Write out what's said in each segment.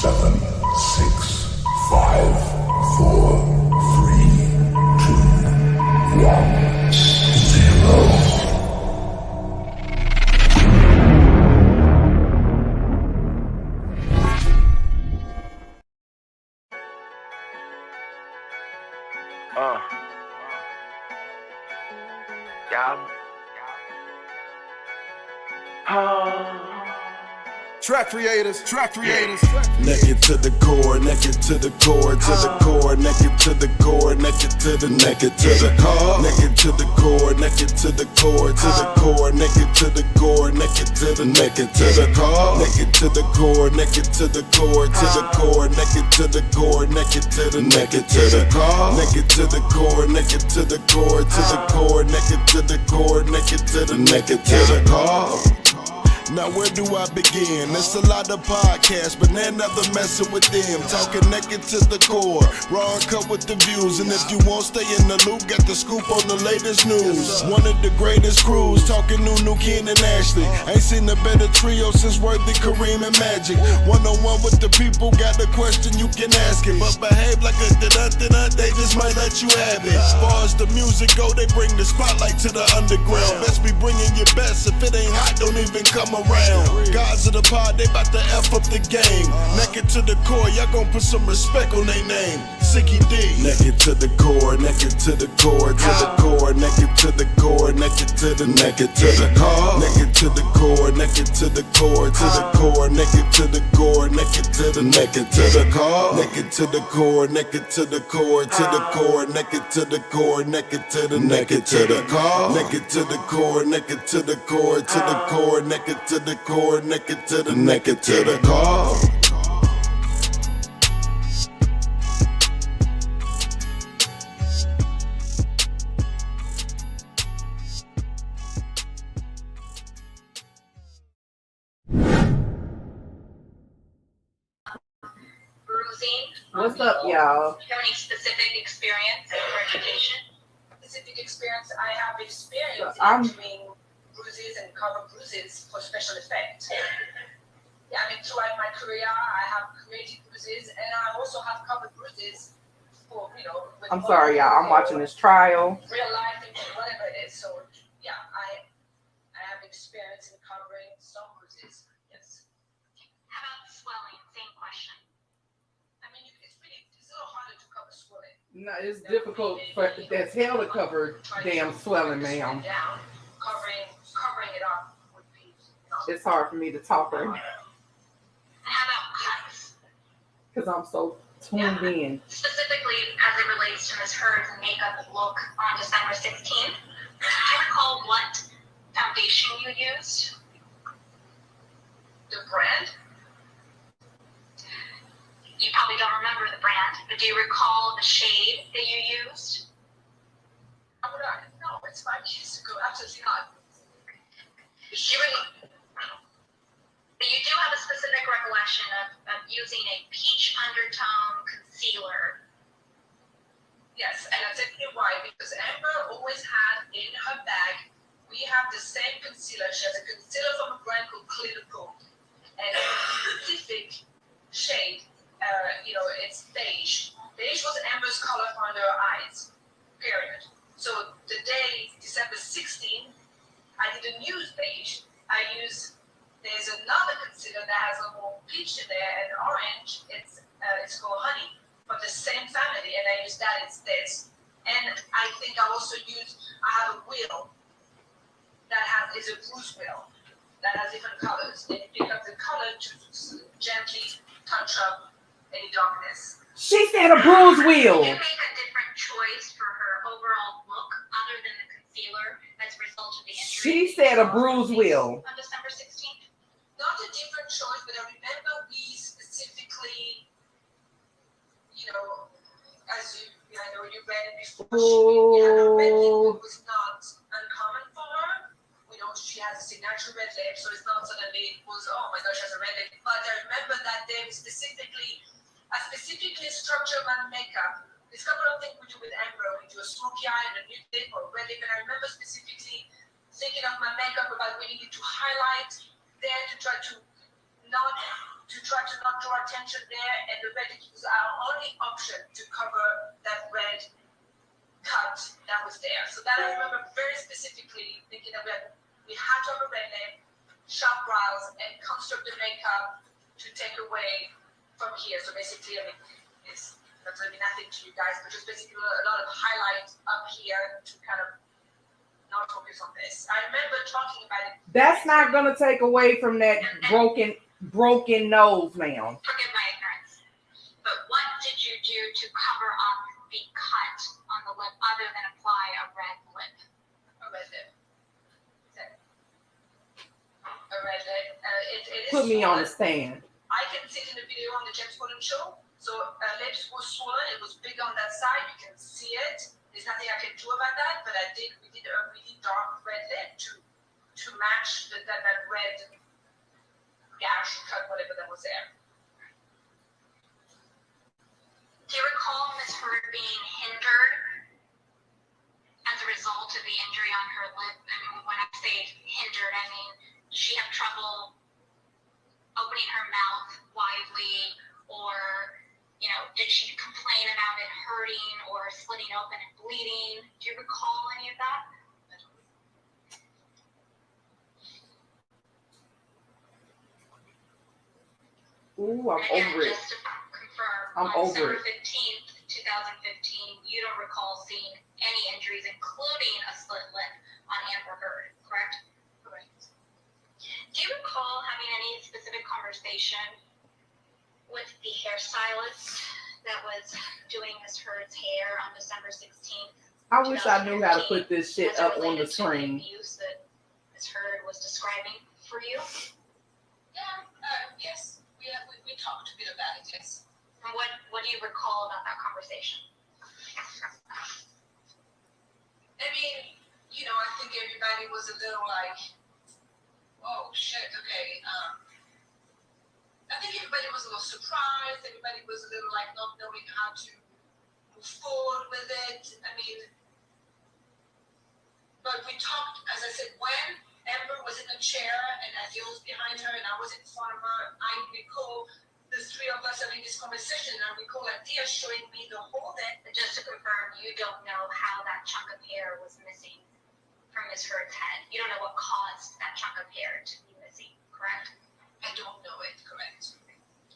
7, 6, 5, 4, 3, 2, 1, 0. Track creators. Naked to the core, naked to the core, to the core, naked to the core, naked to the naked to the core, naked to the core, naked to the core, to the core, naked to the core, naked to the naked to the core, naked to the core, naked to the core, to the core, naked to the core, naked to the naked to the core, naked to the core, naked to the core, to the core, naked to the core, naked to the naked to the core. Now where do I begin? There's a lot of podcasts, but they're never messing with them. Talking naked to the core, raw and cut with the views. And if you won't stay in the loop, got the scoop on the latest news. One of the greatest crews, talking new Ken and Ashley. Ain't seen a better trio since Worthy, Kareem, and Magic. One-on-one with the people, got a question you can ask it. But behave like a dun-dun-dun, they just might let you have it. As far as the music go, they bring the spotlight to the underground. Best be bringing your best, if it ain't hot, don't even come around. Guys of the pod, they bout to F up the game. Naked to the core, y'all gon' put some respect on they name. Sicky D. Naked to the core, naked to the core, to the core, naked to the core, naked to the naked to the core, naked to the core, naked to the core, to the core, naked to the core, naked to the naked to the core, naked to the core, naked to the core, to the core, naked to the core, naked to the naked to the core, naked to the core, naked to the core, to the core, naked to the core, naked to the naked to the core. What's up, y'all? Do you have any specific experience or education? Specific experience I have experienced I'm- in doing bruises and cover bruises for special effect. Yeah, I mean, throughout my career, I have created bruises and I also have covered bruises for, with I'm sorry, y'all. I'm watching this trial. real life and whatever it is. So, yeah, I have experience in covering some bruises. Yes. How about swelling? Same question. I mean, it's a little harder to cover swelling. No, it's difficult for that's hell to cover damn swelling, ma'am. Down, covering it up would be. It's hard for me to talk right now And how about cuts? because I'm so tuned in. Specifically as it relates to Ms. Heard's makeup look on December 16th, do you recall what foundation you used? The brand? You probably don't remember the brand, but do you recall the shade that you used? How would I? No, it's 5 years ago. Absolutely not. But you do have a specific recollection of using a peach undertone concealer. Yes, and I'll tell you why. Because Amber always had in her bag, we have the same concealer. She has a concealer from a brand called Clear Coat. And a specific shade, it's beige. Beige was Amber's color for under her eyes, period. So the day, December 16th, I didn't use beige. There's another concealer that has a more peach in there and orange. It's called Honey, but the same family, and I use that instead. And I think I have a wheel that is a bruise wheel that has different colors. And you pick up the color to gently touch up any darkness. She said a bruise Did wheel. you make a different choice for her overall look other than the concealer as a result of the injury? She said a bruise wheel. On December 16th? Not a different choice, but I remember we specifically, I know you read it before. Her red lip was not uncommon for her. She has a signature red lip, so it's not suddenly it was, oh my gosh, she has a red lip. But I remember that day I specifically structured my makeup. There's a couple of things we do with Amber. We do a smoky eye and a nude lip or red lip, and I remember specifically thinking of my makeup about we needed to highlight there to try to not to try to not draw attention there, and the red was our only option to cover that red cut that was there. So that I remember very specifically thinking that we had to have a red lip, sharp brows, and construct the makeup to take away from here. So basically, I mean, it's not really nothing to you guys, but just basically a lot of highlight up here to kind of not focus on this. I remember talking about it. That's not gonna take away from that broken nose, ma'am. Forgive my ignorance. But what did you do to cover up the cut on the lip other than apply a red lip? A red lip. A red lip. It is Put me on the swollen. stand. I can see it in the video on the James Corden show. So lips was swollen. It was big on that side. You can see it. There's nothing I can do about that. But we did a really dark red lip to match that red gash cut, whatever that was there. Do you recall Miss Heard being hindered as a result of the injury on her lip? I mean, when I say hindered, I mean, does she have trouble opening her mouth widely, or, you know, did she complain about it hurting or slitting open and bleeding? Do you recall any of that? Ooh, I'm Again, over it. just to confirm, I'm on over December 15th, 2015, you don't recall seeing any injuries, including a split lip on Amber Heard, correct? Correct. Do you recall having any specific conversation with the hairstylist that was doing Miss Heard's hair on December 16th? I wish I knew how to put this shit as it up on the related to screen. abuse that Miss Heard was describing for you? Yeah. Yes. We talked a bit about it. Yes. And what do you recall about that conversation? I mean, you know, I think everybody was a little like, oh shit, okay. I think everybody was a little surprised. Everybody was a little like not knowing how to move forward with it. I mean, but we talked, as I said, when Amber was in a chair and Adil was behind her and I was in front of her, I recall the three of us having this conversation. I recall Adil showing me the hole that. Just to confirm, you don't know how that chunk of hair was missing from Miss Heard's head. You don't know what caused that chunk of hair to be missing, correct? I don't know it, correct.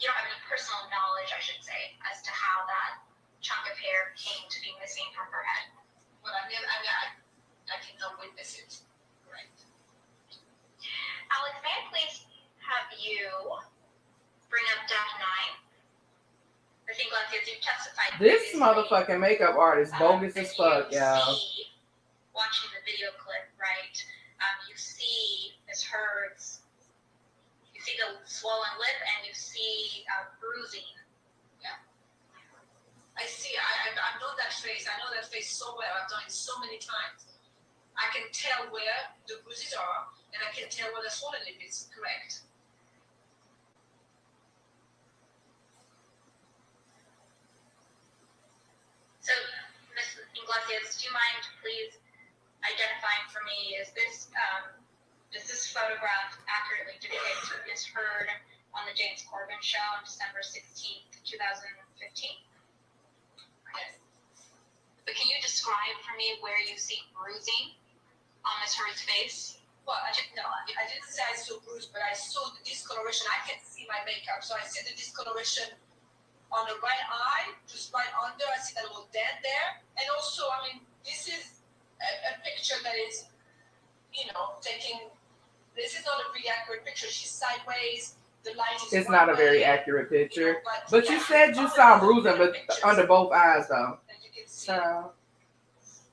You don't have any personal knowledge, I should say, as to how that chunk of hair came to be missing from her head. But I cannot witness it, correct. Alex, may I please have you bring up Deck 9? I think, Lexi, as you testified This previously, motherfucking makeup artist bogus as fuck, you y'all. see, watching the video clip, right? You see Miss Heard's, you see the swollen lip, and you see bruising. I see, I know that face. I know that face so well. I've done it so many times. I can tell where the bruises are, and I can tell where the swollen lip is, correct. So, Ms. Iglesias, do you mind please identifying for me, does this photograph accurately depict Miss Heard on the James Corden show on December 16th, 2015? Yes. But can you describe for me where you see bruising on Miss Heard's face? Well, I didn't say I saw bruise, but I saw the discoloration. I can see my makeup, so I see the discoloration on the right eye, just right under. I see that little dent there. And also, I mean, this is a picture that is, you know, this is not a really accurate picture. She's sideways. The light is It's not a very accurate picture. But you said you saw bruising but under both eyes, though. And you can see Child.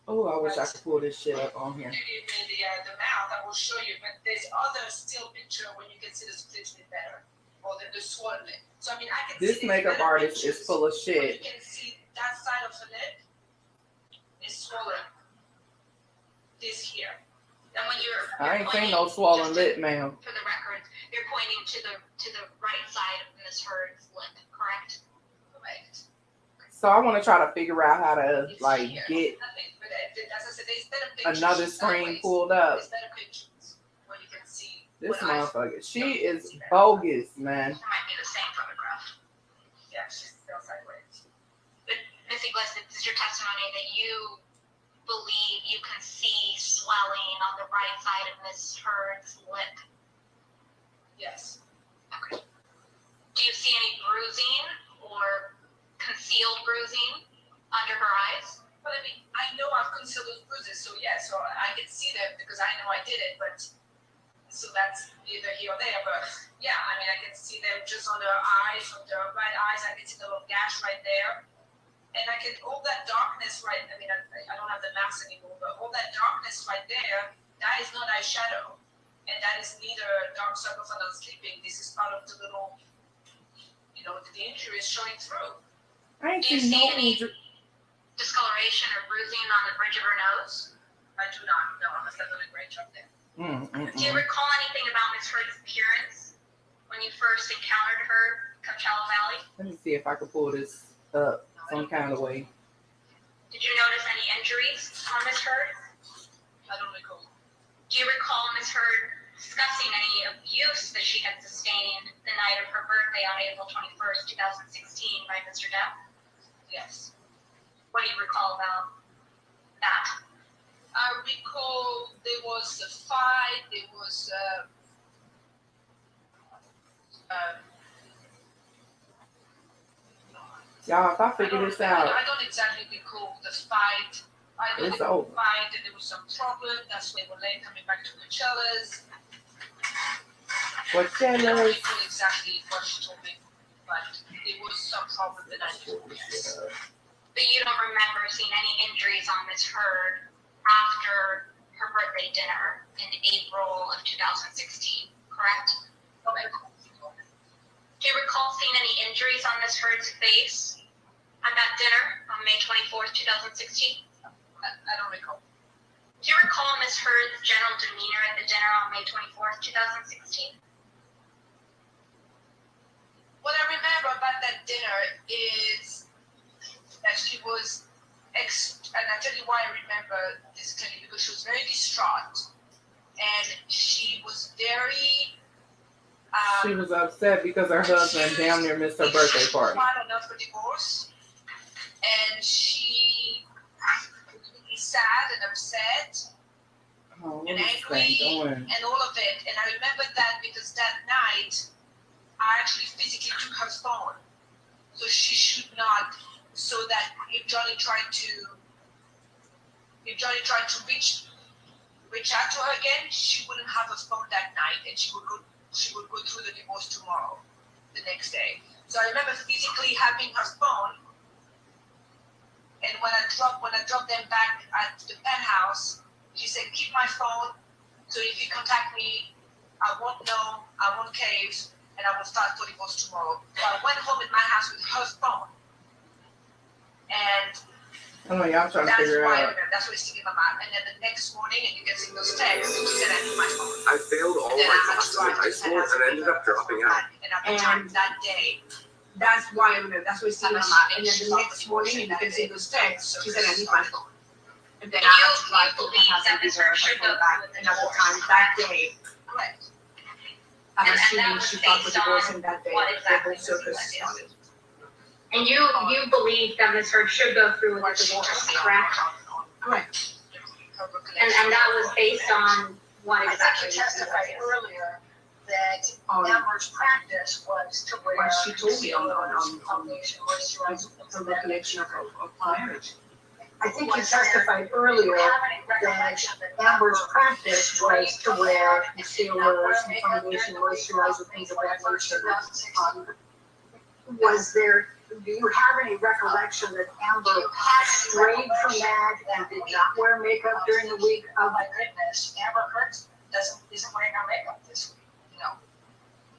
Oh, I wish I could pull this shit up on here. the mouth. I will show you. But there's other still picture when you can see the split lip better, or the swollen lip. So I mean, I can This see makeup artist is full of shit. You can see that side of the lip is swollen. This here. And when you're I ain't seen pointing, no swollen just lip, ma'am. for the record, you're pointing to the right side of Miss Heard's lip, correct? Correct. So I want to try to figure out how to It's like here. get Nothing. But as I said, there's better pictures. another screen sideways. pulled up. There's better pictures where you can see. This what I- motherfucker, she is bogus, man. That might be the Yeah, she fell sideways. But Ms. Iglesias, this is your testimony that you believe you can see swelling on the right side of Ms. Heard's lip. Yes. Okay. Do you see any bruising or concealed bruising under her eyes? But I mean, I know I've concealed those bruises, so yeah, so I can see them because I know I did it, but so that's neither here or there. But yeah, I mean, I can see them just on the eyes, on the right eyes. I can see the little gash right there. And I can, all that darkness right, I mean, I don't have the mask anymore, but all that darkness right there, that is not eyeshadow. And that is neither dark circle for not sleeping. This is part of the little, the injury is showing through. I ain't Do you seen see no any injury. discoloration or bruising on the bridge of her nose? I do not know. I must have done a great job there. Do you recall anything about Ms. Heard's appearance when you first encountered her, Coachella Valley? Let me see if I can pull this up some kind of way. Did you notice any injuries on Ms. Heard? I don't recall. Do you recall Ms. Heard discussing any abuse that she had sustained the night of her birthday on April 21st, 2016 by Mr. Depp? Yes. What do you recall about that? I recall there was a fight, there was Y'all, if I figure this out, I don't exactly recall the fight. I know it's there was over. a fight and there was some problem. That's when they were late coming back to Coachella's. I don't Coachella's. recall exactly what she told me, but there was some problem that I knew. Yes. But you don't remember seeing any injuries on Ms. Heard after her birthday dinner in April of 2016, correct? Okay. Do you recall seeing any injuries on Ms. Heard's face at that dinner on May 24th, 2016? I don't recall. Do you recall Ms. Heard's general demeanor at the dinner on May 24th, 2016? What I remember about that dinner is that she was, and I tell you why I remember this clearly, because she was very distraught, and she was very. She was upset because her husband damn near missed her birthday party. She filed enough for divorce, and she was really sad and upset Oh, what and is this thing angry doing? and all of it. And I remember that because that night I actually physically took her phone, so she should not. So that if Johnny tried to reach out to her again, she wouldn't have a phone that night, and she would go through the divorce tomorrow, the next day. So I remember physically having her phone, and when I dropped them back at the penthouse, she said, "Keep my phone, so if you contact me, I won't know, I won't cave, and I will start for divorce tomorrow." So I went home in my house with her phone, and I don't know, y'all trying to that's figure why I out. remember. That's what it's sticking in my mind. And then the next morning, and you can see those texts, she said, "I need my phone." I failed all Then my I had to classes in drive high to school Penthouse and ended up dropping out. And at the time, that day, That's why I remember. That's what it's in my mind. And then the next morning, and you can see those texts. She said, "I need my phone." And then I had to drive to the house and give her her phone back. And at the time, that day, correct. I'm And that assuming was she filed for based divorce, on and that day, what the exactly whole circus was it? started. And you believe that Ms. Heard should go through with the divorce, correct? Correct. And that was based on what I think exactly? you testified earlier that Um, Amber's practice was to wear Well, she told me on foundation, moisturizer, her recollection of marriage. I think you testified earlier that Amber's practice was to wear concealers and foundation, moisturizer, things of that nature. Do you have any recollection that Amber strayed from that and did not wear makeup during the week? Oh my goodness, Amber Heard isn't wearing her makeup this week. No.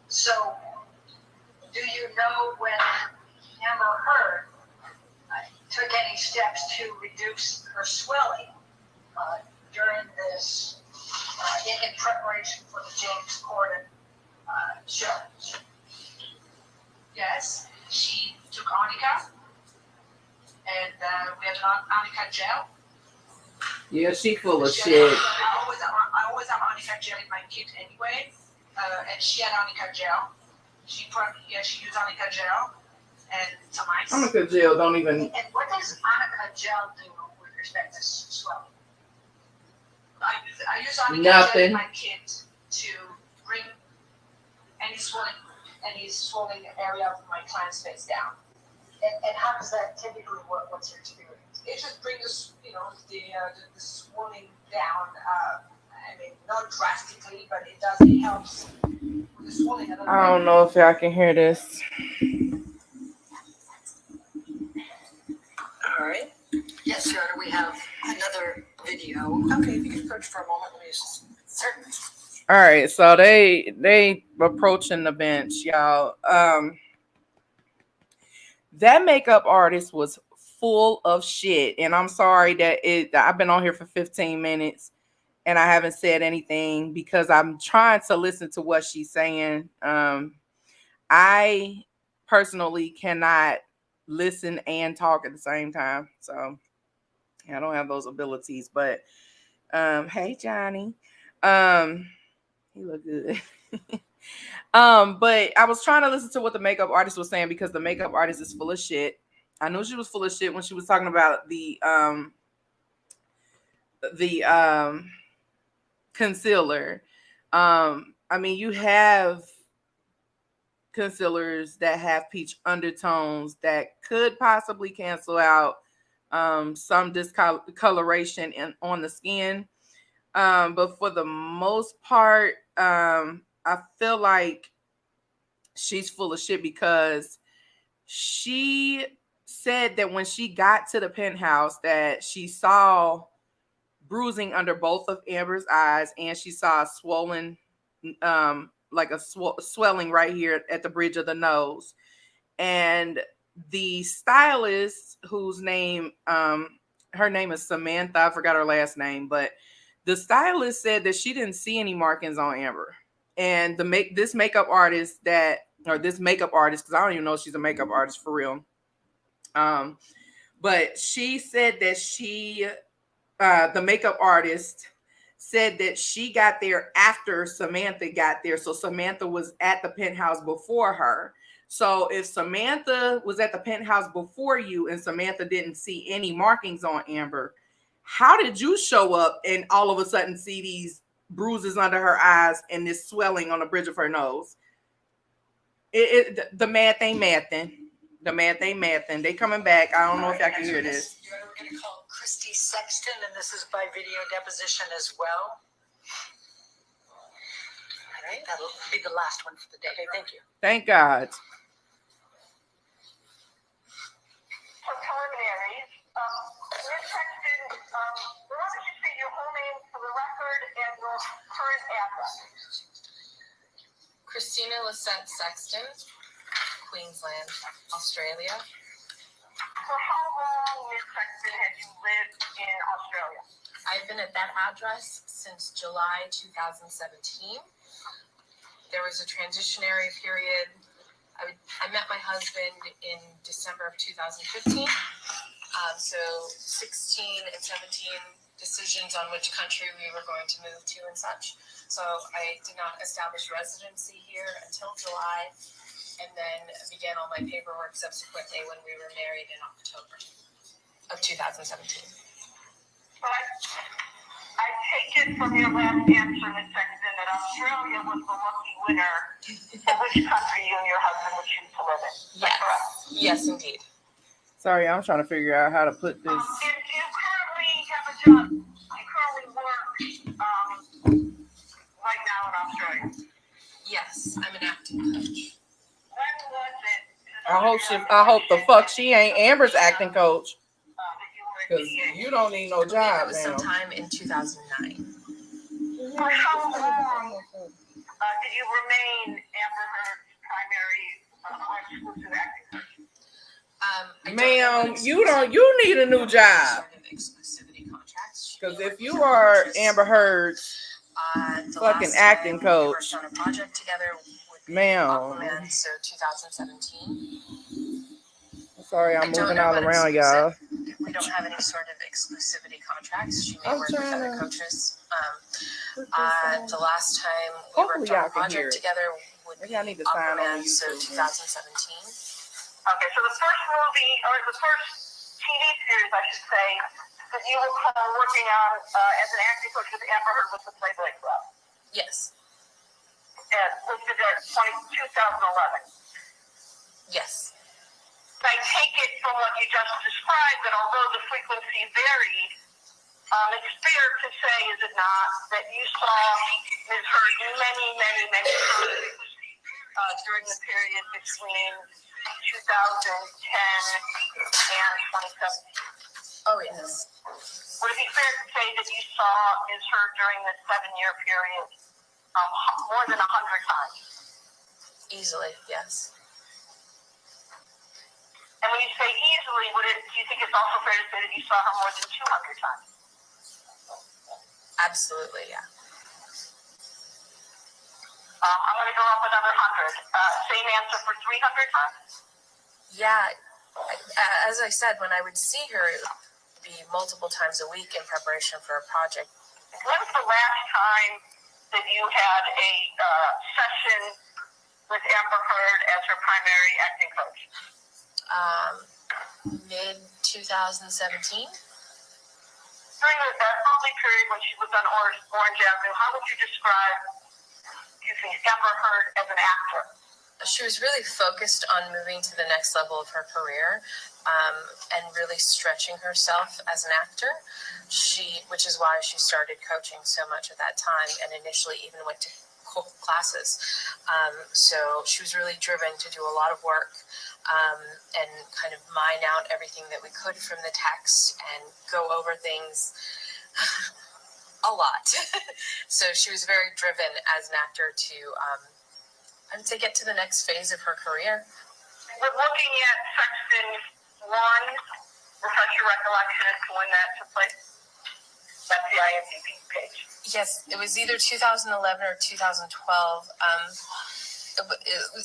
So, do you know when Amber Heard took any steps to reduce her swelling during this, in preparation for the James Corden show? Yes, she took arnica, and we have arnica gel. Yeah, she full of She shit. had- I always have arnica gel in my kit anyway, and she had arnica gel. She used arnica gel, And to my Monica Jill don't even. And what does Monica Gel do with respect to swelling? I use Monica Gel in my kit to bring any swollen area of my client's face down. And how does that typically work? What's your experience? It just brings, the swelling down. I mean, not drastically, but it helps with the swelling. I don't know if y'all can hear this. All right. Yes, Your Honor, we have another video. Okay, if you can approach for a moment, let me just certainly. All right, so they approaching the bench, y'all. That makeup artist was full of shit, and I'm sorry that I've been on here for 15 minutes and I haven't said anything because I'm trying to listen to what she's saying. I personally cannot listen and talk at the same time, so I don't have those abilities. But hey, Johnny, he look good. But I was trying to listen to what the makeup artist was saying because the makeup artist is full of shit. I knew she was full of shit when she was talking about the concealer. I mean, you have concealers that have peach undertones that could possibly cancel out some discoloration on the skin. But for the most part, I feel like she's full of shit because she said that when she got to the penthouse that she saw bruising under both of Amber's eyes and she saw a swollen, like a swelling right here at the bridge of the nose. And the stylist, whose name, her name is Samantha, I forgot her last name, but the stylist said that she didn't see any markings on Amber. And this makeup artist, because I don't even know if she's a makeup artist for real. But she said that the makeup artist said that she got there after Samantha got there. So Samantha was at the penthouse before her. So if Samantha was at the penthouse before you and Samantha didn't see any markings on Amber, how did you show up and all of a sudden see these bruises under her eyes and this swelling on the bridge of her nose? The math ain't mathing. The math ain't mathing. They coming back. I don't know if y'all can hear this. We're going to call Christy Sexton, and this is by video deposition as well. I think that'll be the last one for the day. Okay, thank you. Thank God. For preliminaries, Ms. Sexton, why don't you say your whole name for the record and your current address? Christina Lisette Sexton, Queensland, Australia. For how long, Ms. Sexton, have you lived in Australia? I've been at that address since July 2017. There was a transitionary period. I met my husband in December of 2015. So 16 and 17 decisions on which country we were going to move to and such. So I did not establish residency here until July, and then began all my paperwork subsequently when we were married in October of 2017. But I take it from your last answer, Ms. Sexton, that Australia was the lucky winner for which country you and your husband would choose to live in. Is that correct? Yes, indeed. Sorry, I'm trying to figure out how to put this. And do you currently have a job? Do you currently work right now in Australia? Yes, I'm an acting coach. When was it? I hope the fuck she ain't Amber's acting coach. Because you don't need no job It was now. sometime in 2009. For how long did you remain Amber Heard's primary exclusive acting coach? Ma'am, you need a new job. Because if you are Amber Heard's fucking acting coach, on a project together with ma'am. so 2017. Sorry, I'm moving all around, y'all. We don't have any sort of exclusivity contracts. She may work with other coaches. The last time we worked on a project together would be y'all need to sign on so YouTube. 2017. Okay, so the first movie, or the first TV series, I should say, that you were working on as an acting coach with Amber Heard was the Playboy Club. Yes. And listed at 2011. Yes. I take it from what you just described that although the frequency varied, it's fair to say, is it not, that you saw Ms. Heard many times during the period between 2010 and 2017. Oh, yes. Would it be fair to say that you saw Ms. Heard during this 7-year period more than 100 times? Easily, yes. And when you say easily, do you think it's also fair to say that you saw her more than 200 times? Absolutely, yeah. I'm going to go up another 100. Same answer for 300 times? Yeah. As I said, when I would see her, it would be multiple times a week in preparation for a project. When was the last time that you had a session with Amber Heard as her primary acting coach? Mid-2017. During that early period when she was on Orange Avenue, how would you describe, Amber Heard as an actor? She was really focused on moving to the next level of her career, and really stretching herself as an actor. Which is why she started coaching so much at that time, and initially even went to classes. So she was really driven to do a lot of work, and kind of mine out everything that we could from the text and go over things a lot. So she was very driven as an actor to, I would say, get to the next phase of her career. We're looking at Section 1, refresh your recollection as to when that took place. That's the IMDb page. Yes, it was either 2011 or 2012.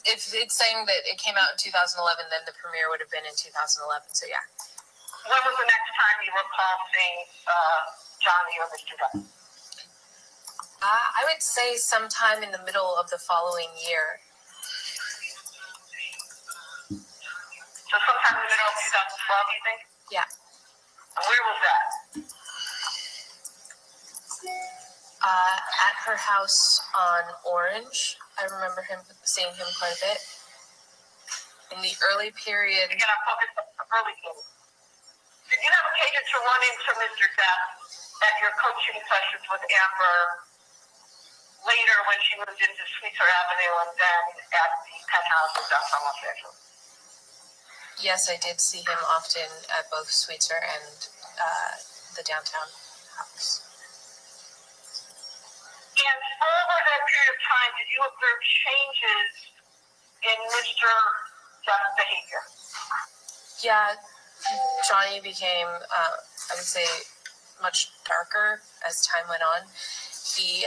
If it's saying that it came out in 2011, then the premiere would have been in 2011. So yeah. When was the next time you recall seeing Johnny or Mr. Depp? I would say sometime in the middle of the following year. So sometime in the middle of 2012, you think? Yeah. And where was that? At her house on Orange. I remember seeing him quite a bit. In the early period. Again, I'm focused on the early period. Did you have occasion to run into Mr. Depp at your coaching sessions with Amber later when she moved into Sweetser Avenue and then at the penthouse in downtown Los Angeles? Yes, I did see him often at both Sweetser and the downtown house. And over that period of time, did you observe changes in Mr. Depp's behavior? Yeah, Johnny became, I would say, much darker as time went on. He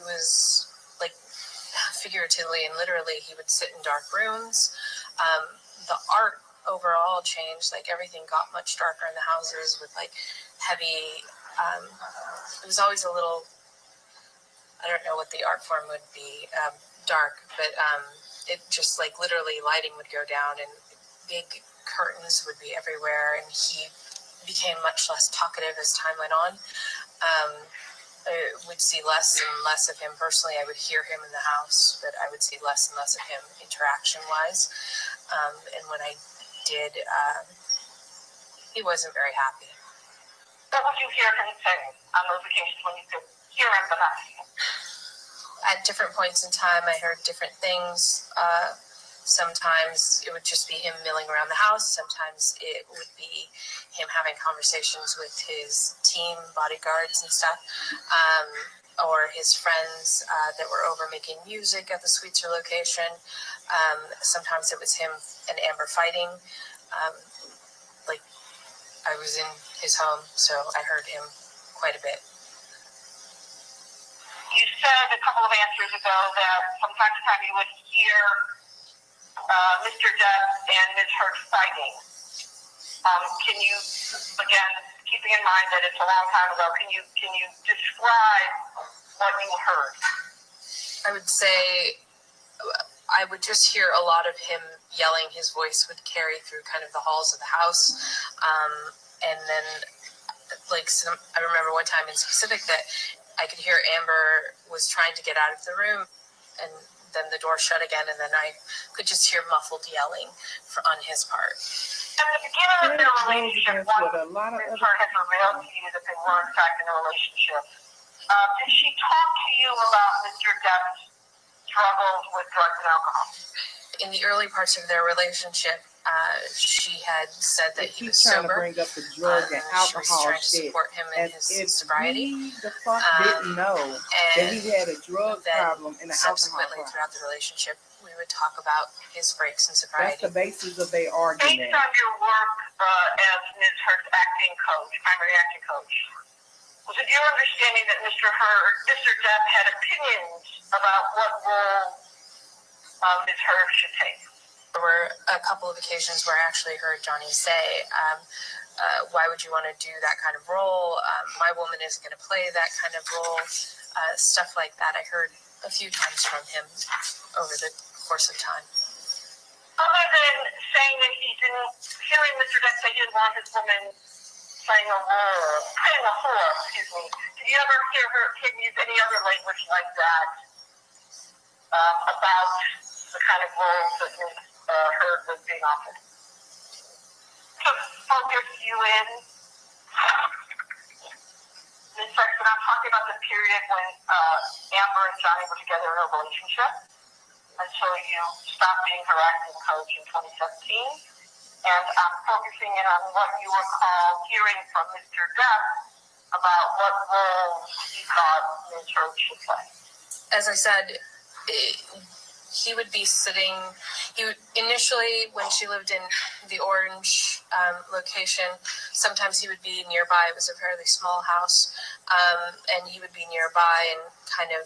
was, like, figuratively and literally, he would sit in dark rooms. The art overall changed. Like, everything got much darker in the houses with, like, heavy, it was always a little, I don't know what the art form would be, dark, but it just, like, literally lighting would go down and big curtains would be everywhere, and he became much less talkative as time went on. I would see less and less of him personally. I would hear him in the house, but I would see less and less of him interaction-wise. And when I did, he wasn't very happy. What would you hear him say on those occasions when you could hear him but not see him? At different points in time, I heard different things. Sometimes it would just be him milling around the house. Sometimes it would be him having conversations with his team, bodyguards and stuff, or his friends that were over making music at the Sweetser location. Sometimes it was him and Amber fighting. Like, I was in his home, so I heard him quite a bit. You said a couple of answers ago that from time to time you would hear Mr. Depp and Ms. Heard fighting. Can you, again, keeping in mind that it's a long time ago, can you describe what you heard? I would say I would just hear a lot of him yelling. His voice would carry through kind of the halls of the house. And then, I remember one time in specific that I could hear Amber was trying to get out of the room, and then the door shut again, and then I could just hear muffled yelling on his part. At the beginning of their relationship, one had revealed to you that they were in fact in a relationship. Did she talk to you about Mr. Depp's struggles with drugs and alcohol? In the early parts of their relationship, she had said that he was trying sober. to bring up the drug and alcohol she was trying to shit. support him in his sobriety. We the fuck didn't know that he had a drug problem and an alcohol subsequently, problem. throughout the relationship, we would talk about his breaks in sobriety. That's the basis of their argument. Based on your work as Ms. Hurd's acting coach, primary acting coach, was it your understanding that Mr. Depp had opinions about what role Ms. Hurd should take? There were a couple of occasions where I actually heard Johnny say, why would you want to do that kind of role? My woman isn't going to play that kind of role. Stuff like that I heard a few times from him over the course of time. Other than saying that hearing Mr. Depp say he didn't want his woman playing a whore, did you ever hear him use any other language like that about the kind of roles that Ms. Hurd was being offered? To focus you in, Ms. Sexton, I'm talking about the period when Amber and Johnny were together in a relationship until you stopped being her acting coach in 2017. And I'm focusing in on what you recall hearing from Mr. Depp about what roles he thought Ms. Hurd should play. As I said, he would be sitting. Initially, when she lived in the Orange location, sometimes he would be nearby. It was a fairly small house, and he would be nearby and kind of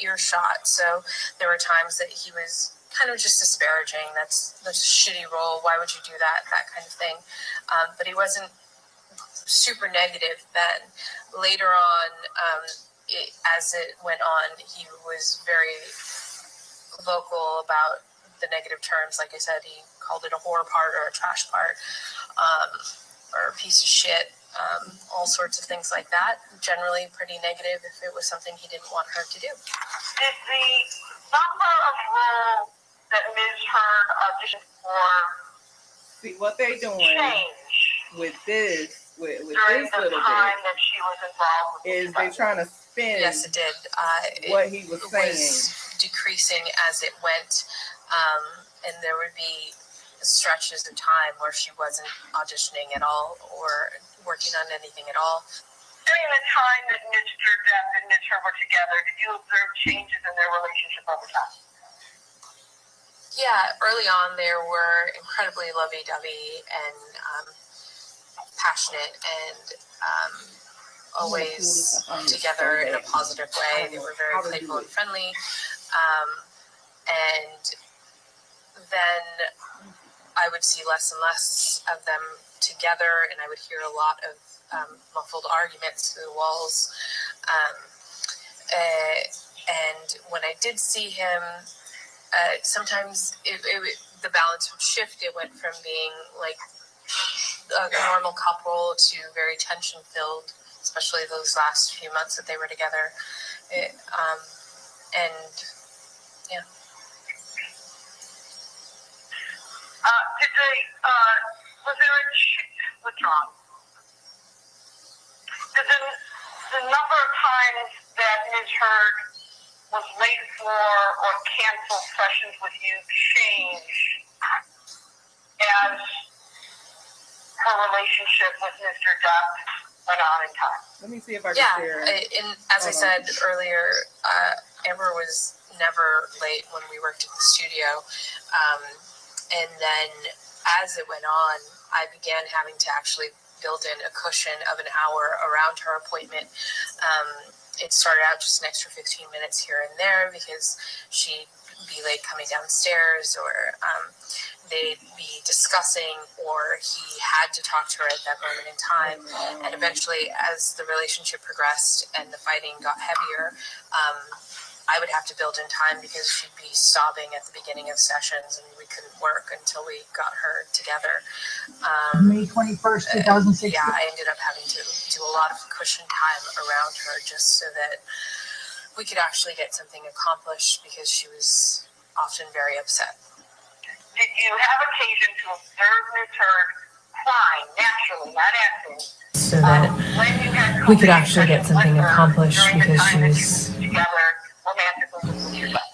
earshot. So there were times that he was kind of just disparaging. That's a shitty role. Why would you do that? That kind of thing. But he wasn't super negative then. Later on, as it went on, he was very vocal about the negative terms. Like I said, he called it a whore part or a trash part, or a piece of shit, all sorts of things like that. Generally pretty negative if it was something he didn't want her to do. Did the number of roles that Ms. Hurd auditioned for See what they doing change with this during this the little time bit that she was involved with is they trying to spin Yes, it did. what he was saying. Was decreasing as it went, and there would be stretches of time where she wasn't auditioning at all or working on anything at all. During the time that Mr. Depp and Ms. Hurd were together, did you observe changes in their relationship over time? Yeah, early on they were incredibly lovey-dovey and passionate and always together in a positive way. They were very playful and friendly. And then I would see less and less of them together, and I would hear a lot of muffled arguments through the walls. And when I did see him, sometimes the balance would shift. It went from being like a normal couple to very tension-filled, especially those last few months that they were together. Was there withdrawn? Did the number of times that Ms. Hurd was late for or canceled sessions with you change as her relationship with Mr. Depp went on in time? Let me see if I can share. And as I said earlier, Amber was never late when we worked at the studio. And then as it went on, I began having to actually build in a cushion of an hour around her appointment. It started out just an extra 15 minutes here and there because she'd be late coming downstairs, or they'd be discussing, or he had to talk to her at that moment in time. And eventually, as the relationship progressed and the fighting got heavier, I would have to build in time because she'd be sobbing at the beginning of sessions and we couldn't work until we got her together. May 21st, 2016. Yeah, I ended up having to do a lot of cushion time around her just so that we could actually get something accomplished because she was often very upset. Did you have occasion to observe Ms. Heard crying naturally, not acting? So that we could actually get something accomplished because she was together romantically with your son?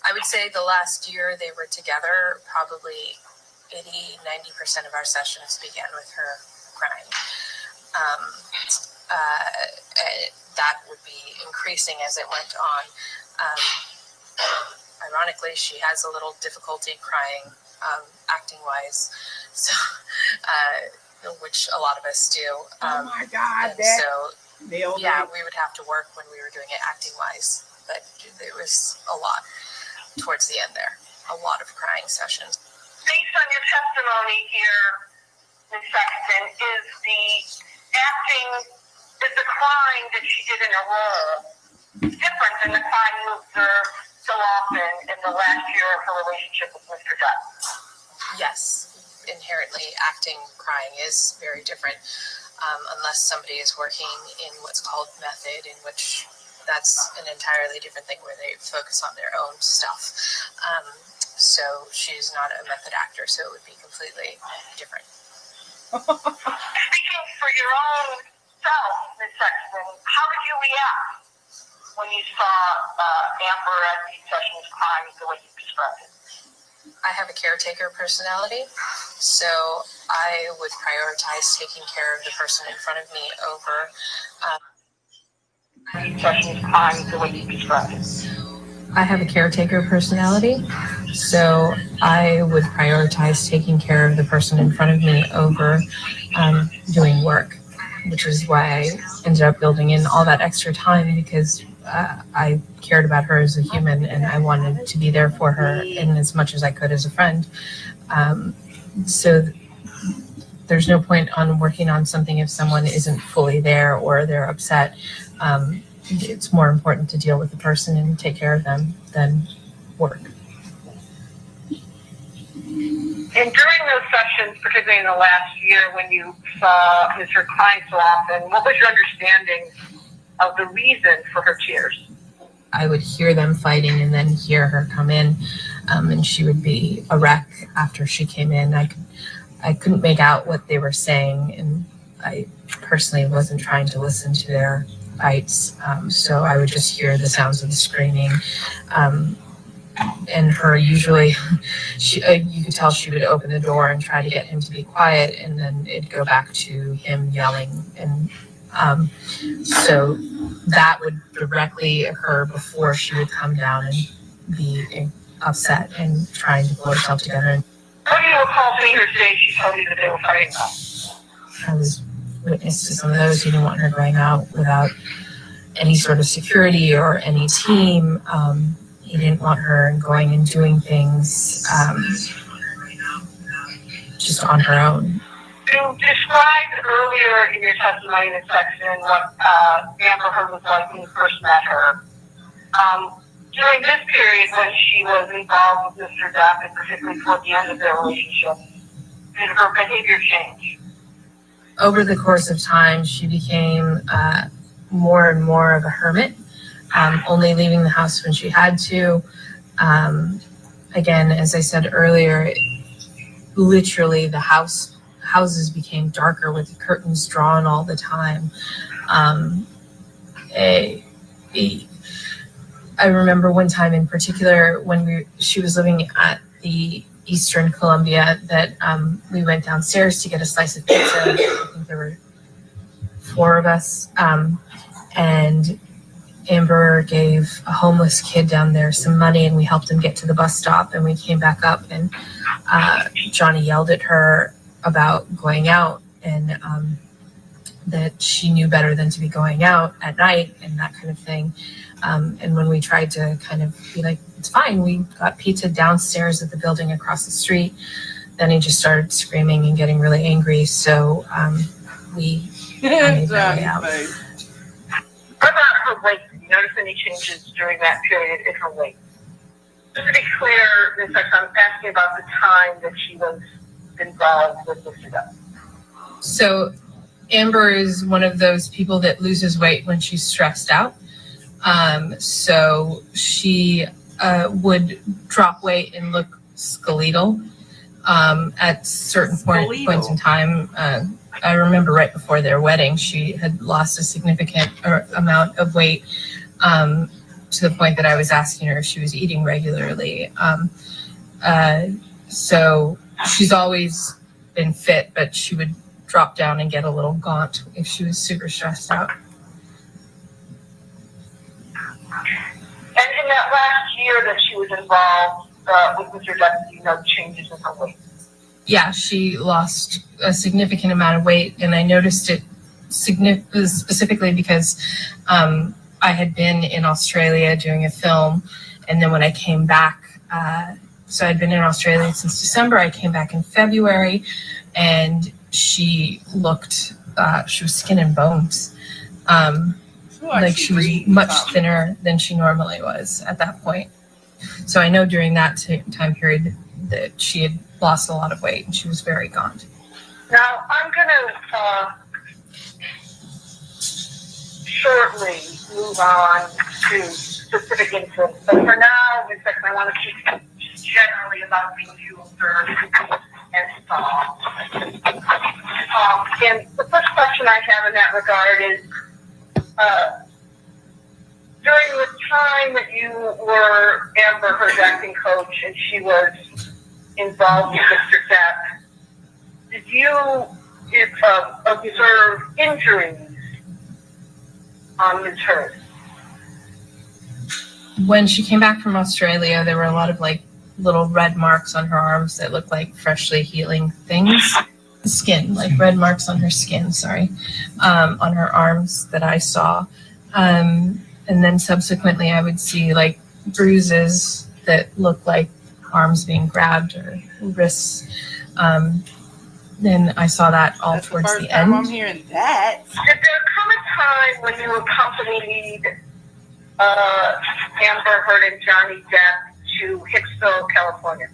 I would say the last year they were together, probably 80-90% of our sessions began with her crying. That would be increasing as it went on. Ironically, she has a little difficulty crying, acting-wise, so which a lot of us do. Oh my God! We would have to work when we were doing it acting-wise, but there was a lot towards the end there. A lot of crying sessions. Based on your testimony here, Ms. Sexton, is the crying that she did in a role different than the crying you observed so often in the last year of her relationship with Mr. Depp? Yes, inherently acting crying is very different unless somebody is working in what's called method, in which that's an entirely different thing where they focus on their own stuff. So she's not a method actor, so it would be completely different. Speaking for your own self, Ms. Sexton, how did you react when you saw Amber at these sessions crying the way you described it? I have a caretaker personality, so I would prioritize taking care of the person in front of me over these sessions crying the way you described it. I have a caretaker personality, so I would prioritize taking care of the person in front of me over doing work, which is why I ended up building in all that extra time because I cared about her as a human and I wanted to be there for her in as much as I could as a friend. So there's no point on working on something if someone isn't fully there or they're upset. It's more important to deal with the person and take care of them than work. And during those sessions, particularly in the last year when you saw Mr. Klein so often, what was your understanding of the reason for her tears? I would hear them fighting and then hear her come in, and she would be a wreck after she came in. I couldn't make out what they were saying, and I personally wasn't trying to listen to their fights, so I would just hear the sounds of the screaming. And her usually, you could tell she would open the door and try to get him to be quiet, and then it'd go back to him yelling. And so that would directly occur before she would come down and be upset and trying to pull herself together. What do you recall seeing her say she told you that they were fighting about? I was witness to some of those. He didn't want her going out without any sort of security or any team. He didn't want her going and doing things just on her own. You described earlier in your testimony in this section what Amber Heard was like when you first met her. During this period when she was involved with Mr. Depp, and particularly toward the end of their relationship, did her behavior change? Over the course of time, she became more and more of a hermit, only leaving the house when she had to. Again, as I said earlier, literally the houses became darker with the curtains drawn all the time. I remember one time in particular when she was living at the Eastern Columbia that we went downstairs to get a slice of pizza. I think there were 4 of us, and Amber gave a homeless kid down there some money, and we helped him get to the bus stop, and we came back up, and Johnny yelled at her about going out, and that she knew better than to be going out at night and that kind of thing. And when we tried to kind of be like, it's fine, we got pizza downstairs at the building across the street, then he just started screaming and getting really angry. So we made our way out. What about her weight? notice any changes during that period in her weight? Just to be clear, Ms. X, I'm asking about the time that she was involved with Mr. Depp. So Amber is one of those people that loses weight when she's stressed out. So she would drop weight and look skeletal at certain points in time. I remember right before their wedding, she had lost a significant amount of weight to the point that I was asking her if she was eating regularly. So she's always been fit, but she would drop down and get a little gaunt if she was super stressed out. And in that last year that she was involved with Mr. Depp, do you know changes in her weight? Yeah, she lost a significant amount of weight, and I noticed it specifically because I had been in Australia doing a film, and then when I came back, so I'd been in Australia since December, I came back in February, and she looked, she was skin and bones. Like she was much thinner than she normally was at that point. So I know during that time period that she had lost a lot of weight and she was very gaunt. Now, I'm going to shortly move on to specific incidents. But for now, Ms. X, I want to speak generally about things you observed and saw. And the first question I have in that regard is, during the time that you were Amber Heard's acting coach and she was involved with Mr. Depp, did you observe injuries on Ms. Heard? When she came back from Australia, there were a lot of like little red marks on her arms that looked like freshly healing things. Skin, like red marks on her skin, on her arms that I saw. And then subsequently I would see like bruises that looked like arms being grabbed or wrists. Then I saw that all That's towards the the first time end. I'm hearing that. Did there come a time when you accompanied Amber Heard and Johnny Depp to Hicksville, California?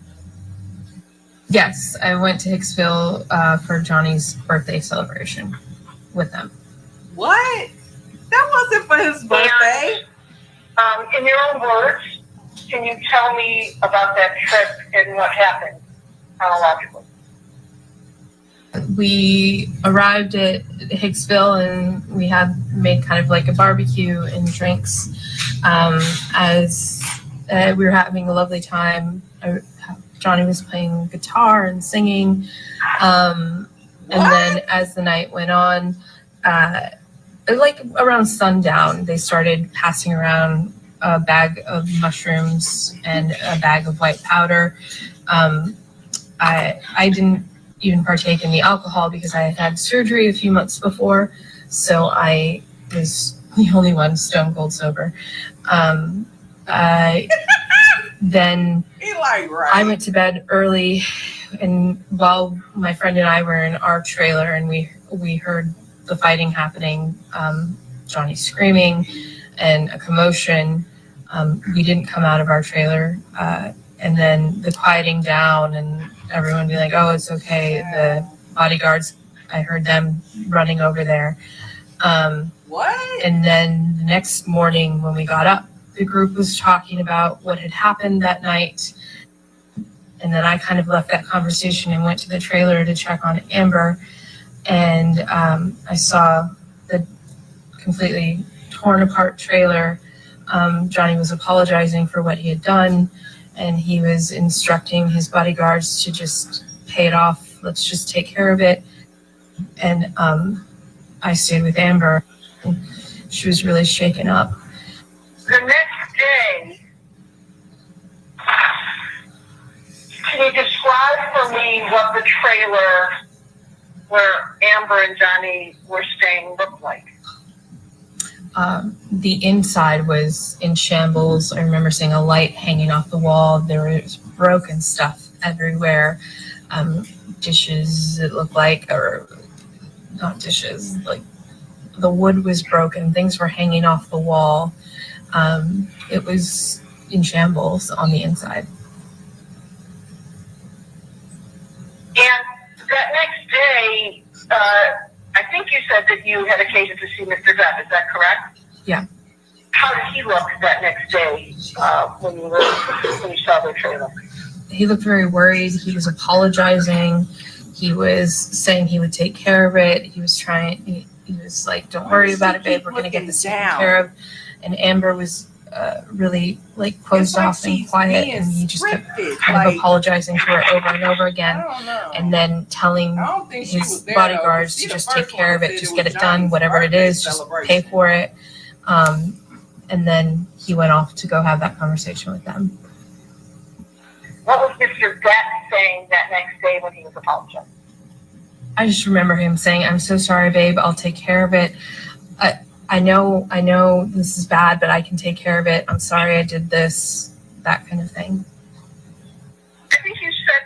Yes, I went to Hicksville for Johnny's birthday celebration with them. What? That wasn't for his birthday. And, in your own words, can you tell me about that trip and what happened chronologically? We arrived at Hicksville and we had made kind of like a barbecue and drinks. As we were having a lovely time, Johnny was playing guitar and singing. And then as the night went on, like around sundown, they started passing around a bag of mushrooms and a bag of white powder. I didn't even partake in the alcohol because I had had surgery a few months before, so I was the only one stone cold sober. Then I went to bed early, and while my friend and I were in our trailer and we heard the fighting happening, Johnny screaming and a commotion. We didn't come out of our trailer, and then the quieting down and everyone be like, oh, it's okay. The bodyguards, I heard them running over there. What? And then the next morning when we got up, the group was talking about what had happened that night. And then I kind of left that conversation and went to the trailer to check on Amber. And I saw the completely torn apart trailer. Johnny was apologizing for what he had done, and he was instructing his bodyguards to just pay it off. Let's just take care of it. And I stayed with Amber. And she was really shaken up. The next day, can you describe for me what the trailer where Amber and Johnny were staying looked like? The inside was in shambles. I remember seeing a light hanging off the wall. There was broken stuff everywhere. Dishes, it looked like, or not dishes, like the wood was broken. Things were hanging off the wall. It was in shambles on the inside. And that next day, I think you said that you had occasion to see Mr. Depp. Is that correct? Yeah. How did he look that next day when you saw the trailer? He looked very worried. He was apologizing. He was saying he would take care of it. He was trying. He was like, "Don't worry about it, babe. We're gonna get this taken care of." And Amber was really like closed off and quiet, and he just kept kind of apologizing to her over and over again, and then telling his bodyguards to just take care of it, just get it done, whatever it is, just pay for it. And then he went off to go have that conversation with them. What was Mr. Depp saying that next day when he was apologizing? I just remember him saying, "I'm so sorry, babe. I'll take care of it. I know this is bad, but I can take care of it. I'm sorry I did this," that kind of thing. I think you said,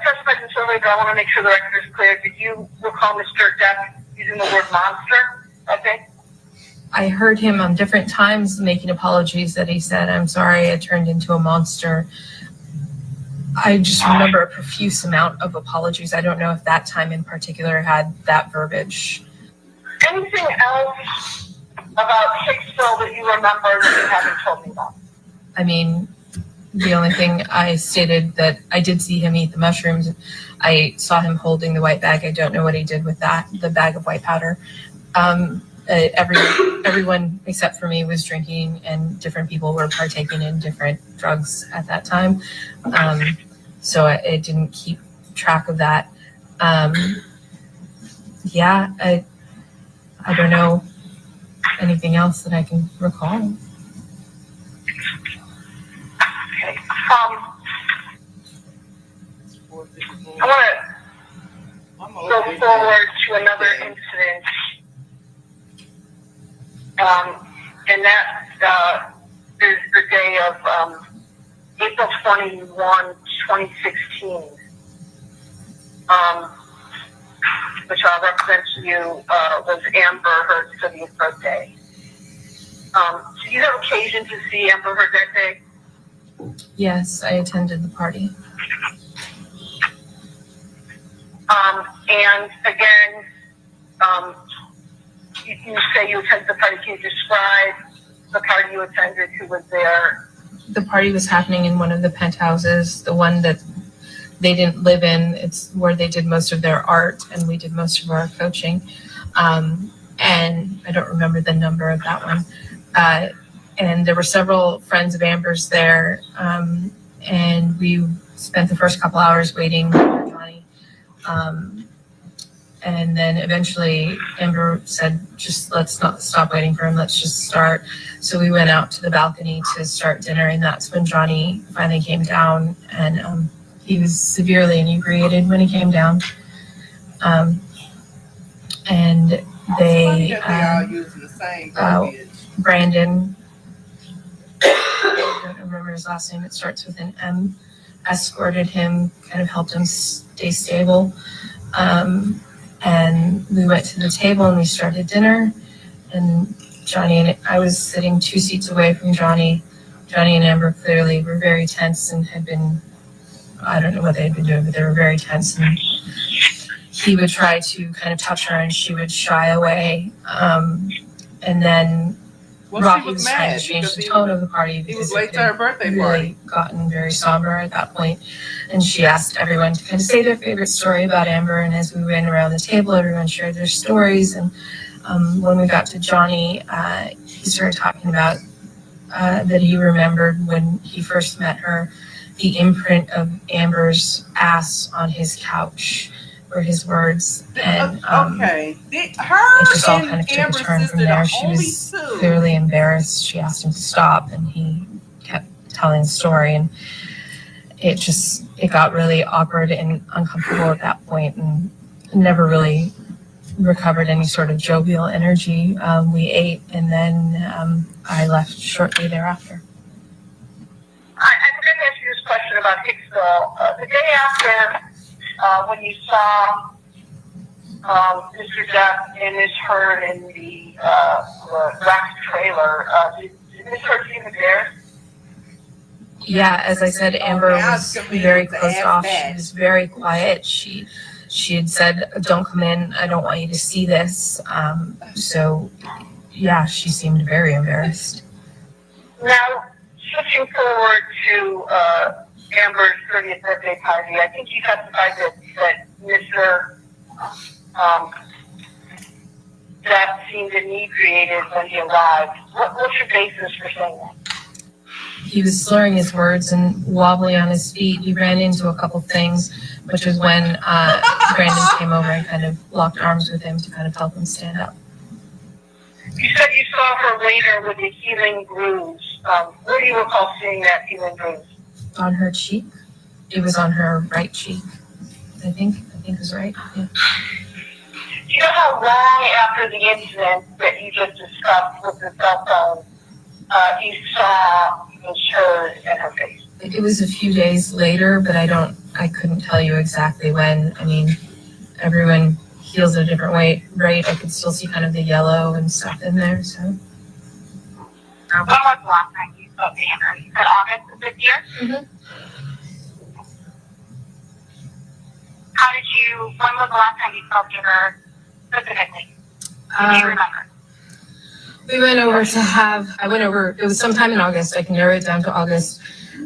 testified this earlier, but I want to make sure the record is clear. Did you recall Mr. Depp using the word monster? Okay. I heard him on different times making apologies that he said, "I'm sorry I turned into a monster." I just remember a profuse amount of apologies. I don't know if that time in particular had that verbiage. Anything else about Hicksville that you remember that you haven't told me about? I mean, the only thing I stated that I did see him eat the mushrooms. I saw him holding the white bag. I don't know what he did with that, the bag of white powder. Everyone except for me was drinking, and different people were partaking in different drugs at that time. So I didn't keep track of that. Yeah, I don't know anything else that I can recall. Okay. I want to go forward to another incident. And that is the day of April 21, 2016, which I'll represent to you was Amber Heard's 70th birthday. Did you have occasion to see Amber Heard that day? Yes, I attended the party. And again, you say you attended the party. Can you describe the party you attended? Who was there? The party was happening in one of the penthouses, the one that they didn't live in. It's where they did most of their art, and we did most of our coaching. And I don't remember the number of that one. And there were several friends of Amber's there, and we spent the first couple hours waiting for Johnny. And then eventually Amber said, just let's not stop waiting for him. Let's just start. So we went out to the balcony to start dinner. And that's when Johnny finally came down, and he was severely inebriated when he came down. And they, Brandon, I don't remember his last name. It starts with an M, escorted him, kind of helped him stay stable. And we went to the table and we started dinner, and Johnny and I was sitting 2 seats away from Johnny. Johnny and Amber clearly were very tense and had been, I don't know what they had been doing, but they were very tense, and he would try to kind of touch her and she would shy away. And then Rocky was trying to change the tone of the party because he was late to her birthday really gotten very somber at that point. And she asked everyone to kind of say their favorite story about Amber. And as we went around the table, everyone shared their stories. And when we got to Johnny, he started talking about that he remembered when he first met her, the imprint of Amber's ass on his couch were his words. And it just all kind of took a turn from there. She was clearly embarrassed. She asked him to stop, and he kept telling the story, and it got really awkward and uncomfortable at that point, and never really recovered any sort of jovial energy. We ate, and then I left shortly thereafter. I forgot to ask you this question about Hicksville. The day after, when you saw Mr. Depp and Ms. Heard in the wax trailer. Did Ms. Heard seem embarrassed? Yeah, as I said, Amber was very closed off. She was very quiet. She had said, "Don't come in. I don't want you to see this." So, yeah, she seemed very embarrassed. Now, switching forward to Amber's 30th birthday party, I think you testified that Mr. Depp seemed inebriated when he arrived. What's your basis for saying that? He was slurring his words and wobbly on his feet. He ran into a couple things, which was when Brandon came over and kind of locked arms with him to kind of help him stand up. You said you saw her later with a healing bruise. Where do you recall seeing that healing bruise? On her cheek. It was on her right cheek. I think it was right. Yeah. Do you know how long after the incident that you just discussed with the cell phone you saw Ms. Heard and her face? It was a few days later, but I couldn't tell you exactly when. I mean, everyone heals at a different way, right? I could still see kind of the yellow and stuff in there, so. When was the last time you spoke to Amber? You said August of this year? Mm-hmm. When was the last time you spoke to her specifically? Do you remember? We went over it was sometime in August. I can narrow it down to August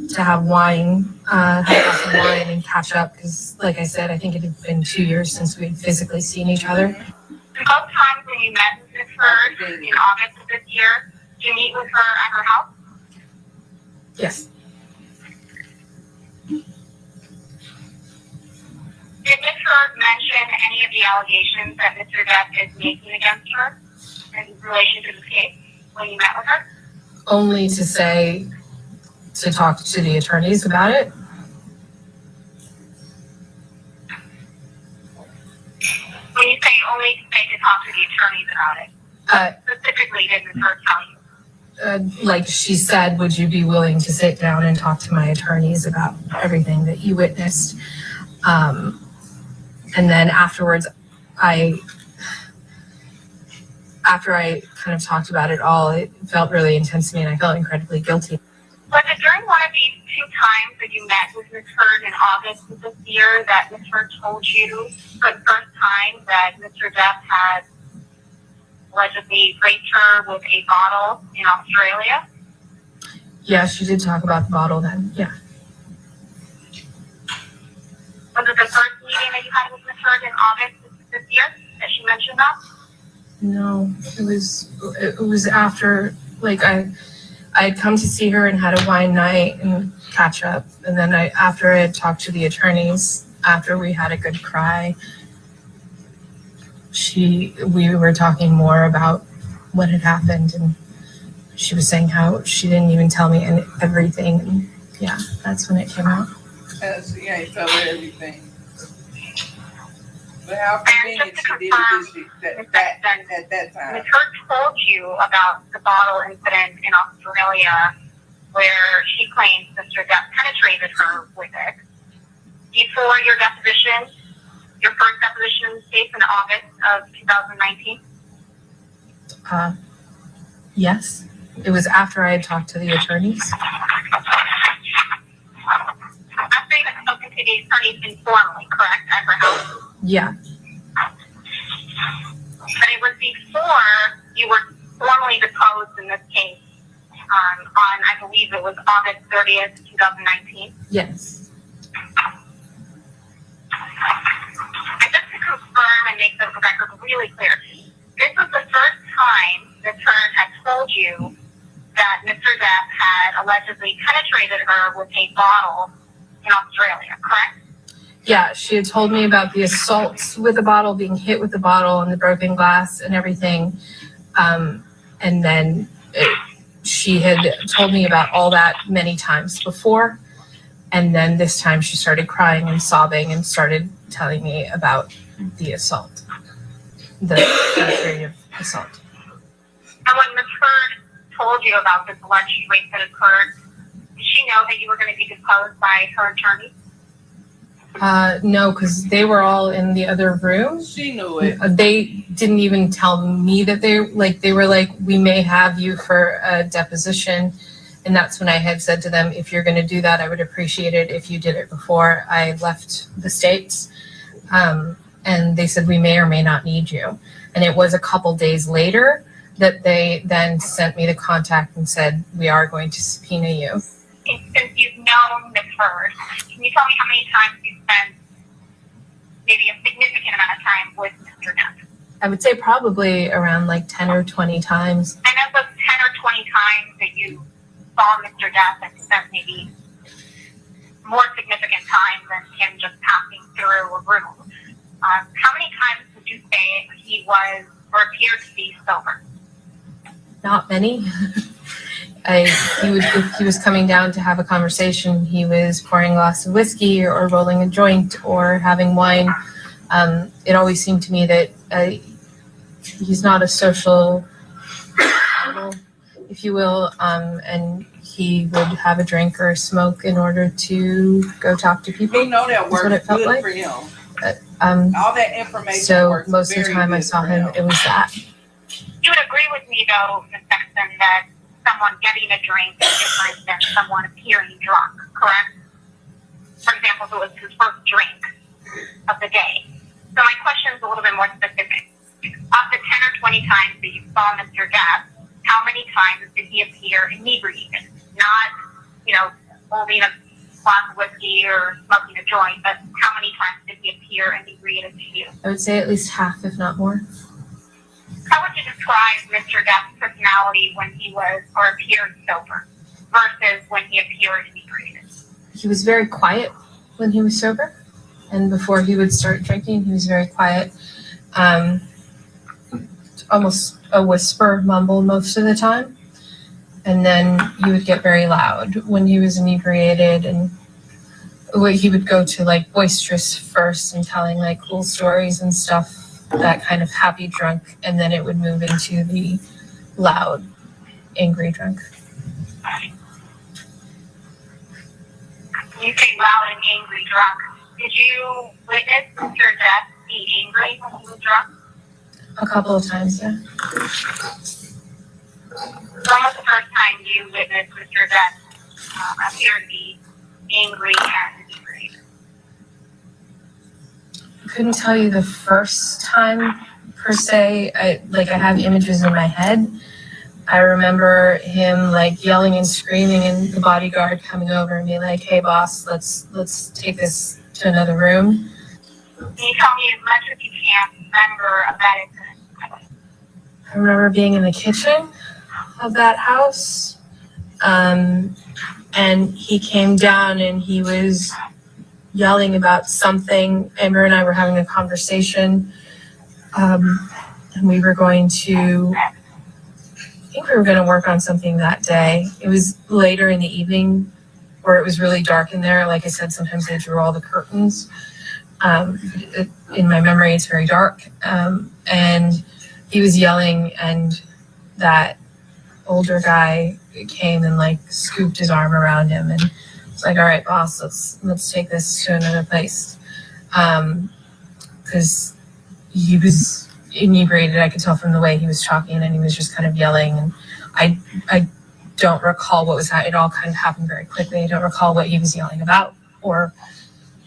to have wine, have a glass of wine and catch up because, like I said, I think it had been 2 years since we'd physically seen each other. Both times when you met with Ms. Heard in August of this year, did you meet with her at her house? Yes. Did Ms. Heard mention any of the allegations that Mr. Depp is making against her in relation to this case when you met with her? Only to talk to the attorneys about it. When you say only to talk to the attorneys about it, specifically did Ms. Heard tell you? Like she said, would you be willing to sit down and talk to my attorneys about everything that you witnessed? And then afterwards, after I kind of talked about it all, it felt really intense to me and I felt incredibly guilty. Was it during one of these 2 times that you met with Ms. Heard in August of this year that Ms. Heard told you for the first time that Mr. Depp had allegedly raped her with a bottle in Australia? Yeah, she did talk about the bottle then, yeah. Was it the first meeting that you had with Ms. Heard in August of this year that she mentioned that? No, it was after, like I had come to see her and had a wine night and catch up. And then after I had talked to the attorneys, after we had a good cry, we were talking more about what had happened. And she was saying how she didn't even tell me everything. And yeah, that's when it came out. She ain't tell her everything. But how convenient she did it at that time. Ms. Heard told you about the bottle incident in Australia where she claims Mr. Depp penetrated her with it. Before your deposition, your first deposition in the States in August of 2019? Yes. It was after I had talked to the attorneys. After you had spoken to the attorneys informally, correct, at her house? Yeah. But it was before you were formally deposed in this case on I believe it was August 30th, 2019? Yes. And just to confirm and make the record really clear, this was the first time Ms. Heard had told you that Mr. Depp had allegedly penetrated her with a bottle in Australia, correct? Yeah, she had told me about the assaults with the bottle, being hit with the bottle and the broken glass and everything. And then she had told me about all that many times before. And then this time she started crying and sobbing and started telling me about the assault, the penetrative assault. And when Ms. Heard told you about this alleged rape that occurred, did she know that you were going to be deposed by her attorney? No, because they were all in the other room. She knew it. They didn't even tell me that they were like, we may have you for a deposition. And that's when I had said to them, if you're going to do that, I would appreciate it if you did it before I left the States. And they said, we may or may not need you. And it was a couple days later that they then sent me the contact and said, we are going to subpoena you. Since you've known Ms. Hurd, can you tell me how many times you spent maybe a significant amount of time with Mr. Depp? I would say probably around like 10 or 20 times. And of those 10 or 20 times that you saw Mr. Depp and spent maybe more significant time than him just passing through a room, how many times would you say he was or appeared to be sober? Not many. If he was coming down to have a conversation, he was pouring a glass of whiskey or rolling a joint or having wine. It always seemed to me that he's not a social animal, if you will, and he would have a drink or a smoke in order to go talk to people. We know that works That's what it felt good like. for him. All that information. So works most of the very time I good saw for him, it was that. You would agree with me, though, Ms. Sexton, that someone getting a drink is different than someone appearing drunk, correct? For example, if it was his first drink of the day. So my question is a little bit more specific. Of the 10 or 20 times that you saw Mr. Depp, how many times did he appear inebriated? Not, holding a glass of whiskey or smoking a joint, but how many times did he appear inebriated to you? I would say at least half, if not more. How would you describe Mr. Depp's personality when he was or appeared sober versus when he appeared inebriated? He was very quiet when he was sober, and before he would start drinking, he was very quiet. Almost a whisper, mumble most of the time. And then he would get very loud when he was inebriated, and he would go to like boisterous first and telling like cool stories and stuff, that kind of happy drunk, and then it would move into the loud, angry drunk. You say loud and angry drunk. Did you witness Mr. Depp be angry when he was drunk? A couple of times, yeah. When was the first time you witnessed Mr. Depp appear to be angry and inebriated? I couldn't tell you the first time per se. I have images in my head. I remember him like yelling and screaming, and the bodyguard coming over and being like, "Hey boss, let's take this to another room." Can you tell me as much as you can remember of that incident? I remember being in the kitchen of that house, and he came down and he was yelling about something. Amber and I were having a conversation, and we were going to work on something that day. It was later in the evening where it was really dark in there. Like I said, sometimes they drew all the curtains. In my memory, it's very dark. And he was yelling, and that older guy came and like scooped his arm around him, and it's like, "All right, boss, let's take this to another place." Because he was inebriated. I could tell from the way he was talking, and he was just kind of yelling. And I don't recall what was that. It all kind of happened very quickly. I don't recall what he was yelling about, or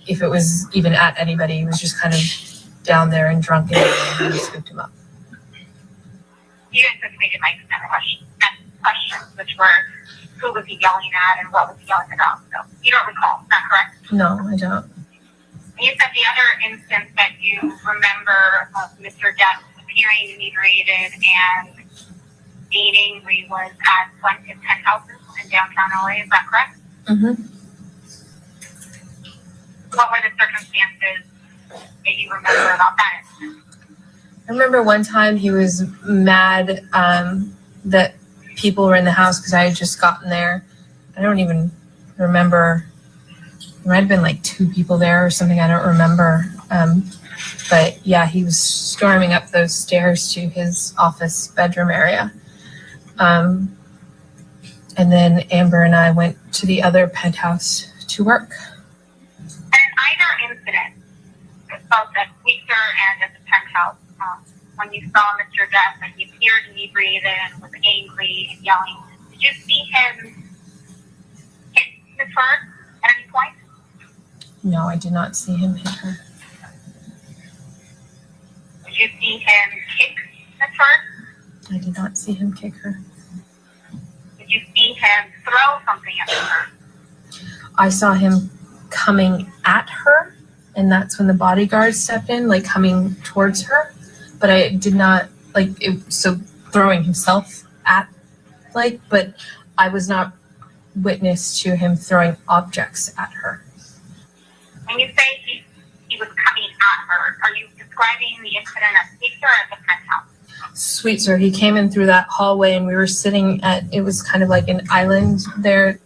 if it was even at anybody. He was just kind of down there and drunk, and we scooped him up. You anticipated my questions, which were who was he yelling at and what was he yelling about. So you don't recall, is that correct? No, I don't. You said the other instance that you remember of Mr. Depp appearing inebriated and being angry was at one of his penthouses in downtown LA, is that correct? Mm-hmm. What were the circumstances that you remember about that incident? I remember one time he was mad that people were in the house because I had just gotten there. I don't even remember. There might have been like 2 people there or something. I don't remember. But yeah, he was storming up those stairs to his office bedroom area. And then Amber and I went to the other penthouse to work. And in either instance, both at Sweetser and at the penthouse. When you saw Mr. Depp, and he appeared inebriated and was angry and yelling, did you see him hit Ms. Heard at any point? No, I did not see him hit her. Did you see him kick Ms. Heard? I did not see him kick her. Did you see him throw something at Ms. Heard? I saw him coming at her, and that's when the bodyguard stepped in, like coming towards her. But I did not, like, so throwing himself at, like, but I was not witness to him throwing objects at her. When you say he was coming at her, are you describing the incident at Sweetser or at the penthouse? Sweetser, he came in through that hallway, and we were sitting at, it was kind of like an island there,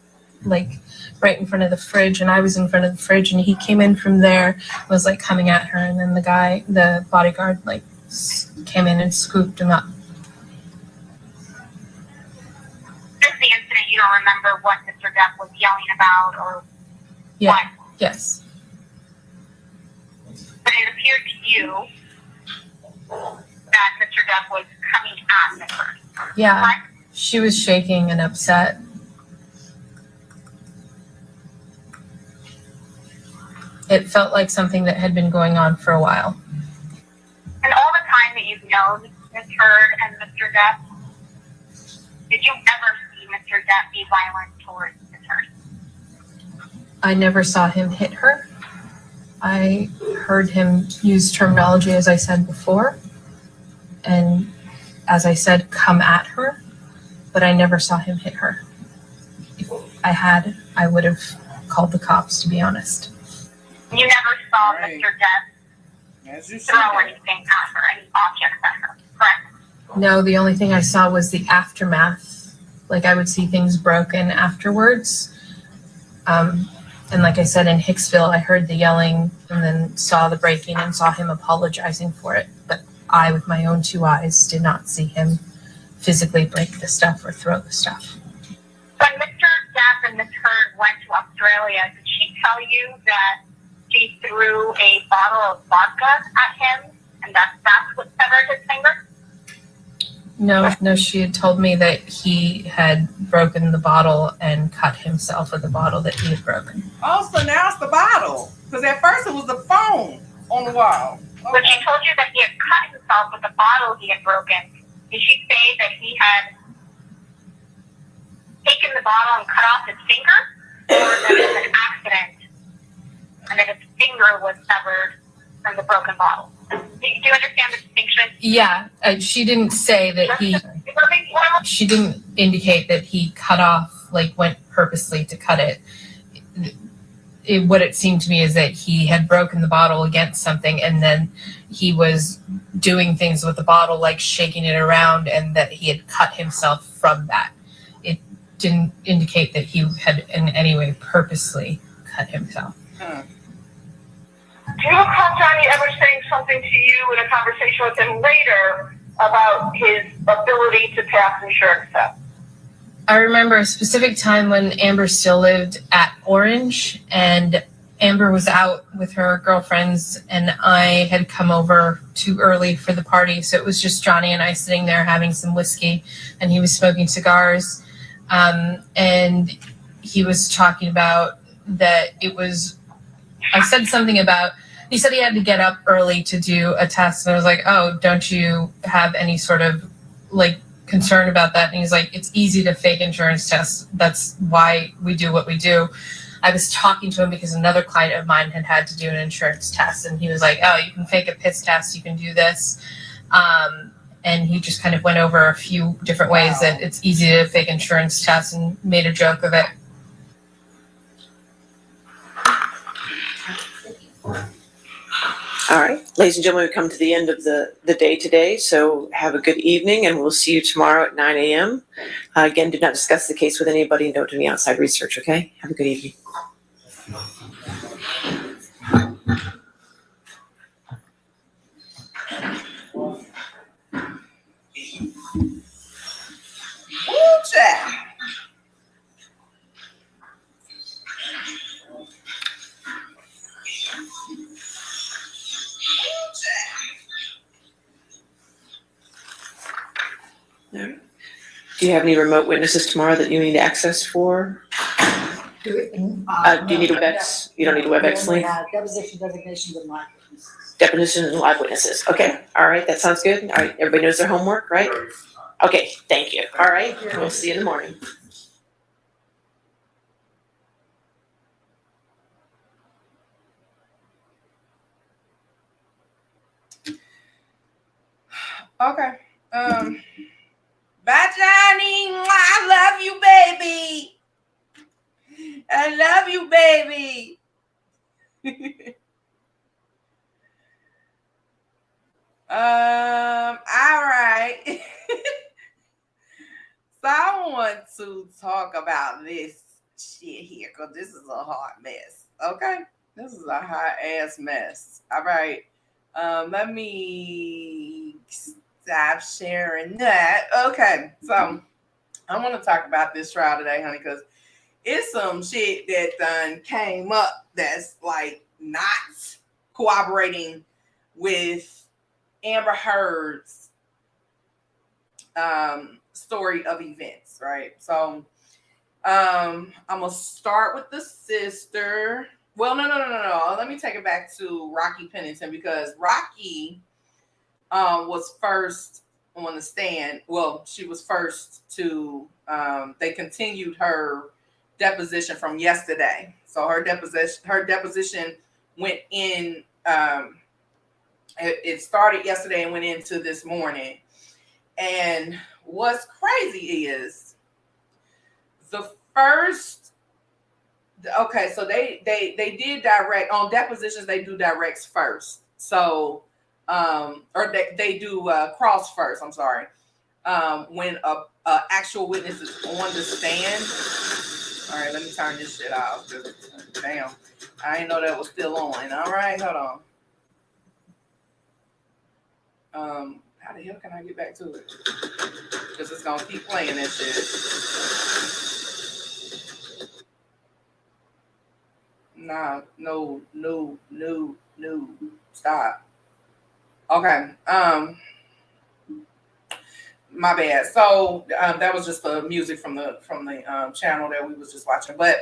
like right in front of the fridge, and I was in front of the fridge, and he came in from there, was like coming at her, and then the bodyguard, like came in and scooped him up. Since the incident, you don't remember what Mr. Depp was yelling about or Yeah. what? Yes. But it appeared to you that Mr. Depp was coming at Ms. Heard. Yeah. Right? She was shaking and upset. It felt like something that had been going on for a while. And all the time that you've known Ms. Heard and Mr. Depp, did you ever see Mr. Depp be violent towards Ms. Heard? I never saw him hit her. I heard him use terminology, as I said before, and as I said, come at her, but I never saw him hit her. If I had, I would have called the cops, to be honest. You never saw Right. Mr. Depp As you throw said. anything at her, any objects at her, correct? No, the only thing I saw was the aftermath. Like, I would see things broken afterwards. And like I said, in Hicksville, I heard the yelling and then saw the breaking and saw him apologizing for it. But I, with my own two eyes, did not see him physically break the stuff or throw the stuff. When Mr. Depp and Ms. Heard went to Australia, did she tell you that she threw a bottle of vodka at him and that's what severed his finger? No, she had told me that he had broken the bottle and cut himself with the bottle that he had broken. Oh, so now it's the bottle. Because at first it was the phone on the wall. But she told you that he had cut himself with the bottle he had broken. Did she say that he had taken the bottle and cut off his finger? Or that it was an accident and that his finger was severed from the broken bottle? Do you understand the distinction? Yeah, she didn't say that she didn't indicate that he cut off, like went purposely to cut it. What it seemed to me is that he had broken the bottle against something and then he was doing things with the bottle, like shaking it around, and that he had cut himself from that. It didn't indicate that he had in any way purposely cut himself. Do you recall Johnny ever saying something to you in a conversation with him later about his ability to pass insurance tests? I remember a specific time when Amber still lived at Orange, and Amber was out with her girlfriends, and I had come over too early for the party, so it was just Johnny and I sitting there having some whiskey, and he was smoking cigars, and he was talking about that it was, I said something about, he said he had to get up early to do a test, and I was like, oh, don't you have any sort of, like, concern about that? And he's like, it's easy to fake insurance tests. That's why we do what we do. I was talking to him because another client of mine had to do an insurance test, and he was like, oh, you can fake a piss test, you can do this. And he just kind of went over a few different ways that it's easy to fake insurance tests and made a joke of it. All right, ladies and gentlemen, we've come to the end of the day today, so have a good evening, and we'll see you tomorrow at 9 a.m. Again, do not discuss the case with anybody and don't do any outside research, okay? Have a good evening. Ooh, child. Do you have any remote witnesses tomorrow that you need access for? Do you need a WebEx? You don't need a WebEx link? Deposition designations and live witnesses. Deposition and live witnesses. Okay, all right, that sounds good. All right, everybody knows their homework, right? Okay, thank you. All right, we'll see you in the morning. Okay. Bye, Johnny. I love you, baby. I love you, baby. All right. So I want to talk about this shit here because this is a hot mess. Okay, this is a hot ass mess. All right. Let me stop sharing that. Okay, so I want to talk about this trial today, honey, because it's some shit that done came up that's like not cooperating with Amber Heard's story of events, right? So I'm gonna start with the sister. Well, no. Let me take it back to Rocky Pennington because Rocky was first on the stand. Well, she was first to they continued her deposition from yesterday. So her deposition went in it started yesterday and went into this morning. And what's crazy is the first okay, so they did direct on depositions, they do directs first. So or they do cross first, I'm sorry. When a actual witness is on the stand. All right, let me turn this shit off. Damn, I didn't know that was still on. All right, hold on. How the hell can I get back to it? Because it's gonna keep playing that shit. Nah, no. Stop. Okay. My bad. So that was just the music from the channel that we was just watching. But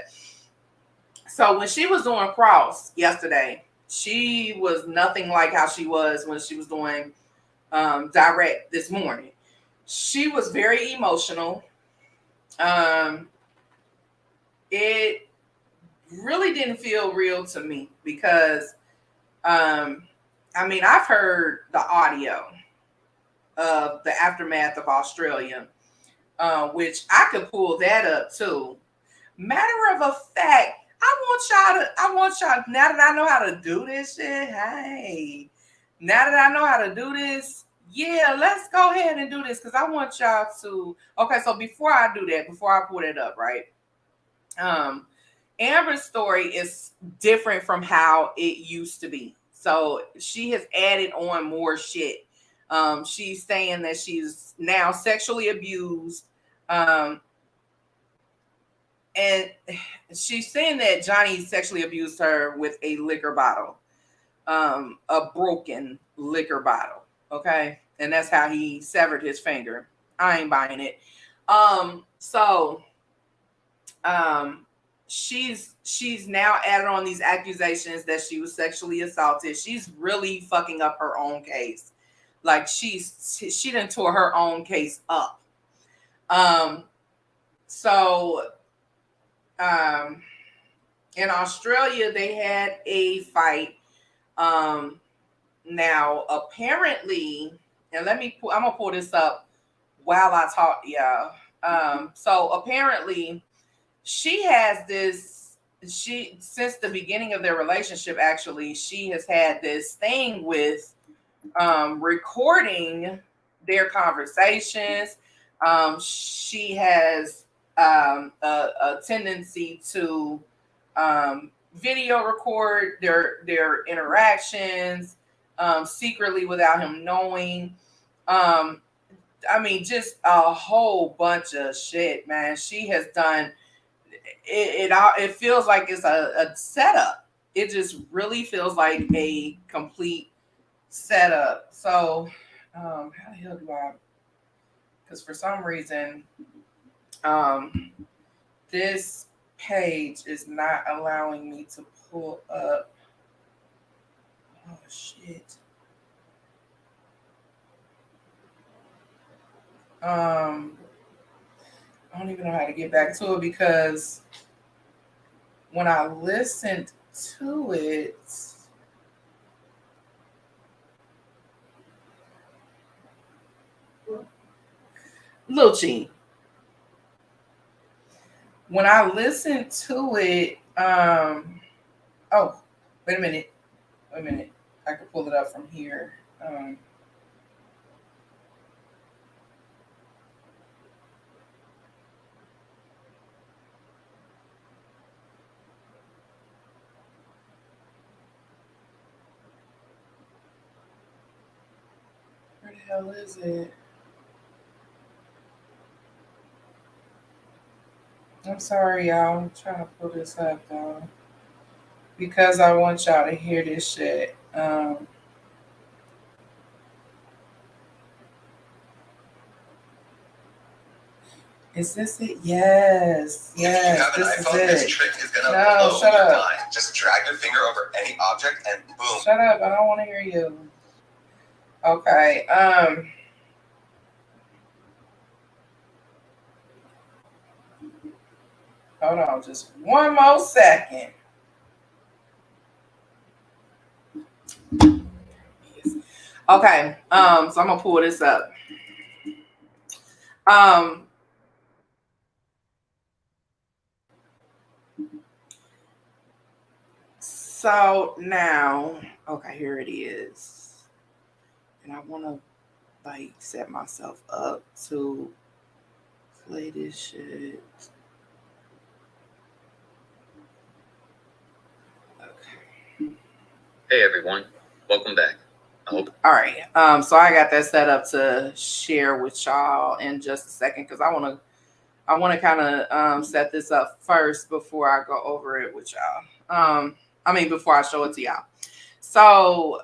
so when she was doing cross yesterday, she was nothing like how she was when she was doing direct this morning. She was very emotional. It really didn't feel real to me because I mean, I've heard the audio of the aftermath of Australia, which I could pull that up too. Matter of a fact, I want y'all, now that I know how to do this shit, hey, now that I know how to do this, yeah, let's go ahead and do this because I want y'all to, okay, so before I do that, before I pull it up, right, Amber's story is different from how it used to be. So she has added on more shit. She's saying that she's now sexually abused. And she's saying that Johnny sexually abused her with a liquor bottle, a broken liquor bottle. Okay. And that's how he severed his finger. I ain't buying it. She's now added on these accusations that she was sexually assaulted. She's really fucking up her own case. Like she done tore her own case up. In Australia, they had a fight. Now apparently, and I'm gonna pull this up while I talk to y'all. So apparently she has this, since the beginning of their relationship, actually, she has had this thing with recording their conversations. She has a tendency to video record their interactions secretly without him knowing. I mean, just a whole bunch of shit, man. She has done it feels like it's a setup. It just really feels like a complete setup. So how the hell do I because for some reason, this page is not allowing me to pull up. Oh shit. I don't even know how to get back to it because when I listened to it, Lucci. When I listened to it, oh, wait a minute. I can pull it up from here. Where the hell is it? I'm sorry, y'all. I'm trying to pull this up though, because I want y'all to hear this shit. Is this it? Yes. If you have an This iPhone, is this it. trick is gonna No, blow shut your up. mind. Just drag your finger over any object and boom. Shut up. I don't want to hear you. Okay. Hold on just one more second. Okay. So I'm gonna pull this up. So now, okay, here it is. And I want to like set myself up to play this shit. Okay. Hey everyone, welcome back. All right. So I got that set up to share with y'all in just a second because I want to kind of set this up first before I go over it with y'all. Before I show it to y'all. So,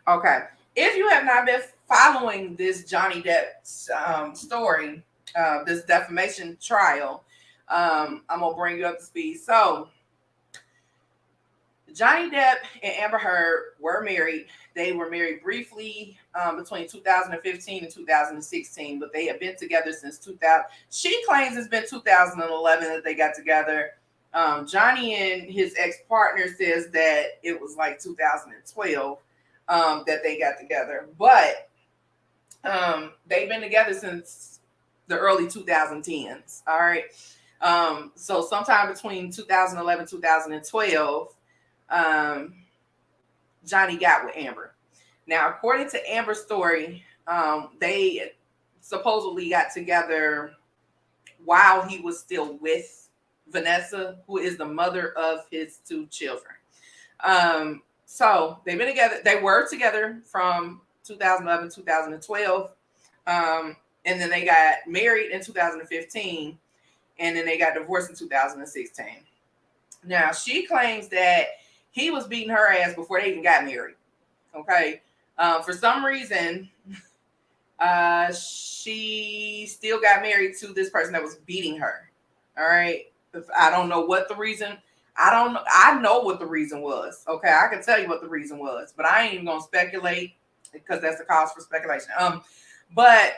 okay. If you have not been following this Johnny Depp story, this defamation trial, I'm gonna bring you up to speed. So, Johnny Depp and Amber Heard were married. They were married briefly between 2015 and 2016, but they have been together since 2000. She claims it's been 2011 that they got together. Johnny and his ex-partner says that it was like 2012 that they got together, but they've been together since the early 2010s. All right. So sometime between 2011 2012. Johnny got with Amber. Now, according to Amber's story, they supposedly got together while he was still with Vanessa, who is the mother of his two children. So they've been together. They were together from 2011, 2012. And then they got married in 2015. And then they got divorced in 2016. Now, she claims that he was beating her ass before they even got married. Okay. For some reason, she still got married to this person that was beating her. All right. I don't know what the reason. I know what the reason was. Okay. I can tell you what the reason was, but I ain't even gonna speculate because that's the cause for speculation. But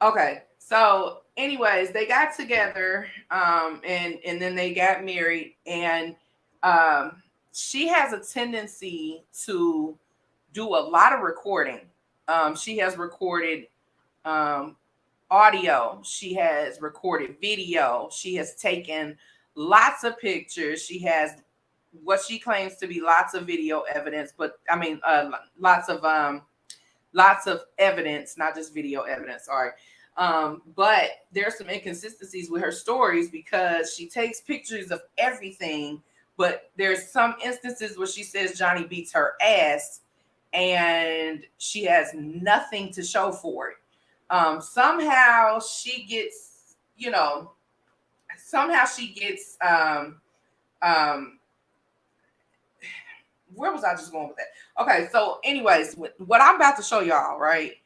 okay. So anyways, they got together and then they got married, and she has a tendency to do a lot of recording. She has recorded audio, she has recorded video, she has taken lots of pictures, she has what she claims to be lots of video evidence, but lots of evidence, not just video evidence. Sorry. But there's some inconsistencies with her stories because she takes pictures of everything, but there's some instances where she says Johnny beats her ass and she has nothing to show for it. Somehow she gets where was I just going with that? Okay, so anyways, what I'm about to show y'all, right,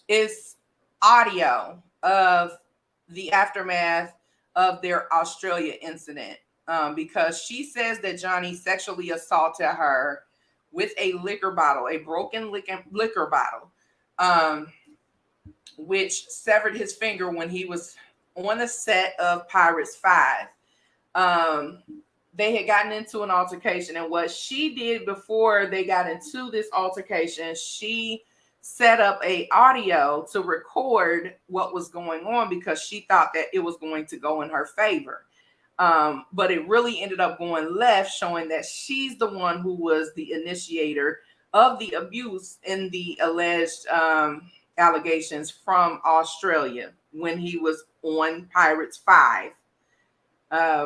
is audio of the aftermath of their Australia incident, because she says that Johnny sexually assaulted her with a liquor bottle, a broken liquor bottle, which severed his finger when he was on the set of Pirates 5. They had gotten into an altercation, and what she did before they got into this altercation, she set up a audio to record what was going on because she thought that it was going to go in her favor. But it really ended up going left, showing that she's the one who was the initiator of the abuse in the alleged allegations from Australia when he was on Pirates 5.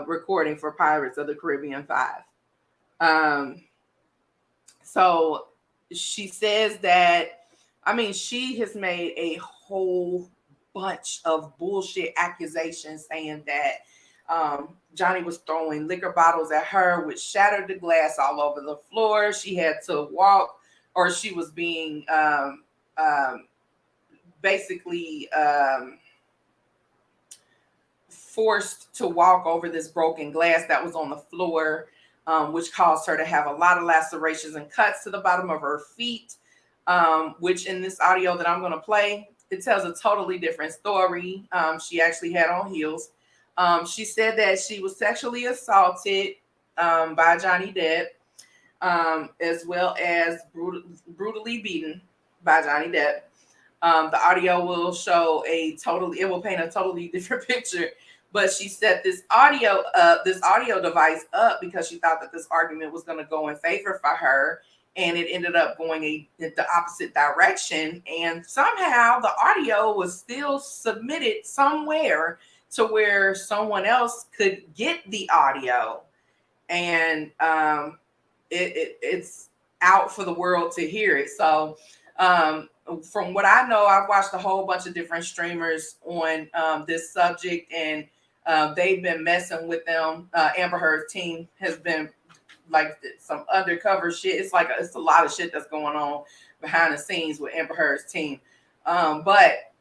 Recording for Pirates of the Caribbean 5. So she says that, I mean, she has made a whole bunch of bullshit accusations saying that Johnny was throwing liquor bottles at her, which shattered the glass all over the floor. She had to walk, or she was being basically forced to walk over this broken glass that was on the floor, which caused her to have a lot of lacerations and cuts to the bottom of her feet, which in this audio that I'm going to play, it tells a totally different story. She actually had on heels. She said that she was sexually assaulted by Johnny Depp, as well as brutally beaten by Johnny Depp. The audio will show it will paint a totally different picture. But she set this audio device up because she thought that this argument was going to go in favor for her, and it ended up going in the opposite direction. And somehow the audio was still submitted somewhere to where someone else could get the audio, and it's out for the world to hear it. So from what I know, I've watched a whole bunch of different streamers on this subject, and they've been messing with them. Amber Heard's team has been like some undercover shit. It's a lot of shit that's going on behind the scenes with Amber Heard's team. But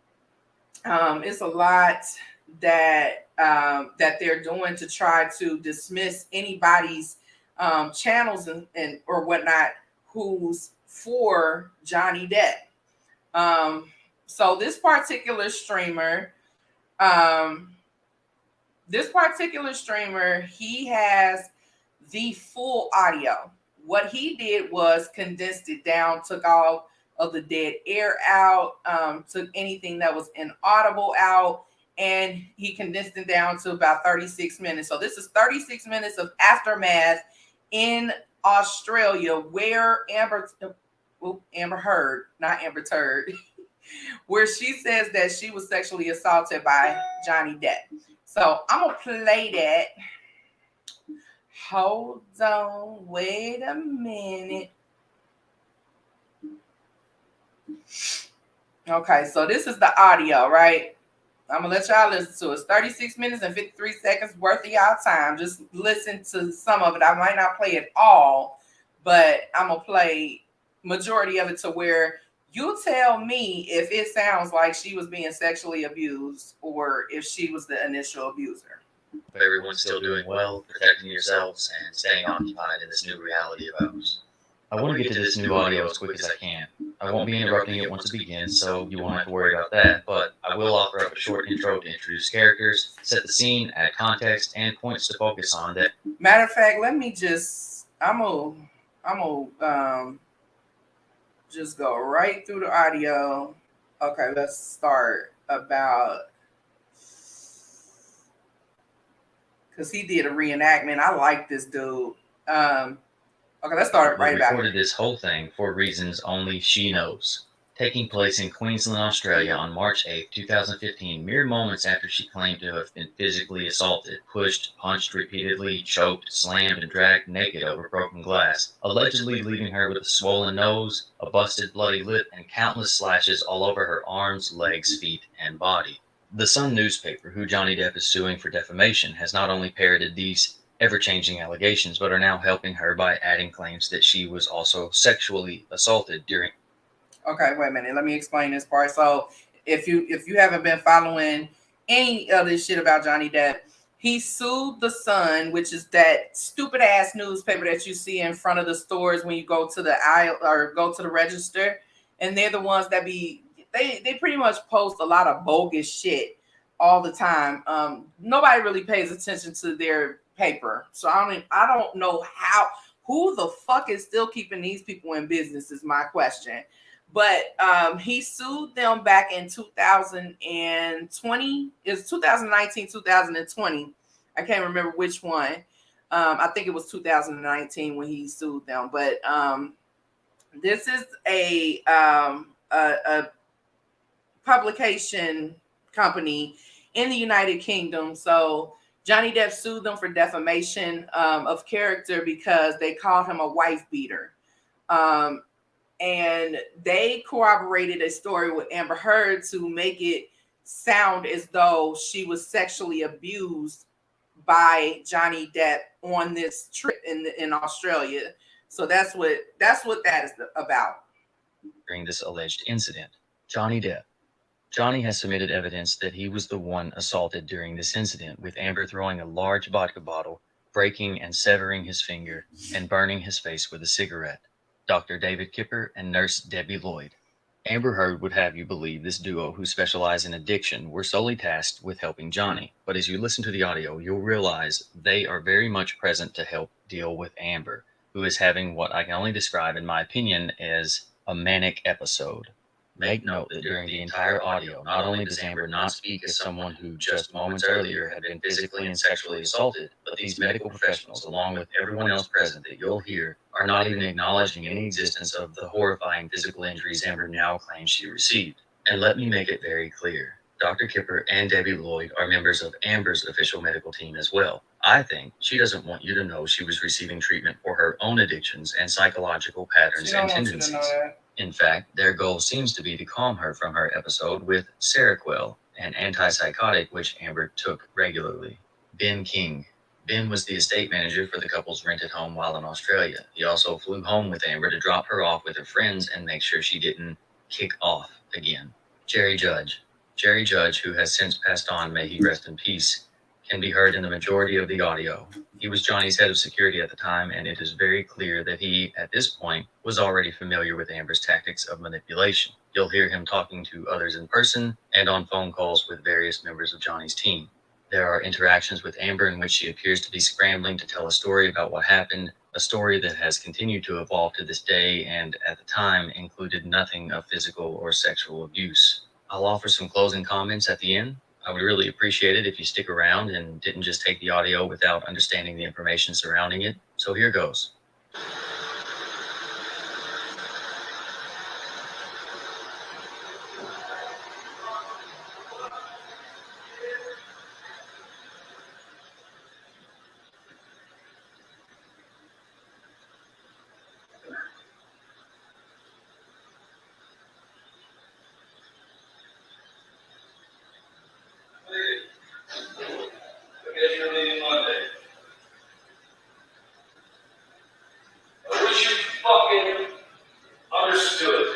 it's a lot that they're doing to try to dismiss anybody's channels and or whatnot who's for Johnny Depp. So this particular streamer, he has the full audio. What he did was condensed it down, took all of the dead air out, took anything that was inaudible out, and he condensed it down to about 36 minutes. So this is 36 minutes of aftermath in Australia, where Amber Heard, not Amber Turd, where she says that she was sexually assaulted by Johnny Depp. So I'm gonna play that. Hold on, wait a minute. Okay, so this is the audio, right? I'm gonna let y'all listen to it. It's 36 minutes and 53 seconds worth of y'all time. Just listen to some of it. I might not play it all, but I'm gonna play majority of it to where you tell me if it sounds like she was being sexually abused or if she was the initial abuser. Everyone's still doing well, protecting yourselves, and staying occupied in this new reality of ours. I want to get to this new audio as quick as I can. I won't be interrupting it once it begins, so you won't have to worry about that, but I will offer up a short intro to introduce characters, set the scene, add context, and points to focus on that. Matter of fact, let me just, I'm gonna just go right through the audio. Okay, let's start about, because he did a reenactment. I like this dude. Okay, let's start right about it. We recorded this whole thing for reasons only she knows. Taking place in Queensland, Australia on March 8, 2015, mere moments after she claimed to have been physically assaulted, pushed, punched repeatedly, choked, slammed, and dragged naked over broken glass, allegedly leaving her with a swollen nose, a busted bloody lip, and countless slashes all over her arms, legs, feet, and body. The Sun newspaper, who Johnny Depp is suing for defamation, has not only parroted these ever-changing allegations, but are now helping her by adding claims that she was also sexually assaulted during. Okay, wait a minute. Let me explain this part. So if you haven't been following any of this shit about Johnny Depp, he sued the Sun, which is that stupid ass newspaper that you see in front of the stores when you go to the aisle or go to the register, and they're the ones that they pretty much post a lot of bogus shit all the time. Nobody really pays attention to their paper, so I don't know who the fuck is still keeping these people in business is my question. But he sued them back in 2020. It's 2019, 2020. I can't remember which one. I think it was 2019 when he sued them. But this is a publication company in the United Kingdom. So Johnny Depp sued them for defamation of character because they called him a wife beater. And they corroborated a story with Amber Heard to make it sound as though she was sexually abused by Johnny Depp on this trip in Australia. So that's what that is about. During this alleged incident, Johnny Depp. Johnny has submitted evidence that he was the one assaulted during this incident, with Amber throwing a large vodka bottle, breaking and severing his finger, and burning his face with a cigarette. Dr. David Kipper and nurse Debbie Lloyd. Amber Heard would have you believe this duo, who specialize in addiction, were solely tasked with helping Johnny. But as you listen to the audio, you'll realize they are very much present to help deal with Amber, who is having what I can only describe, in my opinion, as a manic episode. Make note that during the entire audio, not only does Amber not speak as someone who just moments earlier had been physically and sexually assaulted, but these medical professionals, along with everyone else present that you'll hear, are not even acknowledging any existence of the horrifying physical injuries Amber now claims she received. And let me make it very clear, Dr. Kipper and Debbie Lloyd are members of Amber's official medical team as well. I think she doesn't want you to know she was receiving treatment for her own addictions and psychological patterns and tendencies. In fact, their goal seems to be to calm her from her episode with Seroquel, an antipsychotic which Amber took regularly. Ben King. Ben was the estate manager for the couple's rented home while in Australia. He also flew home with Amber to drop her off with her friends and make sure she didn't kick off again. Jerry Judge. Jerry Judge, who has since passed on, may he rest in peace, can be heard in the majority of the audio. He was Johnny's head of security at the time, and it is very clear that he, at this point, was already familiar with Amber's tactics of manipulation. You'll hear him talking to others in person and on phone calls with various members of Johnny's team. There are interactions with Amber in which she appears to be scrambling to tell a story about what happened, a story that has continued to evolve to this day and, at the time, included nothing of physical or sexual abuse. I'll offer some closing comments at the end. I would really appreciate it if you stick around and didn't just take the audio without understanding the information surrounding it. So here goes. I wish you fucking understood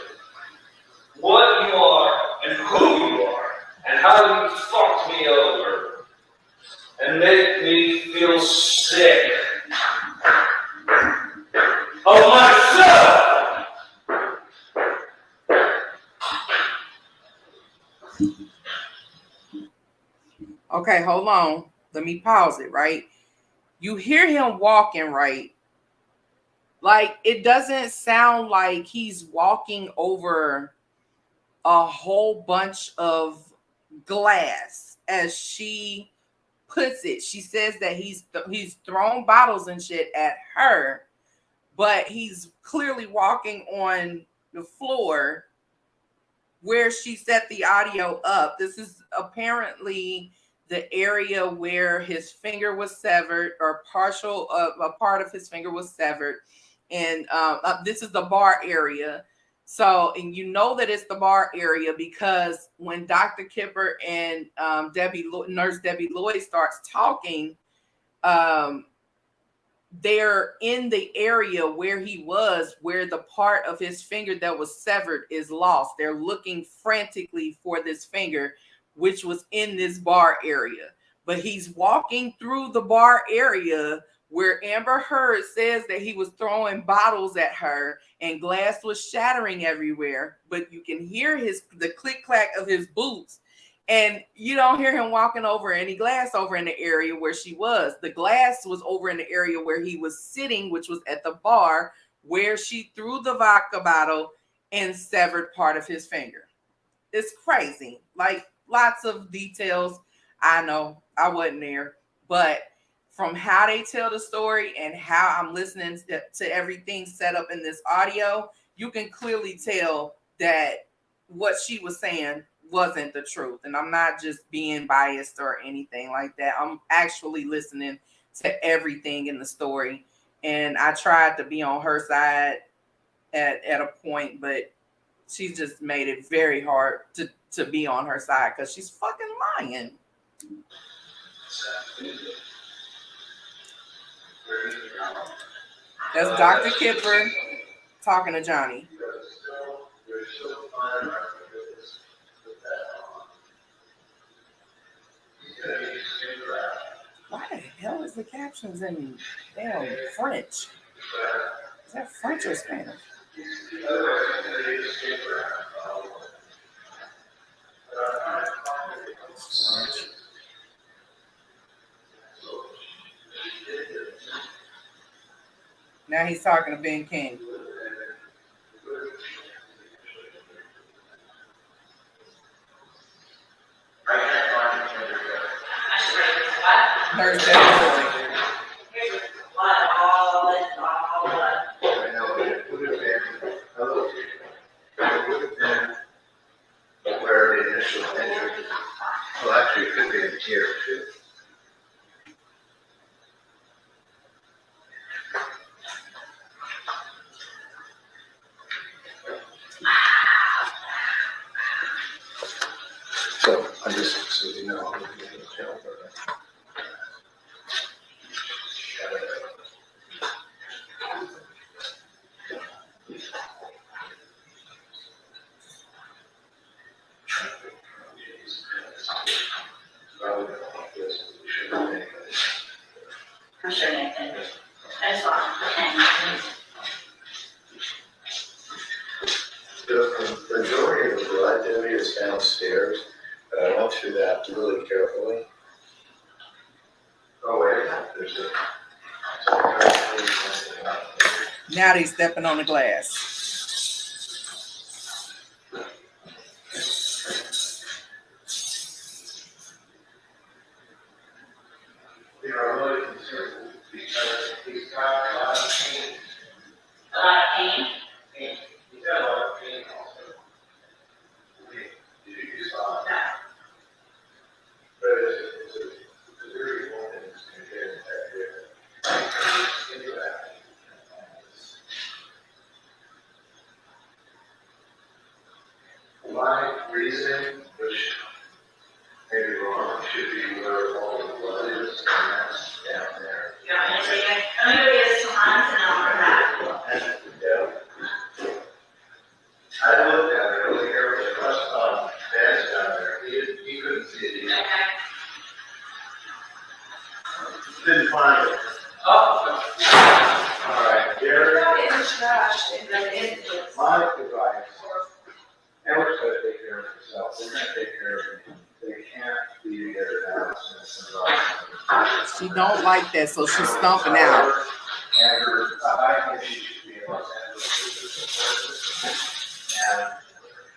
what you are and who you are and how you fucked me over and make me feel sick of myself. Okay, hold on. Let me pause it, right? You hear him walking, right? Like, it doesn't sound like he's walking over a whole bunch of glass, as she puts it. She says that he's thrown bottles and shit at her, but he's clearly walking on the floor where she set the audio up. This is apparently the area where his finger was severed, or partial of a part of his finger was severed. And this is the bar area. So, and you know that it's the bar area because when Dr. Kipper and nurse Debbie Lloyd starts talking, they're in the area where he was, where the part of his finger that was severed is lost. They're looking frantically for this finger, which was in this bar area. But he's walking through the bar area where Amber Heard says that he was throwing bottles at her and glass was shattering everywhere. But you can hear the click clack of his boots. And you don't hear him walking over any glass over in the area where she was. The glass was over in the area where he was sitting, which was at the bar where she threw the vodka bottle and severed part of his finger. It's crazy. Like, lots of details. I know I wasn't there, but from how they tell the story and how I'm listening to everything set up in this audio, you can clearly tell that what she was saying wasn't the truth. And I'm not just being biased or anything like that. I'm actually listening to everything in the story. And I tried to be on her side at a point, but she just made it very hard to be on her side because she's fucking lying. That's Dr. Kipper talking to Johnny. Why the hell is the captions in damn French? Is that French or Spanish? Now he's talking to Ben King. There's that boy. Where the initial injury, well, actually, it could be in here too. So I just, so you know, I'm looking at the channel for that. I'm sure Nathan. That's fine. The majority of the blood activity is downstairs, but I went through that really carefully. Oh, wait, there's a. Now he's stepping on the glass. We are really concerned because he's got a lot of pain. A lot of pain. He's got a lot of pain also. Did you saw that? But it's a very important thing to get into that. My reasoning, which may be wrong, should be where all the blood is, and that's down there. You want me to take it? I'm gonna go get some hands and I'll come back. Yeah. I looked at it really carefully, I Dad's down there, he couldn't see it either. Didn't find it. Oh. All right, Gary. My advice, Alex gotta take care of himself, they're gonna take care of him. They can't be together now since the She don't like that, so she's stomping out. And I think she should be in Los Angeles. And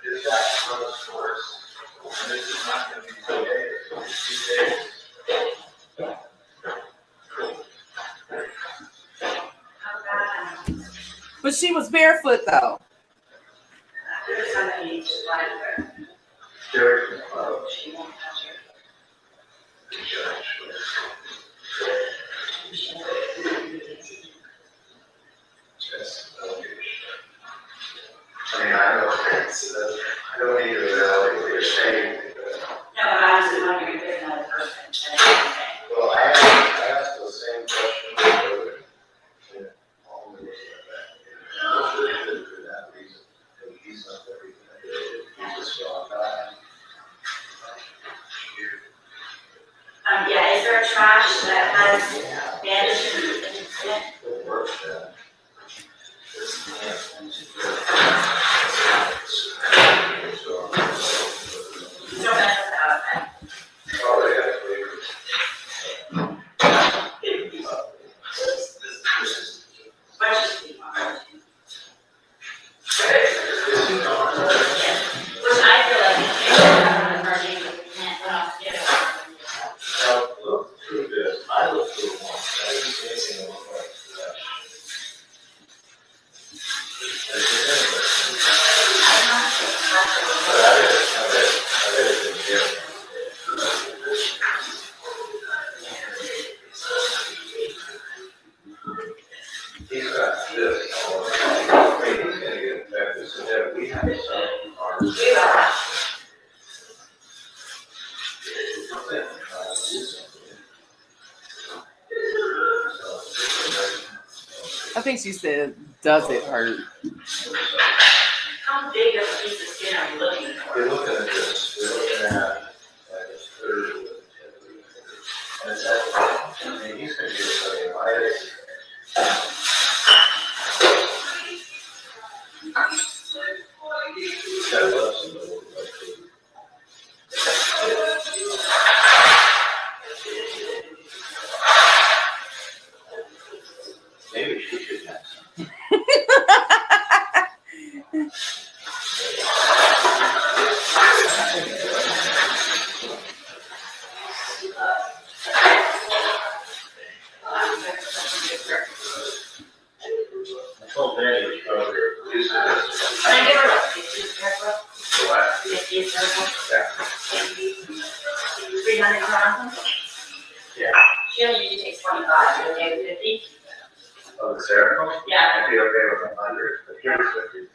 this guy runs sports, and this is not gonna be 2 days, it's 2 days. But she was barefoot though. There's something you just like her. Jerry, She won't touch her. I mean, I don't need to know what you're saying. No, but I was just wondering if there's another person. Well, I asked the same question to Yeah, is there a trash that has bandages in it? No, that's out. Which I feel like Now, look through this, I looked through it once, I didn't see anything that looked like that. But I didn't get it. He's got this, I mean, he's gonna get infected, so that we have some arms. I think she said, does it hurt? How big of a piece of skin are you looking for? We're looking at this, we're looking at like a third of the tip. And it's like, I mean, he's gonna get cellulitis. He's got lots of little, maybe she should have some. I told Danny we probably use this. Can I give her a What? 300 grams? Yeah. She only usually takes 25, you okay with 50? Oh, the Sarah? Yeah. I'd be okay with 100, but here's 50.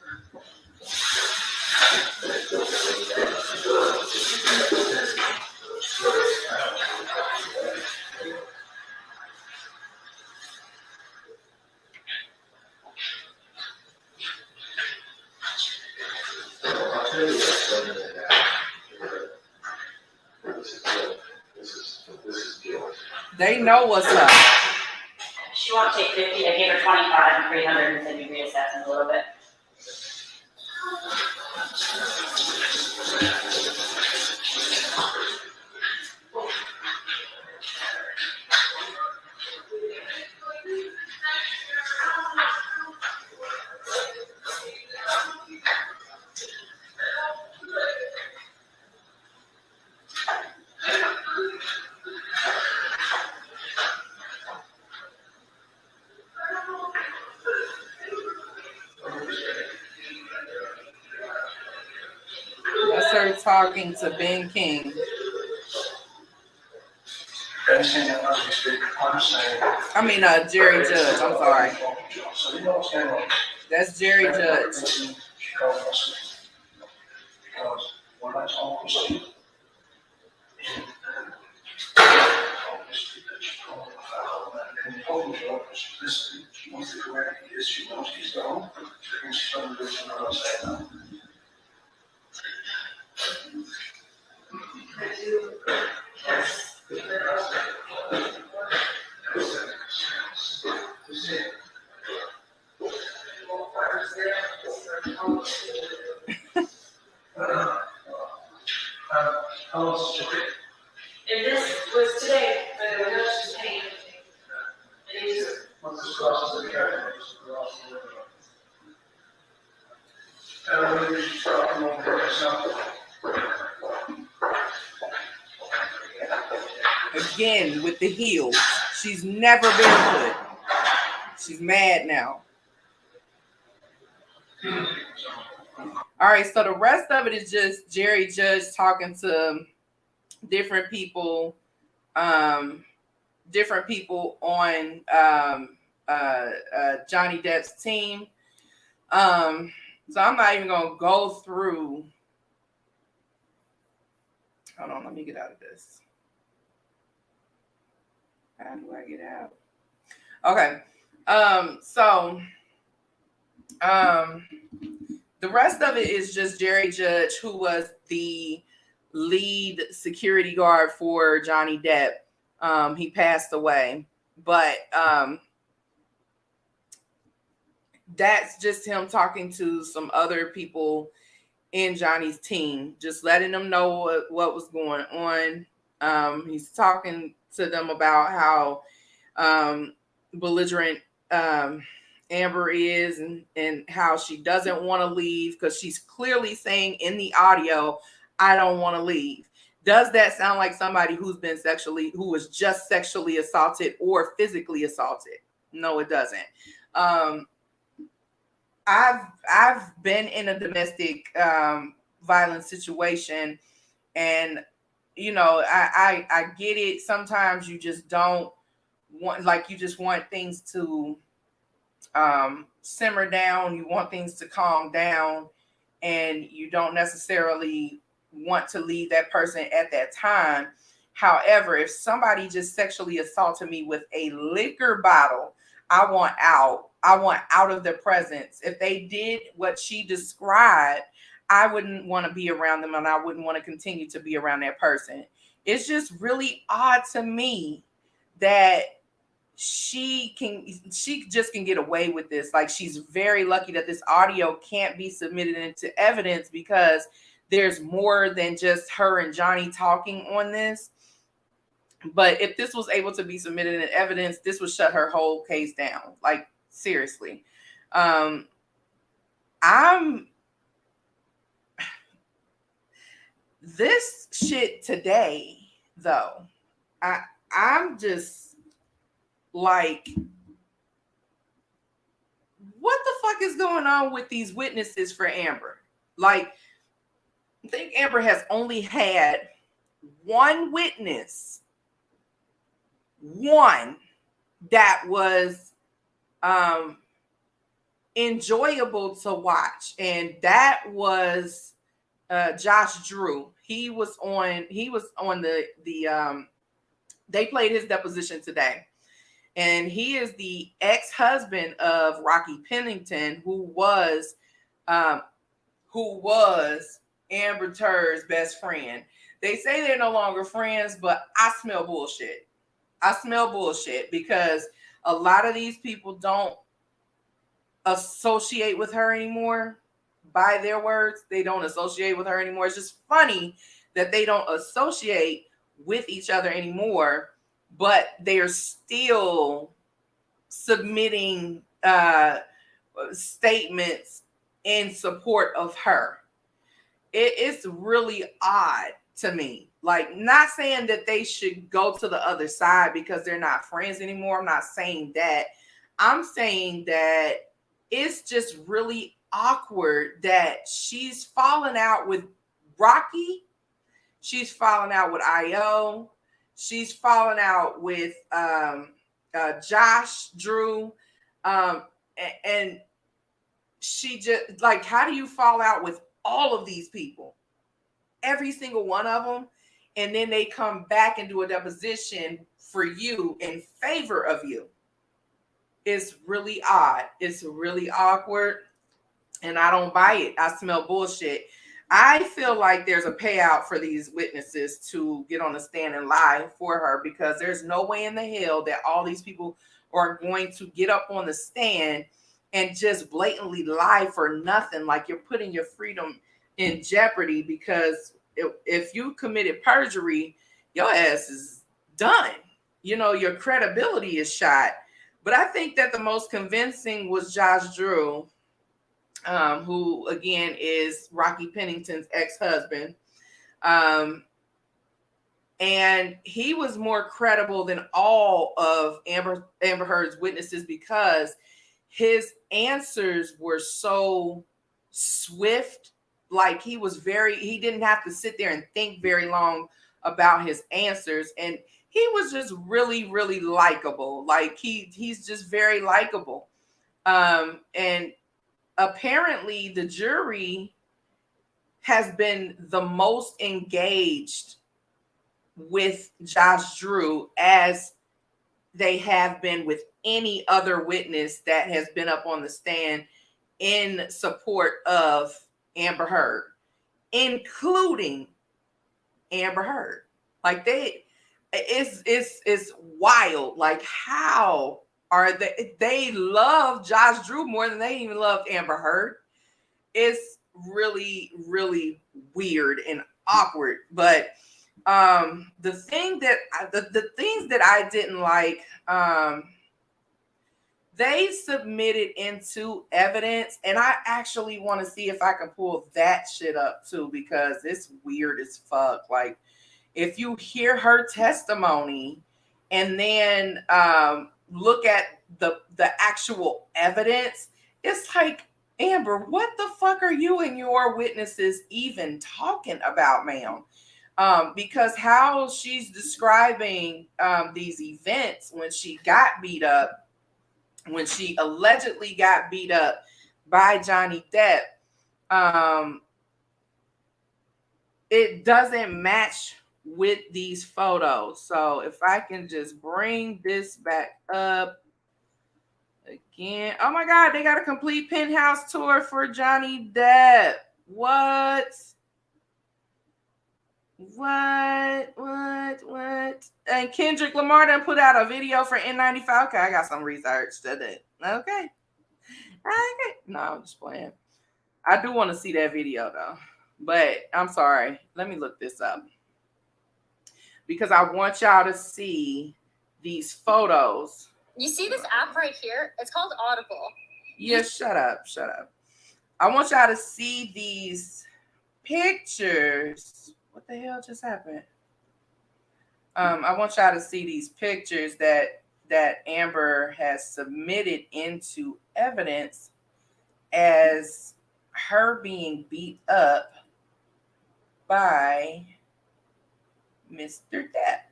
I'll tell you what's better than that. This is guilt. They know what's up. She won't take 50, I gave her 25 and 300 and said you reassess in a little bit. That's her talking to Ben King. Anything that must be speak, I'm saying. I mean, Jerry Judge. I'm sorry. So you know what's going on? That's Jerry Judge. She called us because when I told Christine, and he told me, listen, she wants to correct this, she knows he's gone, and she's trying to do something else, say no. If this was today, but there was no such pain. It is. Once this crosses the carriage, I don't know if she's talking over there or something. Again, with the heels. She's never been good. She's mad now. All right, so the rest of it is just Jerry Judge talking to different people on Johnny Depp's team. So I'm not even gonna go through. Hold on, let me get out of this. How do I get out? Okay. The rest of it is just Jerry Judge, who was the lead security guard for Johnny Depp, He passed away, but that's just him talking to some other people in Johnny's team, just letting them know what was going on. He's talking to them about how belligerent Amber is and how she doesn't want to leave because she's clearly saying in the audio, I don't want to leave. Does that sound like somebody who was just sexually assaulted or physically assaulted? No, it doesn't. I've been in a domestic violence situation, and you know, I get it. Sometimes you just don't want, like, you just want things to simmer down. You want things to calm down, and you don't necessarily want to leave that person at that time. However, if somebody just sexually assaulted me with a liquor bottle, I want out. I want out of their presence. If they did what she described, I wouldn't want to be around them, and I wouldn't want to continue to be around that person. It's just really odd to me that she just can get away with this. Like, she's very lucky that this audio can't be submitted into evidence because there's more than just her and Johnny talking on this. But if this was able to be submitted in evidence, this would shut her whole case down. Like, seriously. This shit today, though, I'm just like, what the fuck is going on with these witnesses for Amber? Like, I think Amber has only had one witness, one that was enjoyable to watch, and that was Josh Drew. He was on the they played his deposition today, and he is the ex-husband of Rocky Pennington, who was Amber Turd's best friend. They say they're no longer friends, but I smell bullshit. I smell bullshit because a lot of these people don't associate with her anymore. By their words, they don't associate with her anymore. It's just funny that they don't associate with each other anymore, but they're still submitting statements in support of her. It's really odd to me. Like, not saying that they should go to the other side because they're not friends anymore. I'm not saying that. I'm saying that it's just really awkward that she's falling out with Rocky. She's falling out with IO. She's falling out with Josh Drew. And she just, like, how do you fall out with all of these people? Every single one of them. And then they come back and do a deposition for you in favor of you. It's really odd. It's really awkward. And I don't buy it. I smell bullshit. I feel like there's a payout for these witnesses to get on the stand and lie for her, because there's no way in the hell that all these people are going to get up on the stand and just blatantly lie for nothing. Like, you're putting your freedom in jeopardy, because if you committed perjury, your ass is done. You know, your credibility is shot. But I think that the most convincing was Josh Drew, who again is Rocky Pennington's ex-husband. And he was more credible than all of Amber Heard's witnesses, because his answers were so swift. Like, he didn't have to sit there and think very long about his answers. And he was just really, really likable. Like, he's just very likable. And apparently the jury has been the most engaged with Josh Drew as they have been with any other witness that has been up on the stand in support of Amber Heard, including Amber Heard. Like, it's wild. Like, how are they love Josh Drew more than they even loved Amber Heard? It's really, really weird and awkward. But the thing that the things that I didn't like, they submitted into evidence, and I actually want to see if I can pull that shit up too, because it's weird as fuck. Like, if you hear her testimony and then look at the actual evidence, it's like, Amber, what the fuck are you and your witnesses even talking about, ma'am? Because how she's describing these events when she got beat up, when she allegedly got beat up by Johnny Depp, it doesn't match with these photos. So if I can just bring this back up again. Oh my God, they got a complete penthouse tour for Johnny Depp. What? And Kendrick Lamar done put out a video for N95. Okay, I got some research to do. Okay. No, I'm just playing. I do want to see that video though. But I'm sorry. Let me look this up, because I want y'all to see these photos. You see this app right here? It's called Audible. Yeah, shut up. I want y'all to see these pictures. What the hell just happened? I want y'all to see these pictures that Amber has submitted into evidence as her being beat up by Mr. Depp.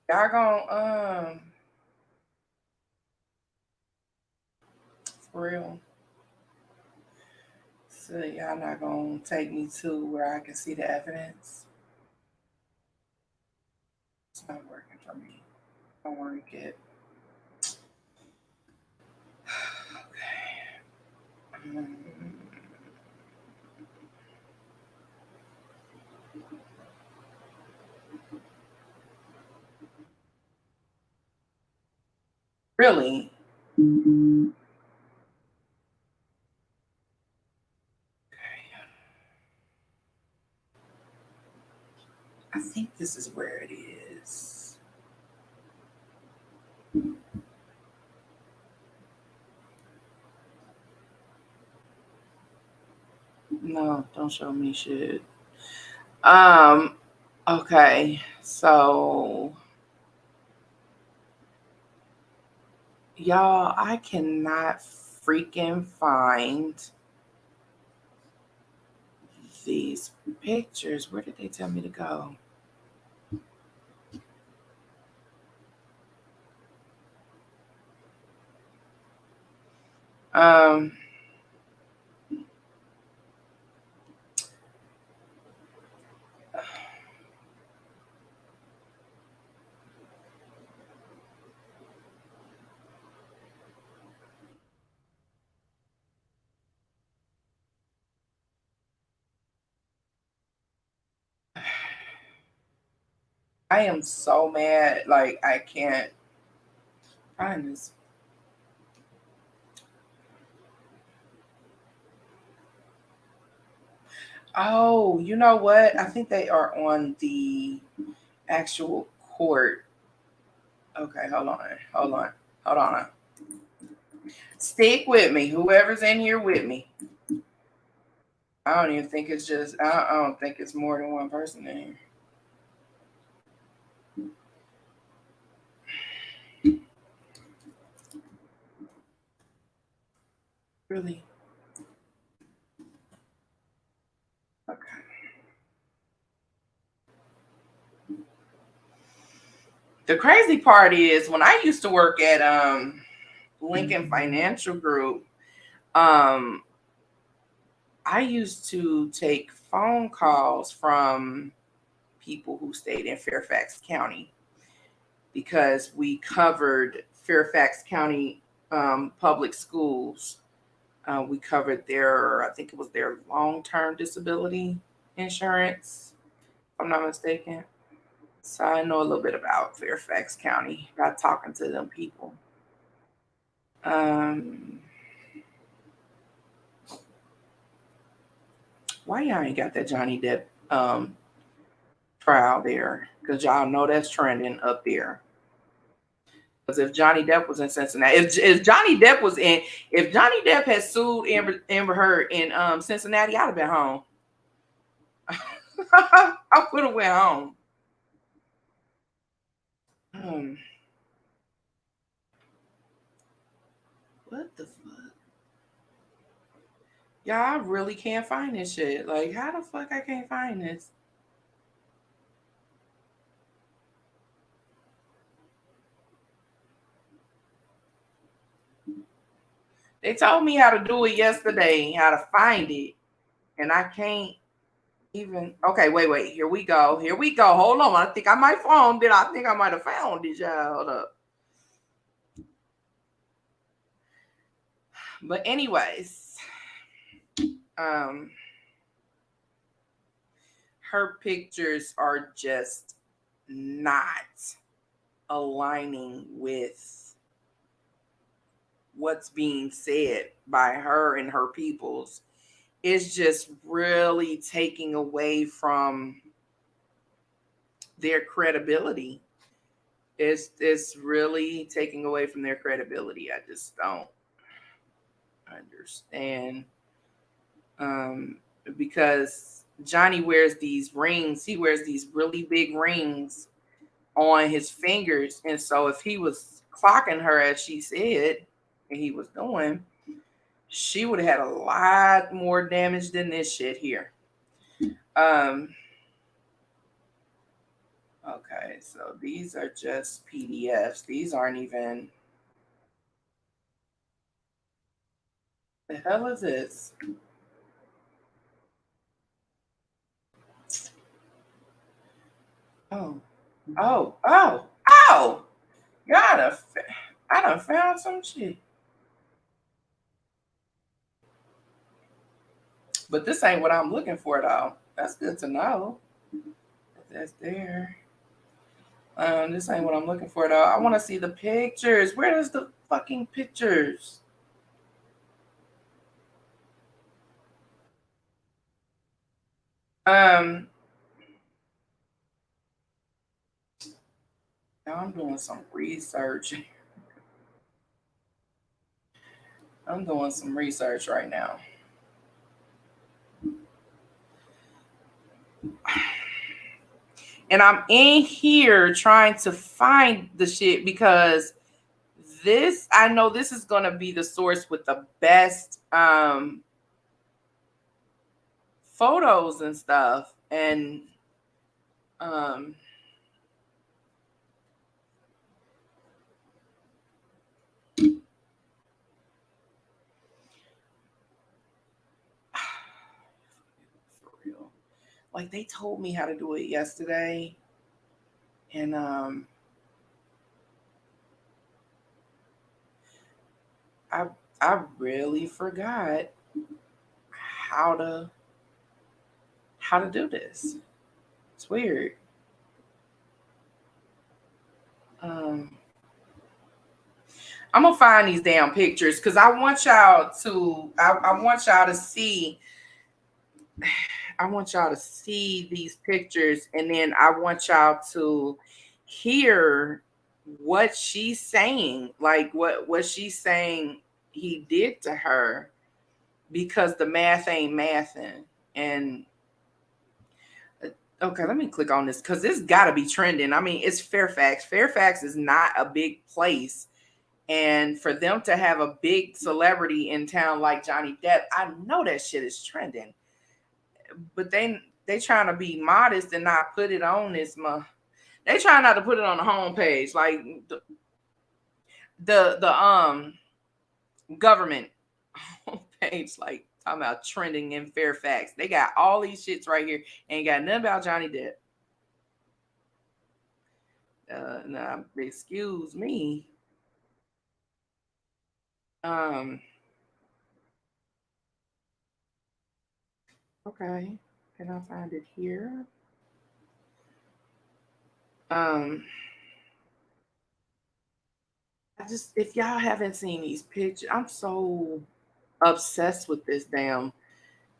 Y'all gonna for real. So y'all not gonna take me to where I can see the evidence? It's not working for me. Don't worry, kid. Okay. Really? I think this is where it is. No, don't show me shit. Okay, so y'all, I cannot freaking find these pictures. Where did they tell me to go? I am so mad. Like, I can't find this. Oh, you know what? I think they are on the actual court. Okay, hold on. Stick with me. Whoever's in here with me. I don't even think it's just, I don't think it's more than one person in here. Really? Okay. The crazy part is, when I used to work at Lincoln Financial Group, I used to take phone calls from people who stayed in Fairfax County, because we covered Fairfax County public schools. We covered their, I think it was their long-term disability insurance. I'm not mistaken. So I know a little bit about Fairfax County by talking to them people. Why y'all ain't got that Johnny Depp trial there? Because y'all know that's trending up there. Because if Johnny Depp was in Cincinnati, if Johnny Depp had sued Amber Heard in Cincinnati, I'd have been home. I would have went home. What the fuck? Y'all, I really can't find this shit. Like, how the fuck I can't find this? They told me how to do it yesterday, how to find it, and I can't even. Okay, wait. Here we go. Hold on. I think I might found it. I think I might have found it, y'all. Hold up. But anyways, her pictures are just not aligning with what's being said by her and her peoples. It's just really taking away from their credibility. It's really taking away from their credibility. I just don't understand. Because Johnny wears these rings. He wears these really big rings on his fingers. And so if he was clocking her, as she said, and he was doing, she would have had a lot more damage than this shit here. Okay, so these are just PDFs. These aren't even. The hell is this? Oh. God, I done found some shit. But this ain't what I'm looking for, though. That's good to know. That's there. This ain't what I'm looking for, though. I want to see the pictures. Where's the fucking pictures? Now I'm doing some research. I'm doing some research right now. And I'm in here trying to find the shit because this, I know this is going to be the source with the best photos and stuff. And for real, like they told me how to do it yesterday, and I really forgot how to do this. It's weird. I'm gonna find these damn pictures because I want y'all to. I want y'all to see. I want y'all to see these pictures, and then I want y'all to hear what she's saying, like what she's saying he did to her, because the math ain't mathing. And okay, let me click on this because this got to be trending. I mean, it's Fairfax. Fairfax is not a big place. And for them to have a big celebrity in town like Johnny Depp, I know that shit is trending. But they trying to be modest and not put it on this month. They try not to put it on the homepage, like the government homepage, like talking about trending in Fairfax. They got all these shits right here. Ain't got nothing about Johnny Depp. Now, excuse me. Okay. Can I find it here? I just, if y'all haven't seen these pictures, I'm so obsessed with this damn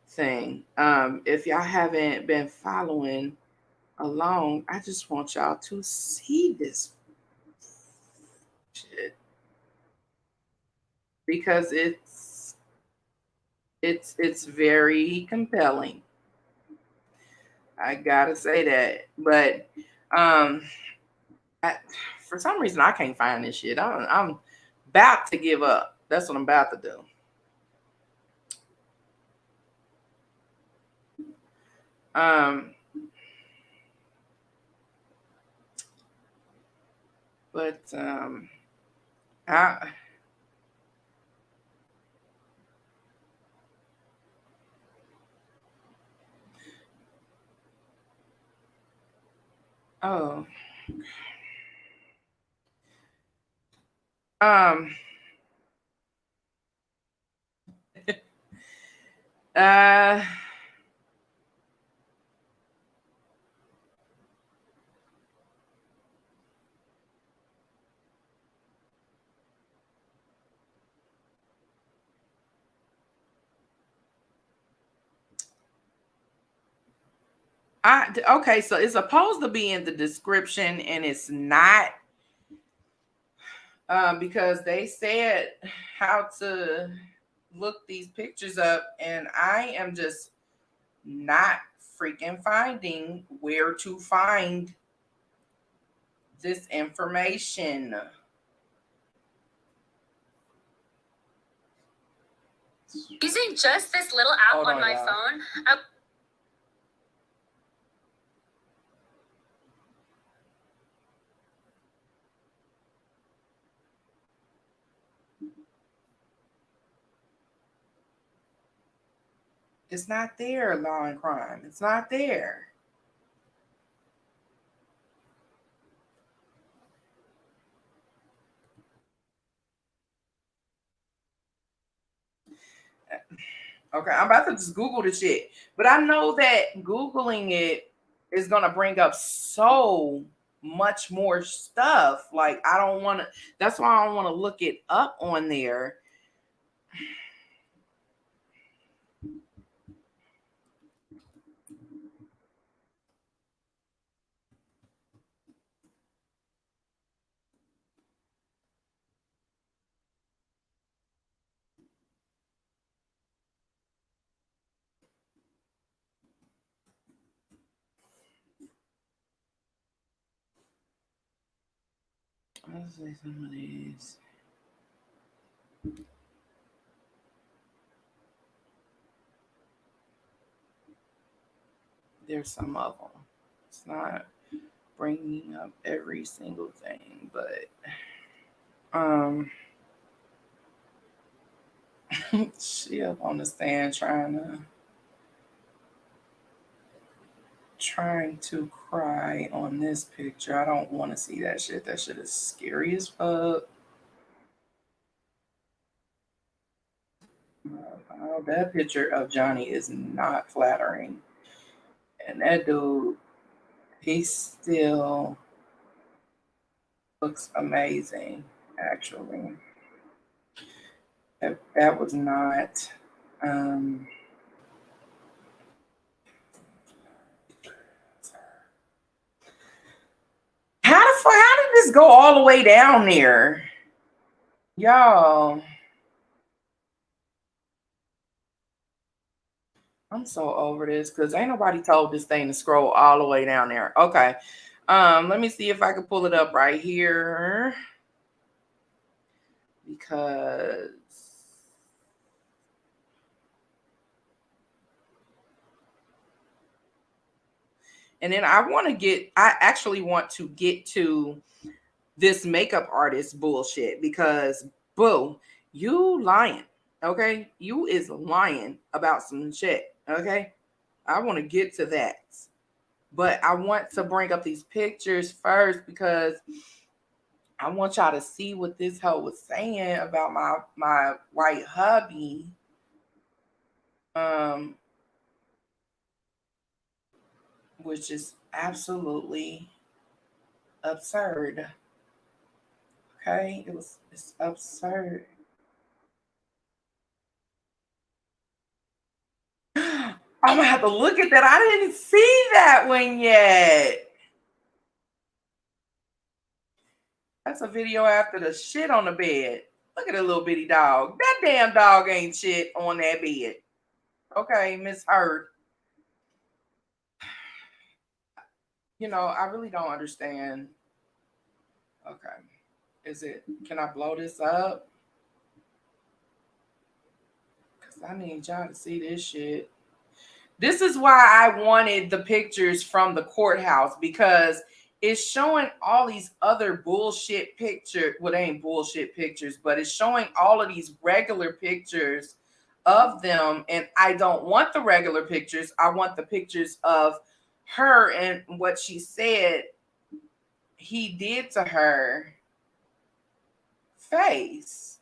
thing. If y'all haven't been following along, I just want y'all to see this shit because it's very compelling. I gotta say that, but um, for some reason I can't find this shit. I'm about to give up. That's what I'm about to do. But I oh um uh okay, so it's supposed to be in the description and it's not, because they said how to look these pictures up and I am just not freaking finding where to find this information. Using just this little app Hold on on, my y'all. phone, It's not there, Law and Crime. It's not there. Okay, I'm about to just Google the shit. But I know that Googling it is gonna bring up so much more stuff. Like I don't want to. That's why I don't want to look it up on there. Let's see some of these. There's some of them. It's not bringing up every single thing, but she up on the stand trying to cry on this picture. I don't want to see that shit. That shit is scary as fuck. That picture of Johnny is not flattering. And that dude, he still looks amazing, actually. That was not. Um, how did this go all the way down there? Y'all. I'm so over this because ain't nobody told this thing to scroll all the way down there. Okay. Let me see if I can pull it up right here. Because and then I actually want to get to this makeup artist bullshit because boo, you lying. Okay. You is lying about some shit. Okay. I want to get to that. But I want to bring up these pictures first because I want y'all to see what this hoe was saying about my white hubby. Which is absolutely absurd. Okay, it's absurd. I'm gonna have to look at that. I didn't see that one yet. That's a video after the shit on the bed. Look at a little bitty dog. That damn dog ain't shit on that bed. Okay, Miss Heard. You know, I really don't understand. Okay. Can I blow this up? Because I need y'all to see this shit. This is why I wanted the pictures from the courthouse, because it's showing all these other bullshit pictures. Well, they ain't bullshit pictures, but it's showing all of these regular pictures of them. And I don't want the regular pictures. I want the pictures of her and what she said he did to her face.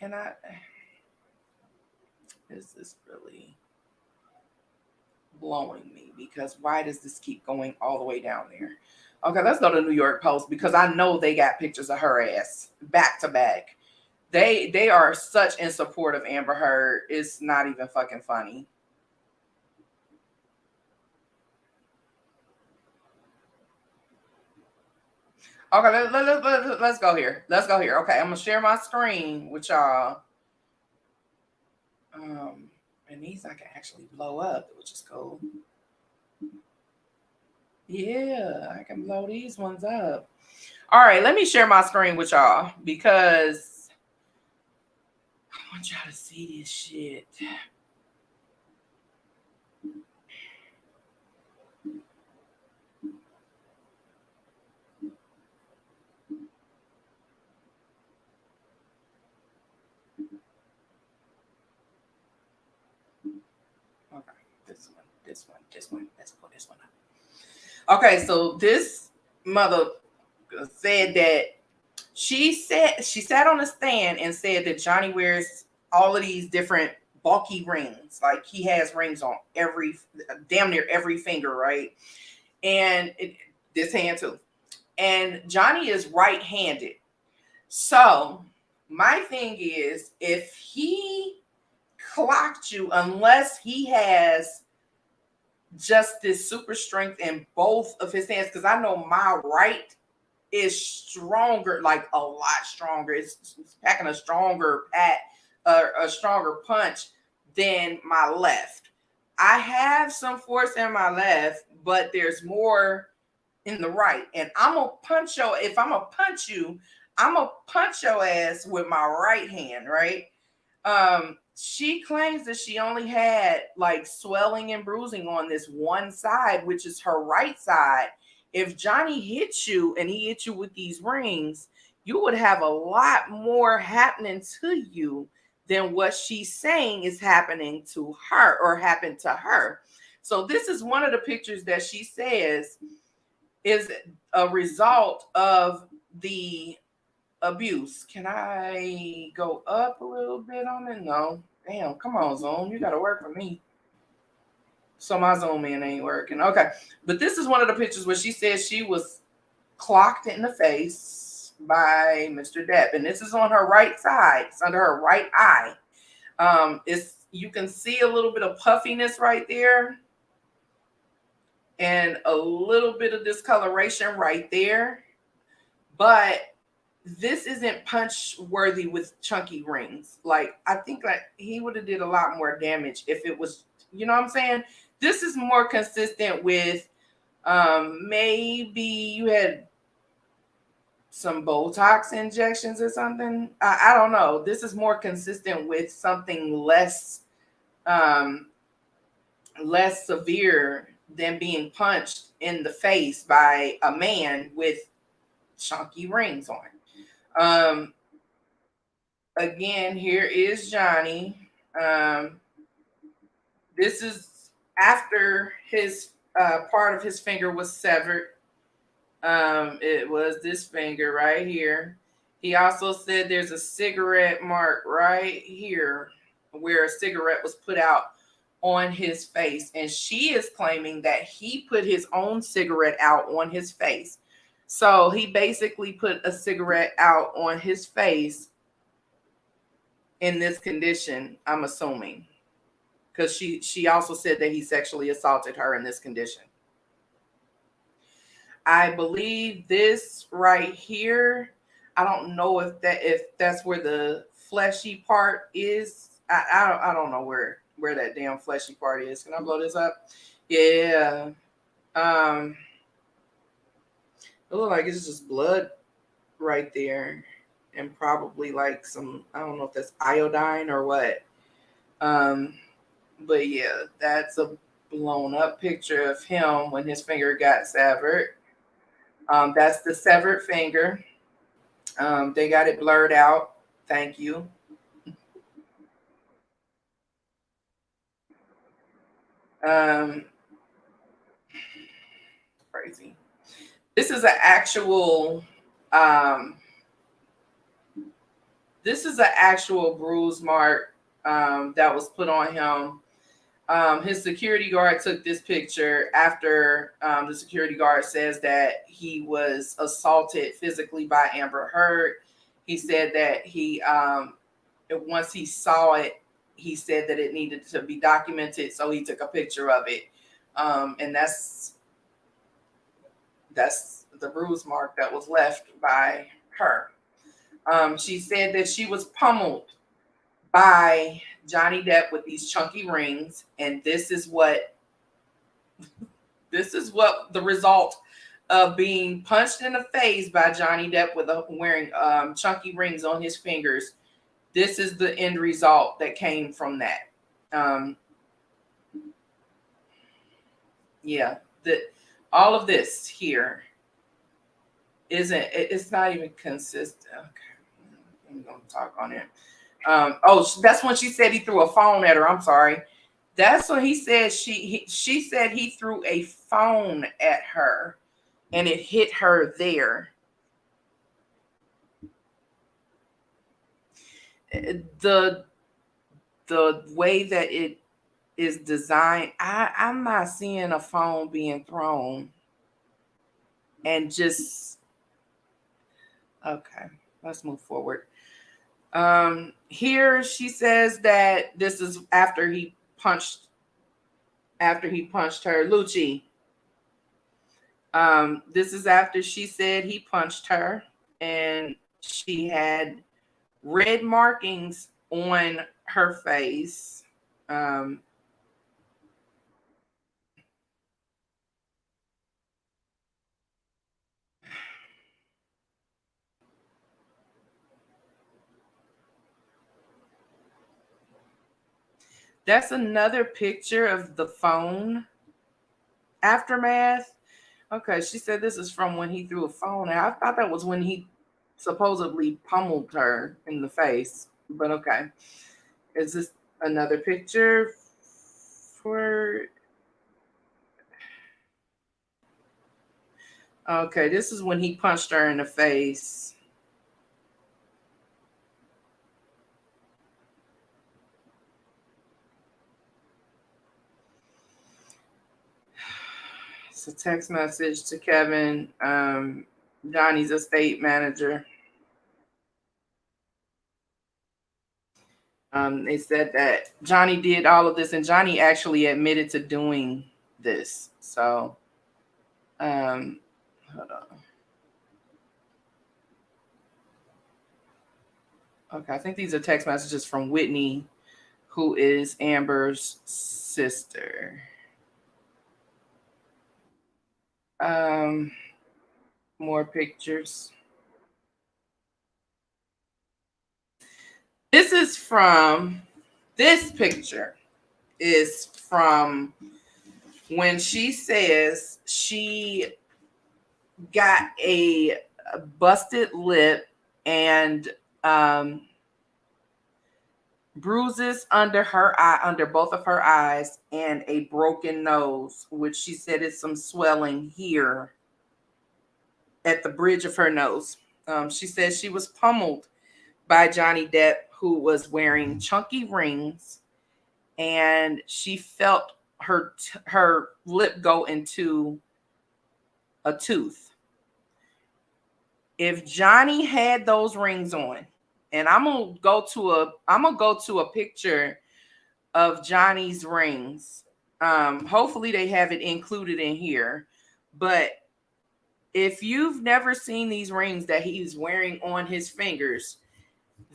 And this is really blowing me, because why does this keep going all the way down there? Okay, let's go to New York Post, because I know they got pictures of her ass back to back. They are such in support of Amber Heard. It's not even fucking funny. Okay, let's go here. Let's go here. Okay, I'm gonna share my screen with y'all. And these I can actually blow up, which is cool. Yeah, I can blow these ones up. All right, let me share my screen with y'all, because I want y'all to see this shit. Okay, this one. Let's pull this one up. Okay, so this mother said that she sat on a stand and said that Johnny wears all of these different bulky rings. Like, he has rings on damn near every finger, right? And this hand too. And Johnny is right-handed. So my thing is, if he clocked you, unless he has just this super strength in both of his hands, because I know my right is stronger, like a lot stronger. It's packing a stronger a stronger punch than my left. I have some force in my left, but there's more in the right. And I'm gonna punch you. If I'm gonna punch you, I'm gonna punch your ass with my right hand, right? She claims that she only had like swelling and bruising on this one side, which is her right side. If Johnny hits you and he hits you with these rings, you would have a lot more happening to you than what she's saying is happening to her or happened to her. So this is one of the pictures that she says is a result of the abuse. Can I go up a little bit on it? No. Damn, come on, Zoom. You got to work for me. So my Zoom in ain't working. Okay. But this is one of the pictures where she says she was clocked in the face by Mr. Depp. And this is on her right side. It's under her right eye. You can see a little bit of puffiness right there. And a little bit of discoloration right there. But this isn't punch worthy with chunky rings. Like, I think that he would have did a lot more damage if it was, you know what I'm saying? This is more consistent with maybe you had some Botox injections or something. I don't know. This is more consistent with something less severe than being punched in the face by a man with chunky rings on. Again, here is Johnny. This is after his part of his finger was severed. It was this finger right here. He also said there's a cigarette mark right here where a cigarette was put out on his face, and she is claiming that he put his own cigarette out on his face. So he basically put a cigarette out on his face in this condition, I'm assuming, because she also said that he sexually assaulted her in this condition. I believe this right here, I don't know if that's where the fleshy part is. I don't know where that damn fleshy part is. Can I blow this up? Yeah. It looks like it's just blood right there, and probably like some, I don't know if that's iodine or what. But yeah, that's a blown up picture of him when his finger got severed. That's the severed finger. They got it blurred out. Thank you. Crazy. This is an actual bruise mark that was put on him. His security guard took this picture after the security guard says that he was assaulted physically by Amber Heard. He said that once he saw it, he said that it needed to be documented, so he took a picture of it. And that's the bruise mark that was left by her. She said that she was pummeled by Johnny Depp with these chunky rings, and this is what the result of being punched in the face by Johnny Depp with wearing chunky rings on his fingers. This is the end result that came from that. Yeah, all of this here it's not even consistent. Okay, I'm gonna talk on it. That's when she said he threw a phone at her. I'm sorry. That's when he said she said he threw a phone at her and it hit her there. The way that it is designed, I'm not seeing a phone being thrown and just okay, let's move forward. Here she says that this is after he punched her, Lucci. This is after she said he punched her, and she had red markings on her face. That's another picture of the phone aftermath. Okay, she said this is from when he threw a phone out. I thought that was when he supposedly pummeled her in the face. But okay. Is this another picture for... Okay, this is when he punched her in the face. It's a text message to Kevin, Johnny's estate manager. They said that Johnny did all of this, and Johnny actually admitted to doing this. So, hold on. Okay, I think these are text messages from Whitney, who is Amber's sister. More pictures. This picture is from when she says she got a busted lip and bruises under both of her eyes, and a broken nose, which she said is some swelling here at the bridge of her nose. She says she was pummeled by Johnny Depp, who was wearing chunky rings and she felt her lip go into a tooth. If Johnny had those rings on, and I'm gonna go to a picture of Johnny's rings. Hopefully they have it included in here. But if you've never seen these rings that he's wearing on his fingers,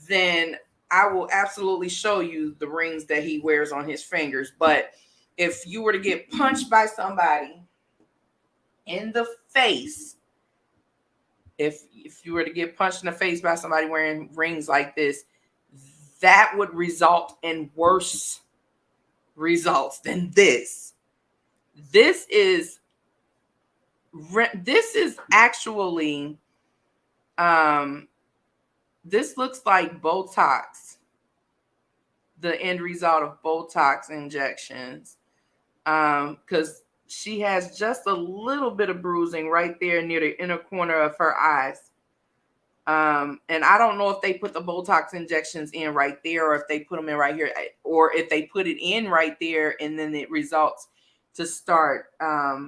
then I will absolutely show you the rings that he wears on his fingers. But if you were to get punched by somebody in the face, if you were to get punched in the face by somebody wearing rings like this, that would result in worse results than this. This is actually this looks like Botox, the end result of Botox injections, because she has just a little bit of bruising right there near the inner corner of her eyes. And I don't know if they put the Botox injections in right there, or if they put them in right here, or if they put it in right there and then it results to start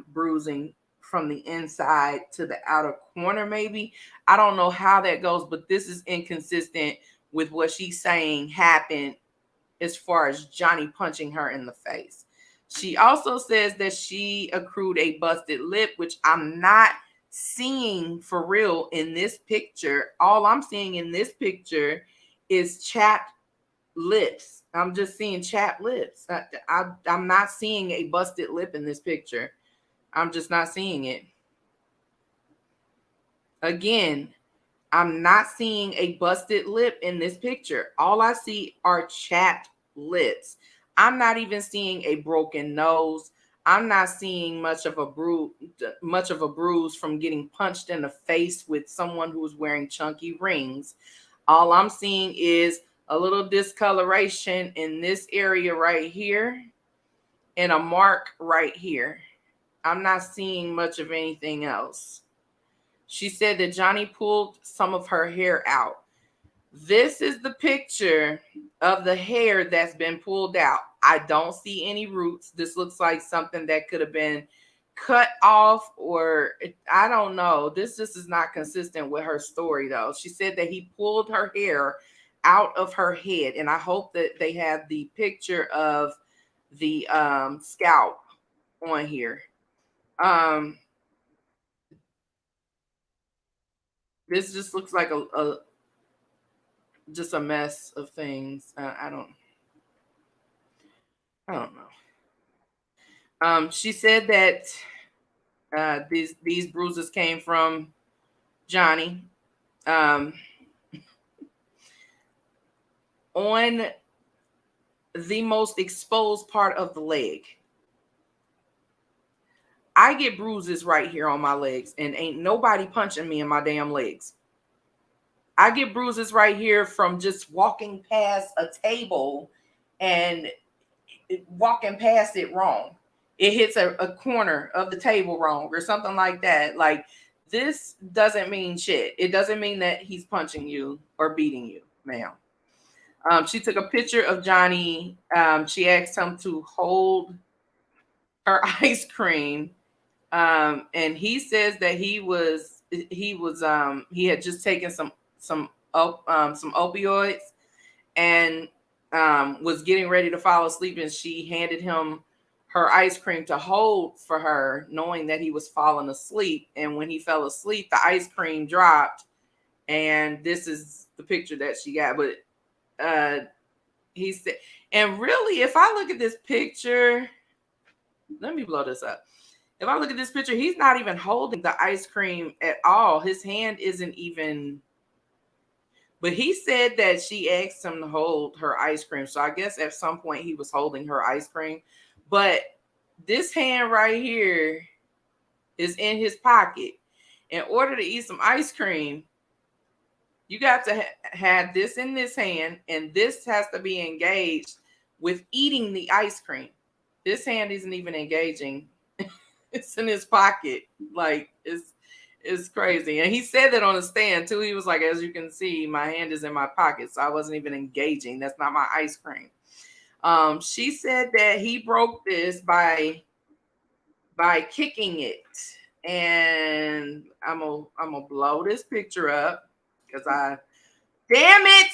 bruising from the inside to the outer corner, maybe. I don't know how that goes, but this is inconsistent with what she's saying happened as far as Johnny punching her in the face. She also says that she accrued a busted lip, which I'm not seeing for real in this picture. All I'm seeing in this picture is chapped lips. I'm just seeing chapped lips. I'm not seeing a busted lip in this picture. I'm just not seeing it. Again, I'm not seeing a busted lip in this picture. All I see are chapped lips. I'm not even seeing a broken nose. I'm not seeing much of a bruise from getting punched in the face with someone who's wearing chunky rings. All I'm seeing is a little discoloration in this area right here and a mark right here. I'm not seeing much of anything else. She said that Johnny pulled some of her hair out. This is the picture of the hair that's been pulled out. I don't see any roots. This looks like something that could have been cut off, or I don't know. This just is not consistent with her story, though. She said that he pulled her hair out of her head, and I hope that they have the picture of the scalp on here. This just looks like just a mess of things. I don't know. She said that these bruises came from Johnny on the most exposed part of the leg. I get bruises right here on my legs, and ain't nobody punching me in my damn legs. I get bruises right here from just walking past a table and walking past it wrong. It hits a corner of the table wrong or something like that. Like, this doesn't mean shit. It doesn't mean that he's punching you or beating you, ma'am. She took a picture of Johnny. She asked him to hold her ice cream. And he says that he had just taken some opioids and was getting ready to fall asleep, and she handed him her ice cream to hold for her, knowing that he was falling asleep. And when he fell asleep, the ice cream dropped, and this is the picture that she got. But he said, and really, if I look at this picture, let me blow this up. If I look at this picture, he's not even holding the ice cream at all. His hand isn't even. But he said that she asked him to hold her ice cream. So I guess at some point he was holding her ice cream. But this hand right here is in his pocket. In order to eat some ice cream, you got to have this in this hand, and this has to be engaged with eating the ice cream. This hand isn't even engaging. It's in his pocket. Like, it's crazy. And he said that on the stand too. He was like, as you can see, my hand is in my pocket, so I wasn't even engaging. That's not my ice cream. She said that he broke this by kicking it. And I'm gonna blow this picture up because damn it,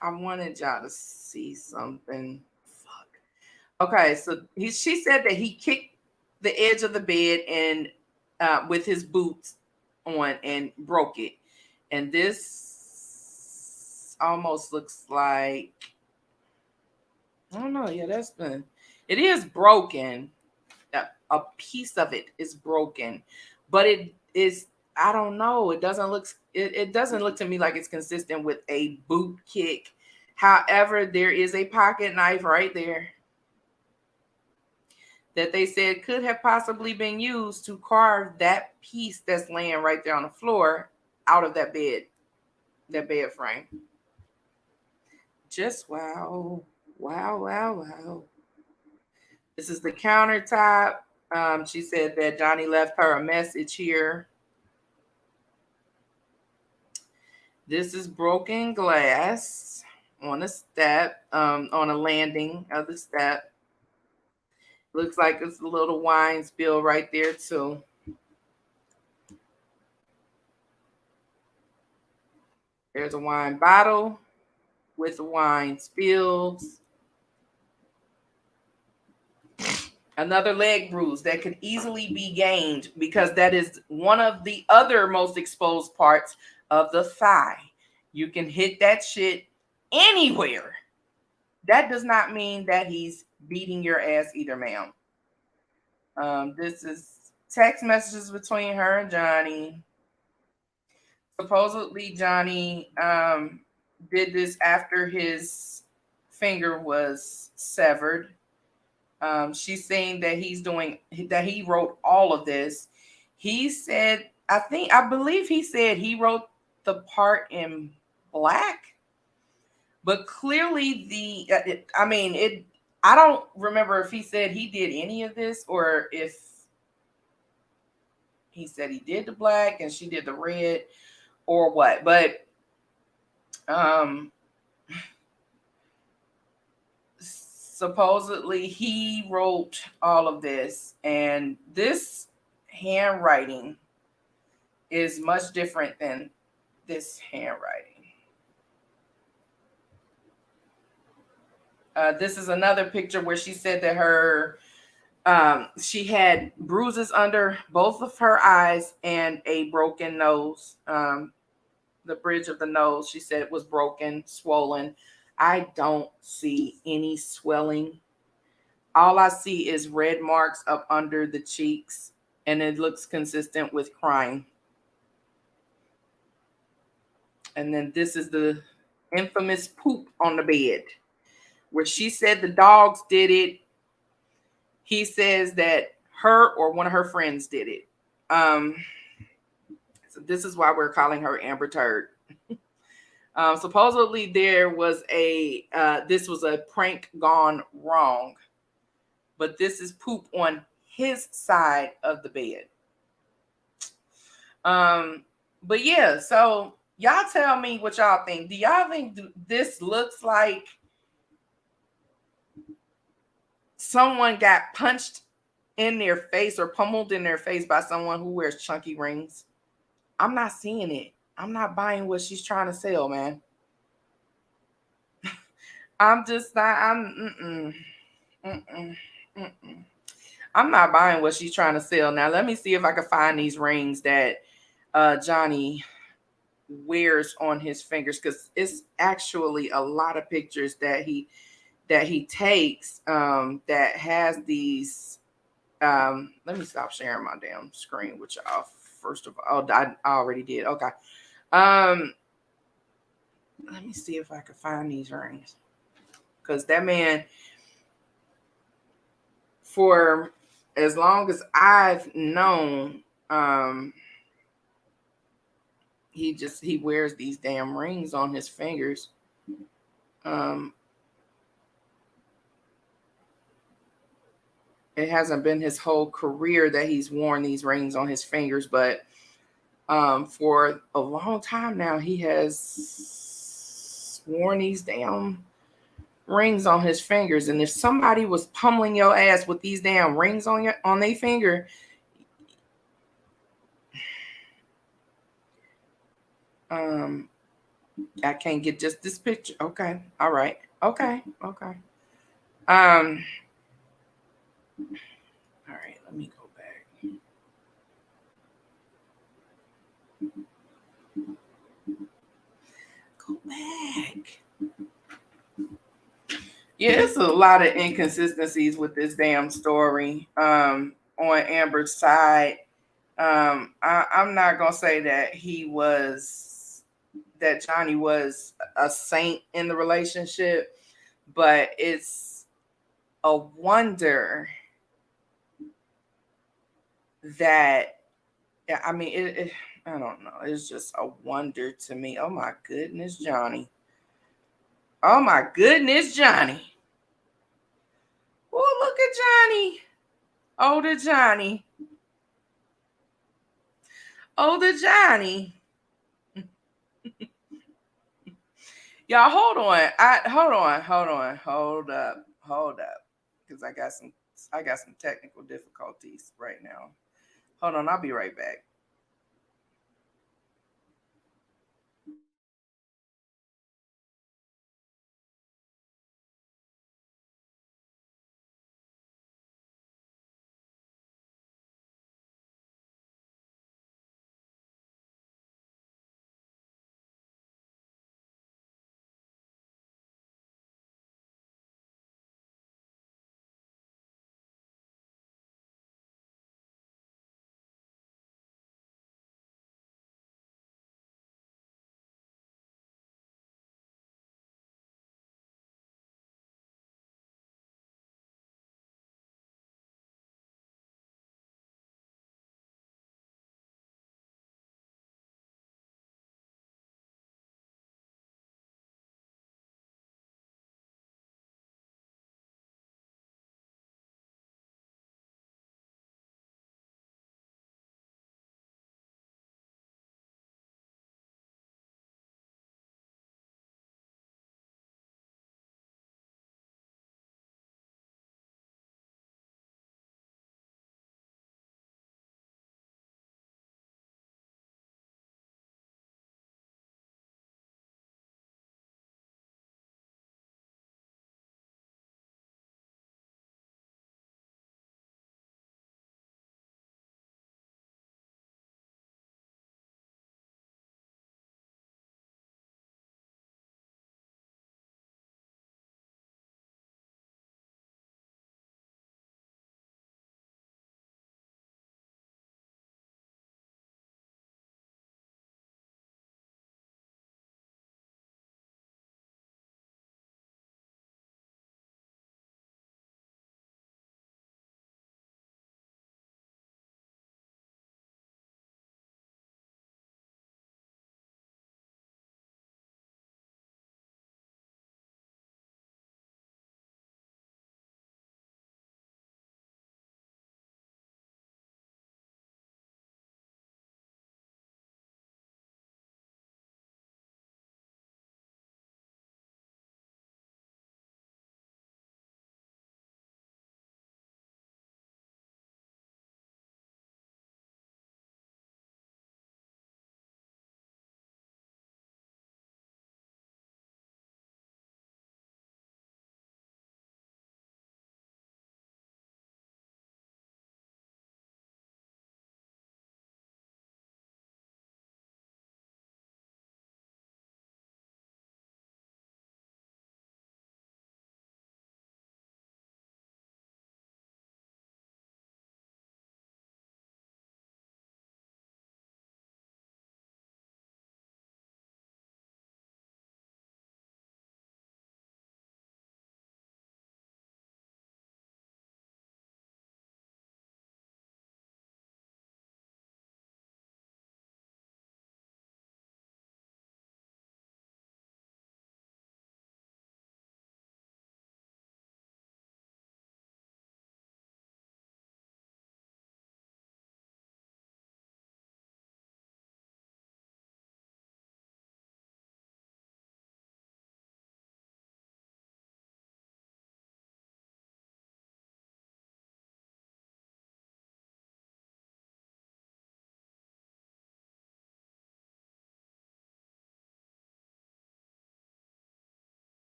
I wanted y'all to see something. Fuck. Okay, so she said that he kicked the edge of the bed and with his boots on and broke it. And this almost looks like, I don't know. Yeah, it is broken. A piece of it is broken, but it is, I don't know. It doesn't look to me like it's consistent with a boot kick. However, there is a pocket knife right there that they said could have possibly been used to carve that piece that's laying right there on the floor out of that bed frame. Just wow. This is the countertop. She said that Johnny left her a message here. This is broken glass on a step, on a landing of the step. Looks like it's a little wine spill right there too. There's a wine bottle with wine spills. Another leg bruise that could easily be gained because that is one of the other most exposed parts of the thigh. You can hit that shit anywhere. That does not mean that he's beating your ass either, ma'am. This is text messages between her and Johnny. Supposedly, Johnny did this after his finger was severed. She's saying that he wrote all of this. He said, I believe he said he wrote the part in black, but clearly I don't remember if he said he did any of this or if he said he did the black and she did the red or what, but supposedly he wrote all of this, and this handwriting is much different than this handwriting. This is another picture where she said that she had bruises under both of her eyes and a broken nose. The bridge of the nose, she said, was broken, swollen. I don't see any swelling. All I see is red marks up under the cheeks, and it looks consistent with crying. And then this is the infamous poop on the bed, where she said the dogs did it. He says that her or one of her friends did it. So this is why we're calling her Amber Turd. Supposedly there was this was a prank gone wrong, but this is poop on his side of the bed. But yeah, so y'all tell me what y'all think. Do y'all think this looks like someone got punched in their face or pummeled in their face by someone who wears chunky rings? I'm not seeing it. I'm not buying what she's trying to sell, man. I'm just not, I'm not buying what she's trying to sell. Now, let me see if I can find these rings that Johnny wears on his fingers, because it's actually a lot of pictures that he takes that has these. Let me stop sharing my damn screen with y'all. First of all, I already did. Okay. Let me see if I can find these rings, because that man, for as long as I've known, he wears these damn rings on his fingers. It hasn't been his whole career that he's worn these rings on his fingers, but for a long time now, he has worn these damn rings on his fingers. And if somebody was pummeling your ass with these damn rings on their finger, I can't get just this picture. Okay. All right. Okay. Okay. All right, let me go back. Go back. Yeah, it's a lot of inconsistencies with this damn story on Amber's side. I'm not gonna say that Johnny was a saint in the relationship, but it's a wonder that, I mean, I don't know. It's just a wonder to me. Oh my goodness, Johnny. Oh my goodness, Johnny. Oh, look at Johnny. Older Johnny. Older Johnny. Y'all, hold on. Hold up. Because I got some technical difficulties right now. Hold on, I'll be right back.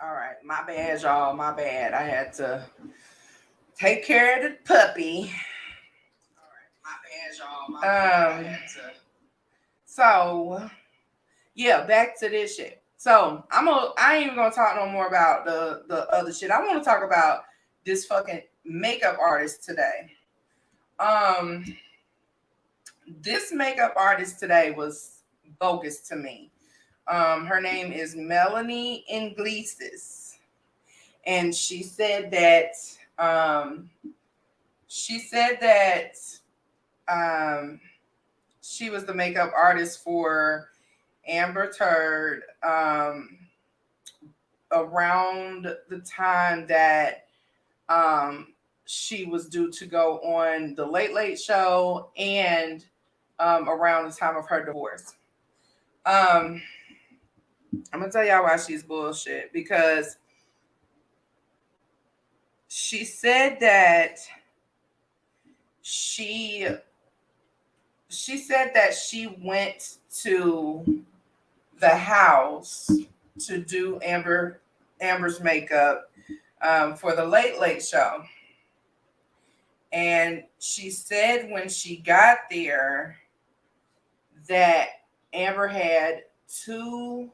All right, my bad, y'all. My bad. I had to take care of the puppy. All right, my bad, y'all. My bad. I had to. So, yeah, back to this shit. So I ain't even gonna talk no more about the other shit. I want to talk about this fucking makeup artist today. This makeup artist today was bogus to me. Her name is Melanie Iglesias, and she said that she was the makeup artist for Amber Turd around the time that she was due to go on the Late Late Show and around the time of her divorce. I'm gonna tell y'all why she's bullshit, because she said that she went to the house to do Amber's makeup for the Late Late Show. And she said when she got there that Amber had 2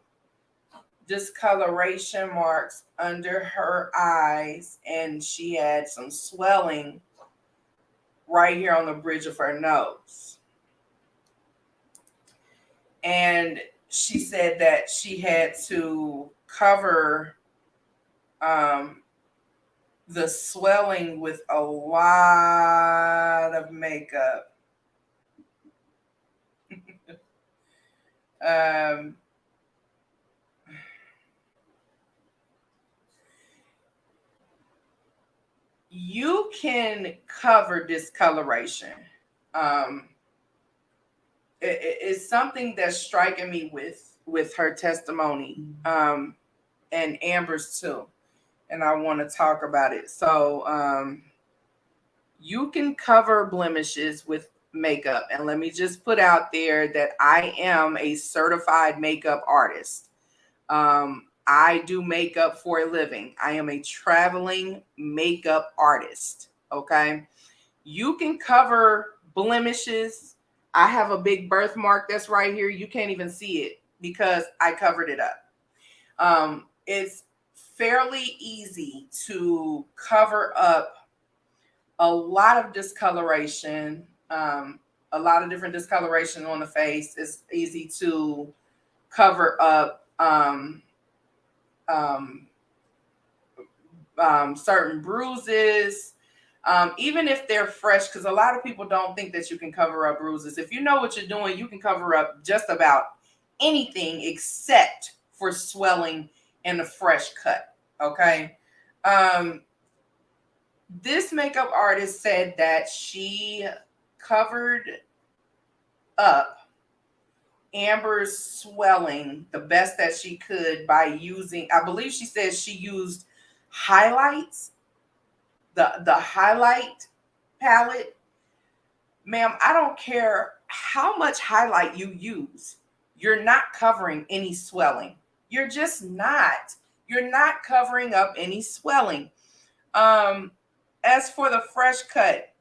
discoloration marks under her eyes, and she had some swelling right here on the bridge of her nose. And she said that she had to cover the swelling with a lot of makeup. You can cover discoloration. It's something that's striking me with her testimony, and Amber's too, and I want to talk about it. So you can cover blemishes with makeup, and let me just put out there that I am a certified makeup artist. I do makeup for a living. I am a traveling makeup artist. Okay. You can cover blemishes. I have a big birthmark that's right here. You can't even see it because I covered it up. It's fairly easy to cover up a lot of discoloration, a lot of different discoloration on the face. It's easy to cover up certain bruises, even if they're fresh, because a lot of people don't think that you can cover up bruises. If you know what you're doing, you can cover up just about anything except for swelling and a fresh cut. Okay. This makeup artist said that she covered up Amber's swelling the best that she could by using, I believe she says she used highlights, the highlight palette. Ma'am, I don't care how much highlight you use. You're not covering any swelling. You're just not. You're not covering up any swelling. As for the fresh cut,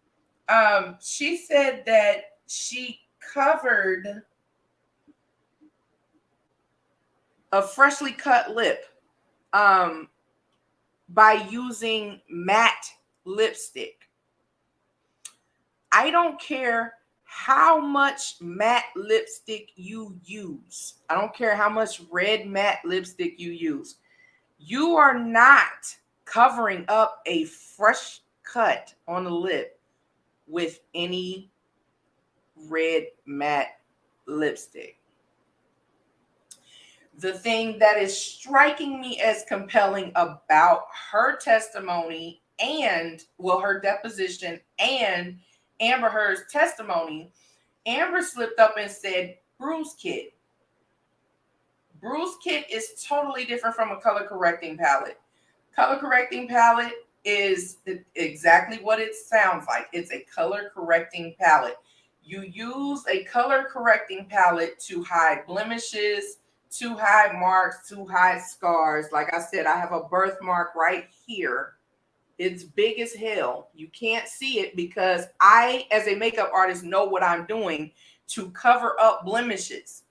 she said that she covered a freshly cut lip by using matte lipstick. I don't care how much matte lipstick you use. I don't care how much red matte lipstick you use. You are not covering up a fresh cut on the lip with any red matte lipstick. The thing that is striking me as compelling about her testimony and, well, her deposition and Amber Heard's testimony, Amber slipped up and said bruise kit. Bruise kit is totally different from a color correcting palette. Color correcting palette is exactly what it sounds like. It's a color correcting palette. You use a color correcting palette to hide blemishes, too high marks, too high scars. Like I said, I have a birthmark right here. It's big as hell. You can't see it because I, as a makeup artist, know what I'm doing to cover up blemishes.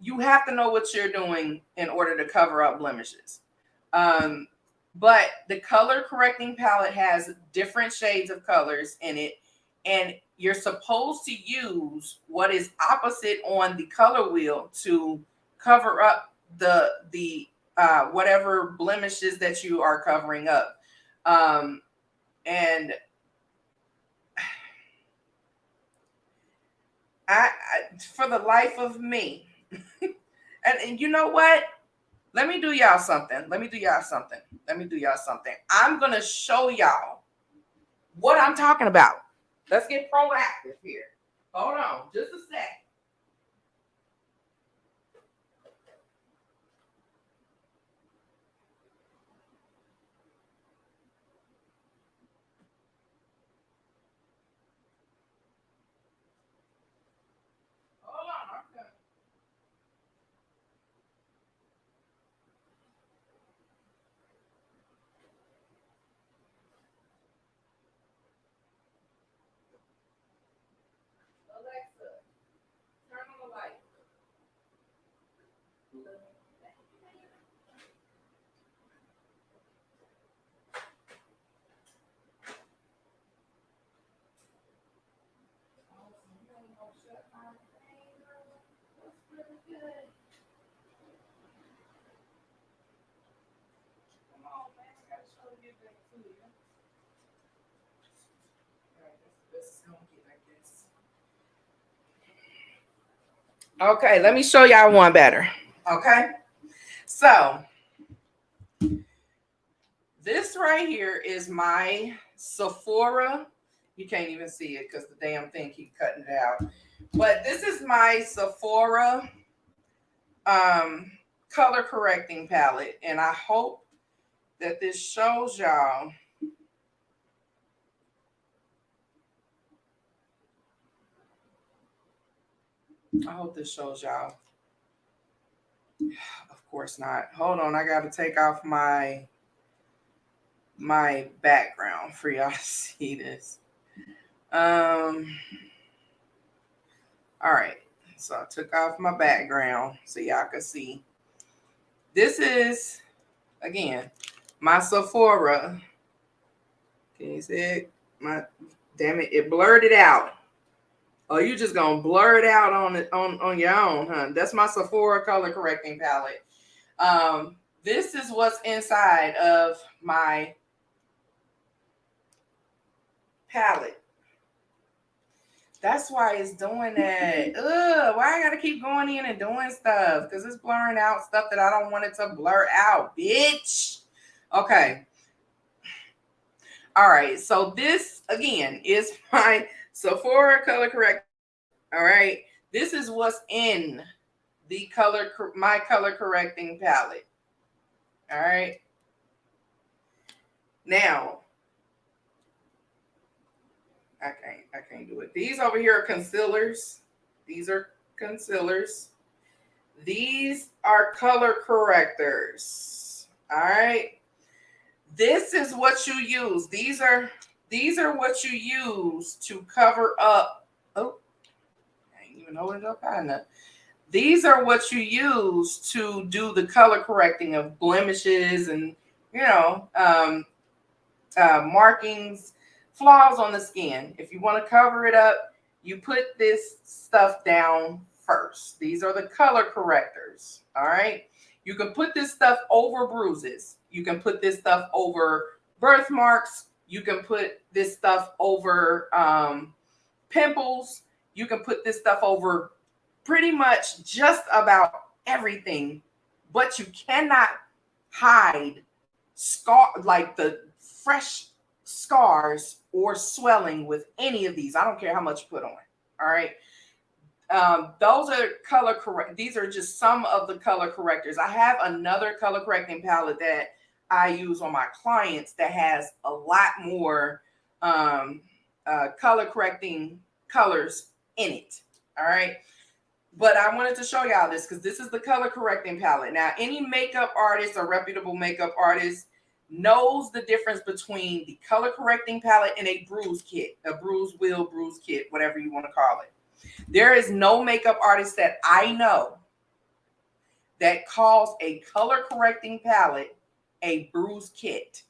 You have to know what you're doing in order to cover up blemishes. But the color correcting palette has different shades of colors in it, and you're supposed to use what is opposite on the color wheel to cover up the whatever blemishes that you are covering up. And I for the life of me, and you know what? Let me do y'all something. I'm going to show y'all what I'm talking about. Let's get proactive here. Hold on just a sec. Hold on. Okay. Alexa, turn on the light. Come on, man. I gotta show you that to you. All right, this is gonna get like this. Okay, let me show y'all one better. Okay, so this right here is my Sephora. You can't even see it because the damn thing keep cutting it out. But this is my Sephora color correcting palette, and I hope that this shows y'all. I hope this shows y'all. Of course not. Hold on, I gotta take off my background for y'all to see this. All right, so I took off my background so y'all can see. This is, again, my Sephora. Can you see it? Damn it, it blurred it out. Oh, you just gonna blur it out on your own, huh? That's my Sephora color correcting palette. This is what's inside of my palette. That's why it's doing that. Ugh, why I gotta keep going in and doing stuff? Because it's blurring out stuff that I don't want it to blur out, bitch. Okay. All right. So this, again, is my Sephora color correct. All right. This is what's in the my color correcting palette. All right. Now, I can't do it. These over here are concealers. These are concealers. These are color correctors. All right. This is what you use. These are what you use to cover up. Oh, I ain't even holding it up high enough. These are what you use to do the color correcting of blemishes and, markings, flaws on the skin. If you want to cover it up, you put this stuff down first. These are the color correctors. All right. You can put this stuff over bruises. You can put this stuff over birthmarks. You can put this stuff over pimples. You can put this stuff over pretty much just about everything, but you cannot hide like the fresh scars or swelling with any of these. I don't care how much you put on. All right. Those are color correct. These are just some of the color correctors. I have another color correcting palette that I use on my clients that has a lot more color correcting colors in it. All right. But I wanted to show y'all this because this is the color correcting palette. Now, any makeup artist or reputable makeup artist knows the difference between the color correcting palette and a bruise kit, a bruise wheel, bruise kit, whatever you want to call it. There is no makeup artist that I know that calls a color correcting palette a bruise kit.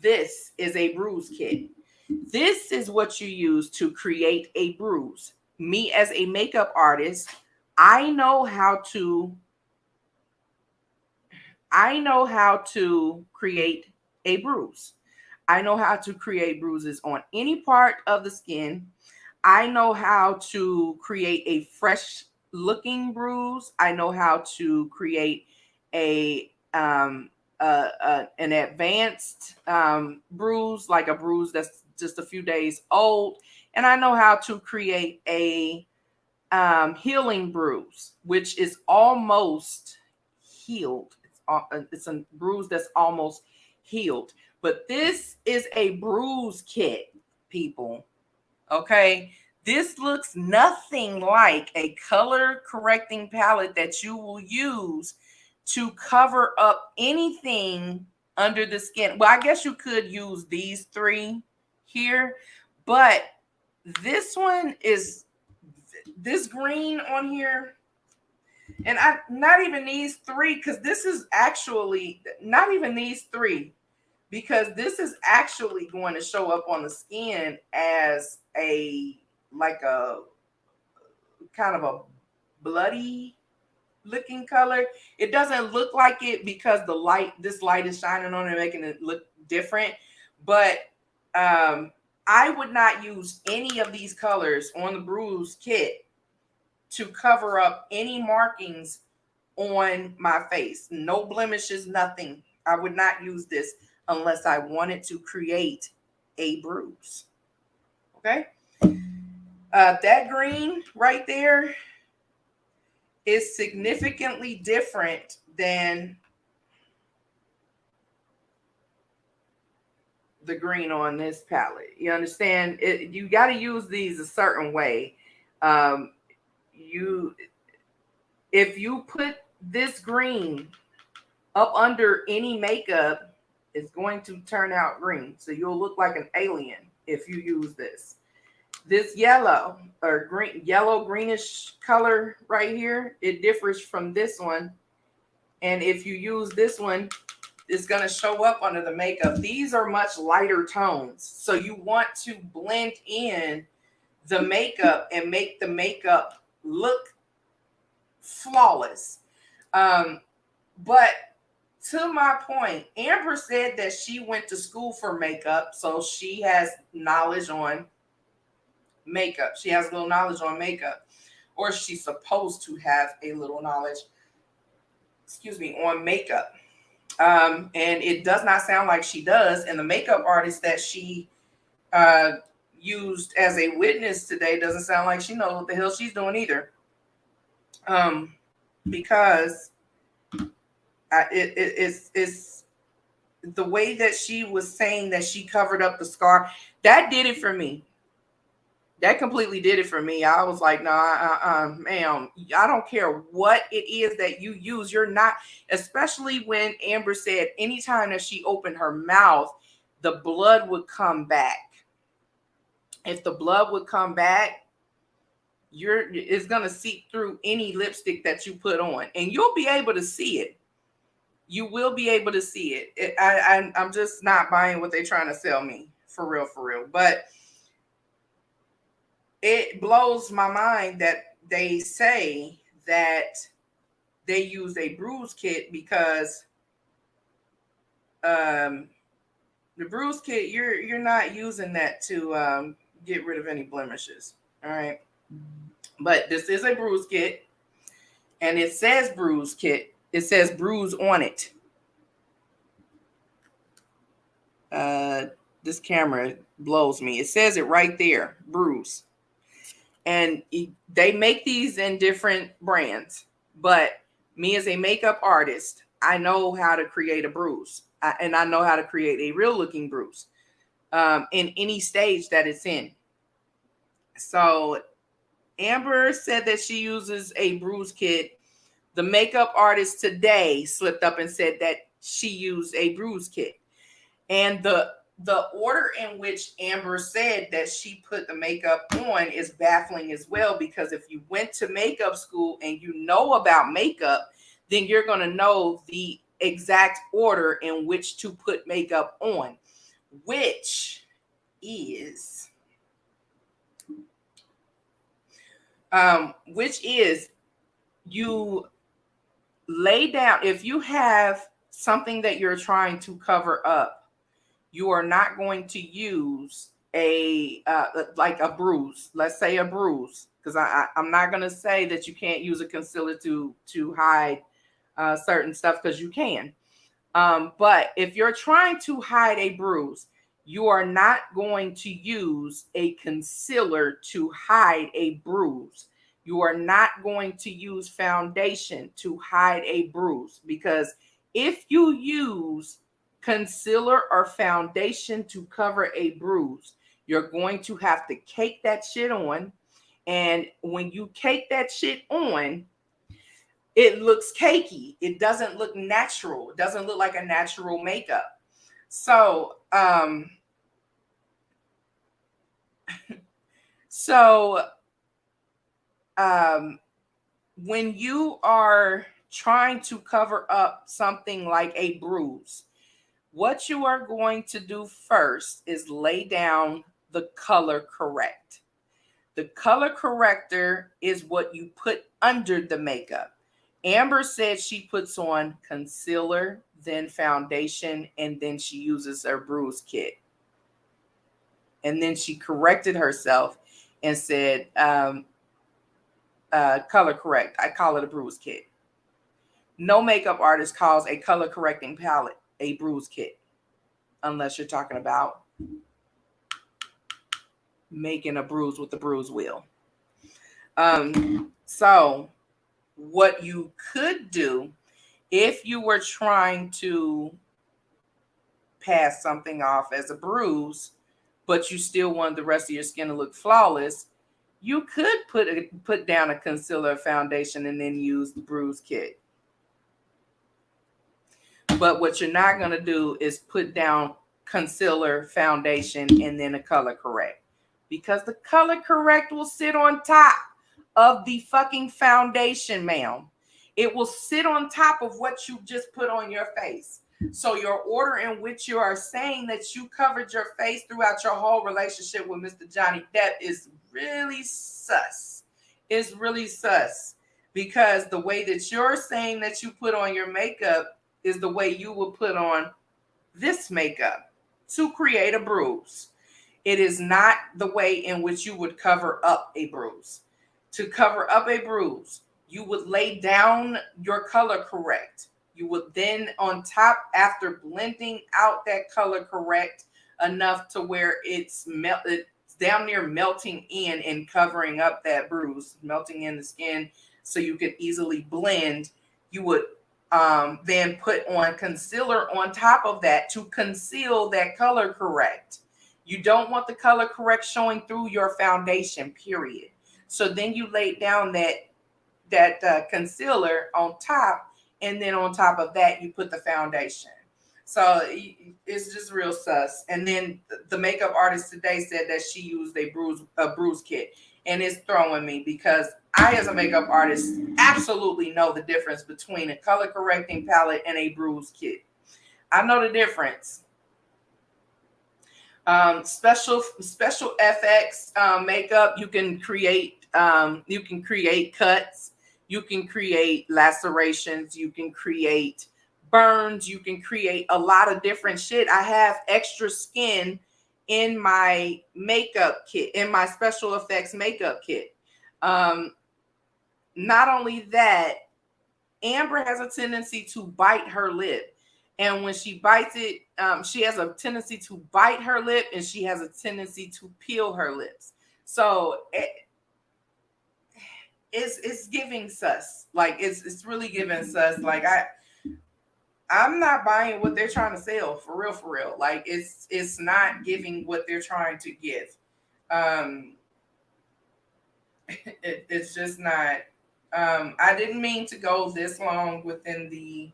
This is a bruise kit. This is what you use to create a bruise. Me as a makeup artist, I know how to create a bruise. I know how to create bruises on any part of the skin. I know how to create a fresh looking bruise. I know how to create an advanced bruise, like a bruise that's just a few days old. And I know how to create a healing bruise, which is almost healed. It's a bruise that's almost healed. But this is a bruise kit, people. Okay, this looks nothing like a color correcting palette that you will use to cover up anything under the skin. Well, I guess you could use these three here, but this one is this green on here. And not even these three, because this is actually not even these three, because this is actually going to show up on the skin as a kind of a bloody looking color. It doesn't look like it because this light is shining on it, making it look different. But I would not use any of these colors on the bruise kit to cover up any markings on my face. No blemishes, nothing. I would not use this unless I wanted to create a bruise. Okay. That green right there is significantly different than the green on this palette. You understand? You got to use these a certain way. If you put this green up under any makeup, it's going to turn out green. So you'll look like an alien if you use this. This yellow or greenish color right here, it differs from this one. And if you use this one, it's going to show up under the makeup. These are much lighter tones. So you want to blend in the makeup and make the makeup look flawless. But to my point, Amber said that she went to school for makeup, so she has knowledge on makeup. She has a little knowledge on makeup, or she's supposed to have a little knowledge, on makeup. And it does not sound like she does. And the makeup artist that she used as a witness today doesn't sound like she knows what the hell she's doing either. Because it's the way that she was saying that she covered up the scar. That did it for me. That completely did it for me. I was like, nah, ma'am, I don't care what it is that you use. You're not, especially when Amber said anytime that she opened her mouth, the blood would come back. If the blood would come back, it's going to seep through any lipstick that you put on, and you'll be able to see it. You will be able to see it. I'm just not buying what they're trying to sell me, for real. But it blows my mind that they say that they use a bruise kit because the bruise kit, you're not using that to get rid of any blemishes. All right. But this is a bruise kit, and it says bruise kit. It says bruise on it. This camera blows me. It says it right there, bruise. And they make these in different brands, but me as a makeup artist, I know how to create a bruise, and I know how to create a real looking bruise in any stage that it's in. So Amber said that she uses a bruise kit. The makeup artist today slipped up and said that she used a bruise kit. And the order in which Amber said that she put the makeup on is baffling as well, because if you went to makeup school and you know about makeup, then you're going to know the exact order in which to put makeup on, which is you lay down. If you have something that you're trying to cover up, you are not going to use a like a bruise. Let's say a bruise, because I'm not going to say that you can't use a concealer to hide certain stuff, because you can. But if you're trying to hide a bruise, you are not going to use a concealer to hide a bruise. You are not going to use foundation to hide a bruise, because if you use concealer or foundation to cover a bruise, you're going to have to cake that shit on. And when you cake that shit on, it looks cakey. It doesn't look natural. It doesn't look like a natural makeup. So, when you are trying to cover up something like a bruise, what you are going to do first is lay down the color correct. The color corrector is what you put under the makeup. Amber said she puts on concealer, then foundation, and then she uses her bruise kit. And then she corrected herself and said, color correct. I call it a bruise kit. No makeup artist calls a color correcting palette a bruise kit, unless you're talking about making a bruise with the bruise wheel. So what you could do, if you were trying to pass something off as a bruise, but you still want the rest of your skin to look flawless, you could put down a concealer, foundation, and then use the bruise kit. But what you're not going to do is put down concealer, foundation, and then a color correct, because the color correct will sit on top of the fucking foundation, ma'am. It will sit on top of what you just put on your face. So your order in which you are saying that you covered your face throughout your whole relationship with Mr. Johnny Depp is really sus. It's really sus, because the way that you're saying that you put on your makeup is the way you will put on this makeup to create a bruise. It is not the way in which you would cover up a bruise. To cover up a bruise, you would lay down your color correct. You would then on top, after blending out that color correct enough to where it's down near melting in and covering up that bruise, melting in the skin so you could easily blend, you would then put on concealer on top of that to conceal that color correct. You don't want the color correct showing through your foundation, period. So then you lay down that concealer on top, and then on top of that, you put the foundation. So it's just real sus. And then the makeup artist today said that she used a bruise kit, and it's throwing me, because I, as a makeup artist, absolutely know the difference between a color correcting palette and a bruise kit. I know the difference. Special FX makeup, you can create cuts, you can create lacerations, you can create burns, you can create a lot of different shit. I have extra skin in my makeup kit, in my special effects makeup kit. Not only that, Amber has a tendency to bite her lip. And when she bites it, she has a tendency to bite her lip, and she has a tendency to peel her lips. So it's giving sus. Like it's really giving sus. Like I'm not buying what they're trying to sell, for real. Like it's not giving what they're trying to give. It's just not. I didn't mean to go this long within the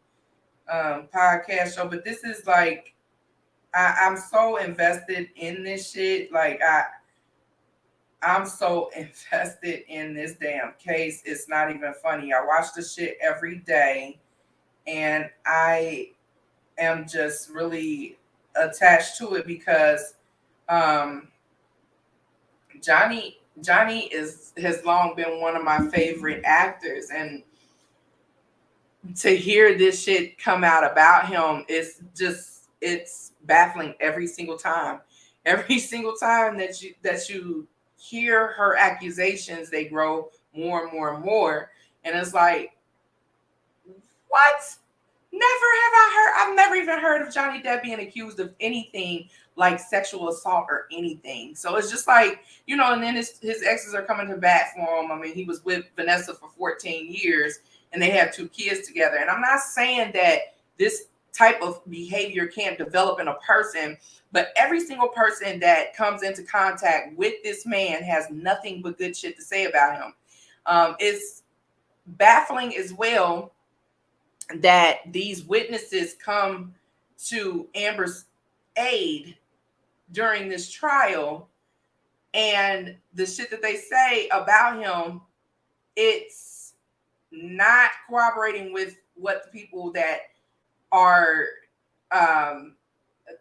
podcast show, but this is like I'm so invested in this shit. Like I'm so invested in this damn case. It's not even funny. I watch the shit every day, and I am just really attached to it because Johnny has long been one of my favorite actors, and to hear this shit come out about him it's baffling every single time. Every single time that you hear her accusations, they grow more and more and more, and it's like, what? I've never even heard of Johnny Depp being accused of anything like sexual assault or anything. So it's just like, and then his exes are coming to bat for him. I mean, he was with Vanessa for 14 years and they have 2 kids together. And I'm not saying that this type of behavior can't develop in a person, but every single person that comes into contact with this man has nothing but good shit to say about him. It's baffling as well that these witnesses come to Amber's aid during this trial, and the shit that they say about him, it's not corroborating with what the people that are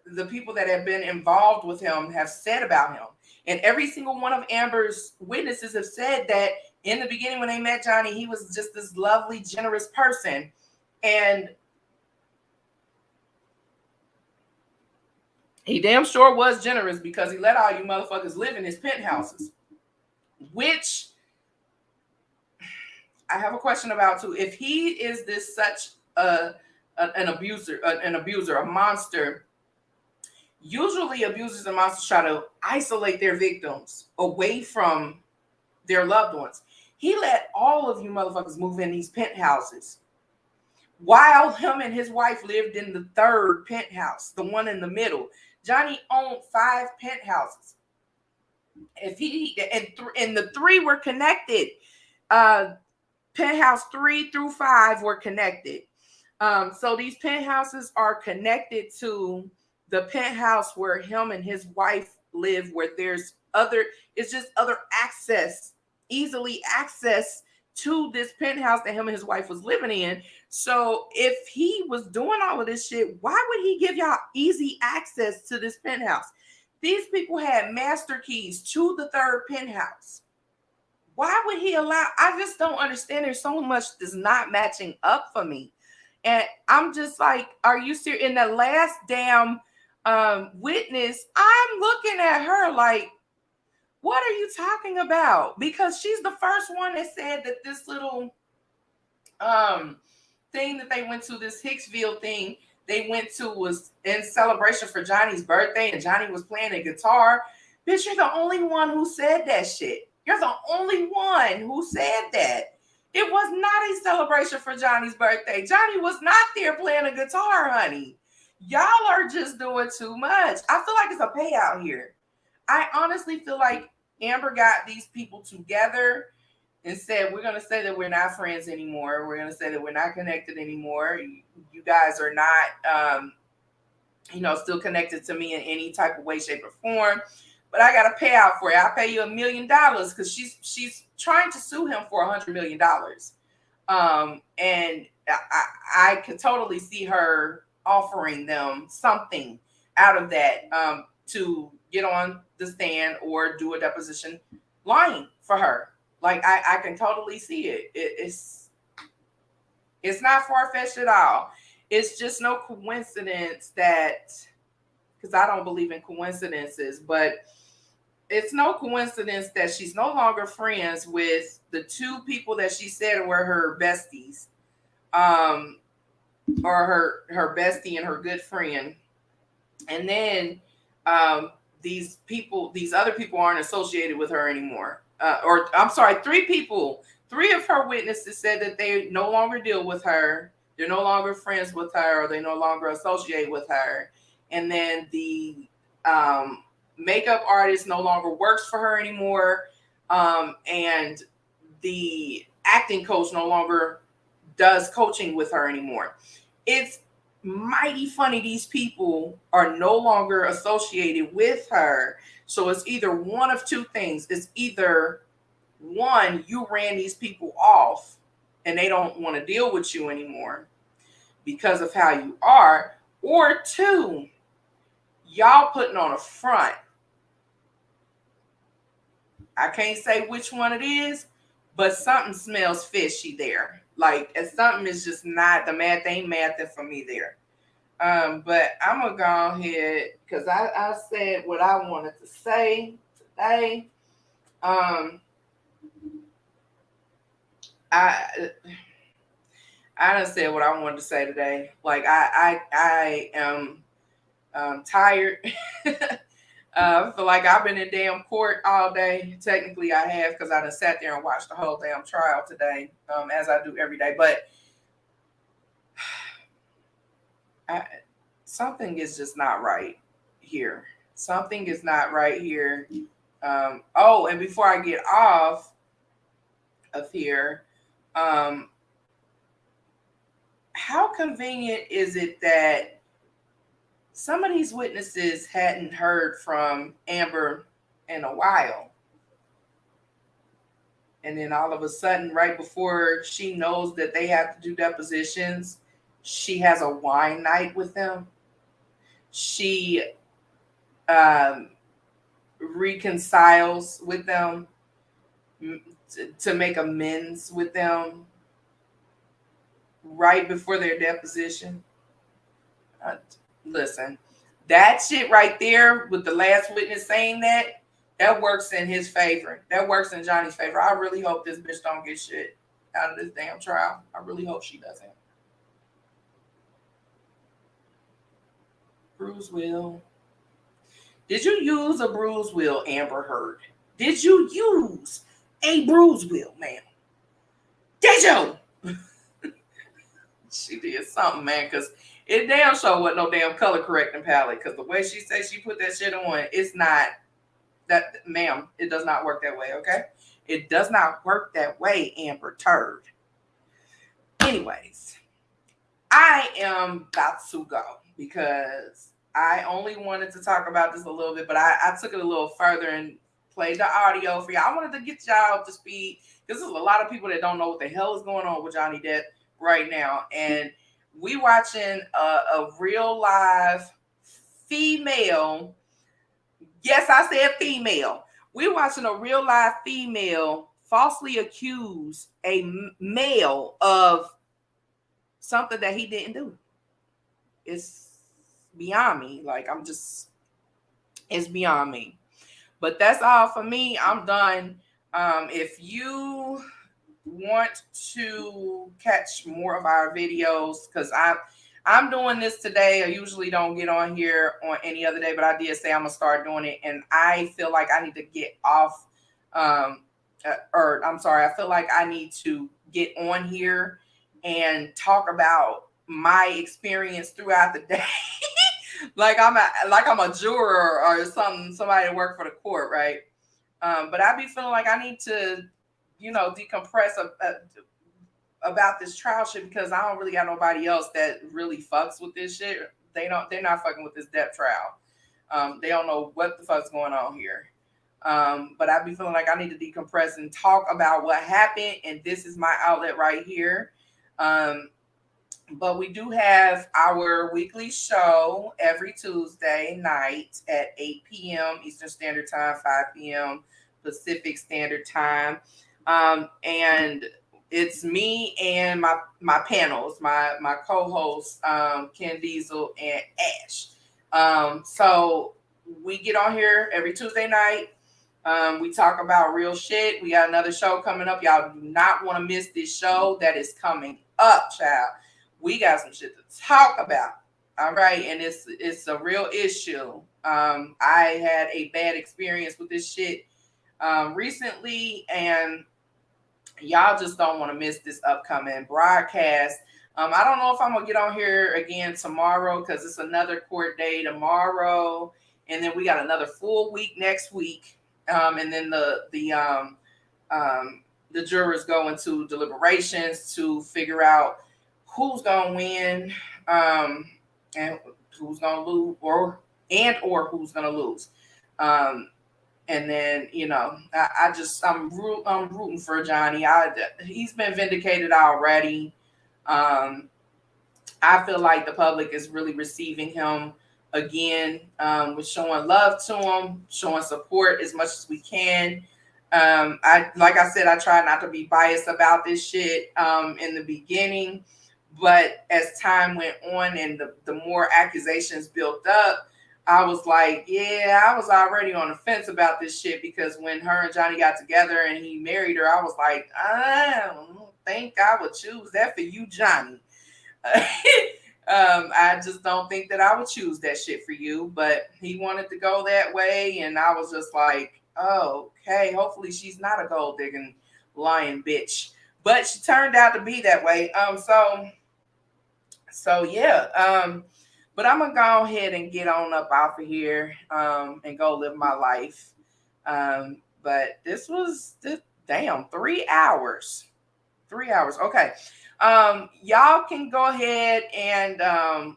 the people that have been involved with him have said about him. And every single one of Amber's witnesses have said that in the beginning when they met Johnny, he was just this lovely, generous person. And he damn sure was generous because he let all you motherfuckers live in his penthouses, which I have a question about too. If he is this such an abuser, a monster, usually abusers and monsters try to isolate their victims away from their loved ones. He let all of you motherfuckers move in these penthouses, while him and his wife lived in the 3rd penthouse, the one in the middle. Johnny owned 5 penthouses. If he and the 3 were connected, penthouse 3 through 5 were connected. So these penthouses are connected to the penthouse where him and his wife live, where there's other access, easily access to this penthouse that him and his wife was living in. So if he was doing all of this shit, why would he give y'all easy access to this penthouse? These people had master keys to the 3rd penthouse. Why would he allow? I just don't understand. There's so much that's not matching up for me. And I'm just like, are you serious? In the last damn witness, I'm looking at her like, what are you talking about? Because she's the first one that said that this little thing that they went to, this Hicksville thing they went to, was in celebration for Johnny's birthday, and Johnny was playing a guitar. Bitch, you're the only one who said that shit. You're the only one who said that. It was not a celebration for Johnny's birthday. Johnny was not there playing a guitar, honey. Y'all are just doing too much. I feel like it's a payout here. I honestly feel like Amber got these people together and said, we're going to say that we're not friends anymore. We're going to say that we're not connected anymore. You guys are not, still connected to me in any type of way, shape, or form. But I got to pay out for it. I'll pay you $1 million, because she's trying to sue him for $100 million. And I could totally see her offering them something out of that to get on the stand or do a deposition lying for her. Like, I can totally see it. It's not far-fetched at all. It's just no coincidence that, because I don't believe in coincidences, but it's no coincidence that she's no longer friends with the 2 people that she said were her besties, or her bestie and her good friend. And then these other people aren't associated with her anymore. Or I'm sorry, 3 people. 3 of her witnesses said that they no longer deal with her. They're no longer friends with her, or they no longer associate with her. And then the makeup artist no longer works for her anymore. And the acting coach no longer does coaching with her anymore. It's mighty funny these people are no longer associated with her. So it's either one of two things. It's either one, you ran these people off and they don't want to deal with you anymore because of how you are, or two, y'all putting on a front. I can't say which one it is, but something smells fishy there. Like, and something is just not, the math ain't mathing for me there. But I'm gonna go ahead because I said what I wanted to say today. I done said what I wanted to say today. Like I am tired. I feel like I've been in damn court all day. Technically, I have because I done sat there and watched the whole damn trial today, as I do every day. But something is just not right here. Something is not right here. Oh, and before I get off of here, how convenient is it that some of these witnesses hadn't heard from Amber in a while? And then all of a sudden, right before she knows that they have to do depositions, she has a wine night with them. She reconciles with them to make amends with them right before their deposition. Listen, that shit right there with the last witness saying that works in his favor. That works in Johnny's favor. I really hope this bitch don't get shit out of this damn trial. I really hope she doesn't. Bruise wheel. Did you use a bruise wheel, Amber Heard? Did you use a bruise wheel, ma'am? Did you? She did something, man, because it damn sure wasn't no damn color correcting palette, because the way she said she put that shit on, it's not that, ma'am, it does not work that way, okay? It does not work that way, Amber Turd. Anyways, I am about to go because I only wanted to talk about this a little bit, but I took it a little further and played the audio for y'all. I wanted to get y'all up to speed because there's a lot of people that don't know what the hell is going on with Johnny Depp right now. And we watching a real live female. Yes, I said female. We watching a real live female falsely accuse a male of something that he didn't do. It's beyond me. Like, it's beyond me. But that's all for me. I'm done. If you want to catch more of our videos, because I'm doing this today. I usually don't get on here on any other day, but I did say I'm gonna start doing it, and I feel like I need to get off. I feel like I need to get on here and talk about my experience throughout the day. like I'm a juror or somebody that work for the court, right? But I be feeling like I need to, decompress about this trial shit because I don't really got nobody else that really fucks with this shit. They're not fucking with this Depp trial. They don't know what the fuck's going on here. But I be feeling like I need to decompress and talk about what happened, and this is my outlet right here. But we do have our weekly show every Tuesday night at 8 p.m. Eastern Standard Time, 5 p.m. Pacific Standard Time. And it's me and my panels, my co-hosts, Ken Diesel and Ash. So we get on here every Tuesday night. We talk about real shit. We got another show coming up. Y'all do not want to miss this show that is coming up, child. We got some shit to talk about. All right. And it's a real issue. I had a bad experience with this shit recently, and y'all just don't want to miss this upcoming broadcast. I don't know if I'm gonna get on here again tomorrow because it's another court day tomorrow, and then we got another full week next week. And then the jurors go into deliberations to figure out who's gonna win, and who's gonna lose, or who's gonna lose. And then I'm rooting for Johnny. He's been vindicated already. I feel like the public is really receiving him again, with showing love to him, showing support as much as we can. Like I said, I try not to be biased about this shit in the beginning, but as time went on and the more accusations built up, I was like, yeah, I was already on the fence about this shit, because when her and Johnny got together and he married her, I was like, I don't think I would choose that for you, Johnny. I just don't think that I would choose that shit for you, but he wanted to go that way, and I was just like, oh, okay, hopefully she's not a gold digging lying bitch, but she turned out to be that way. So yeah, but I'm gonna go ahead and get on up off of here, and go live my life. But this was damn 3 hours. 3 hours. Okay. Y'all can go ahead and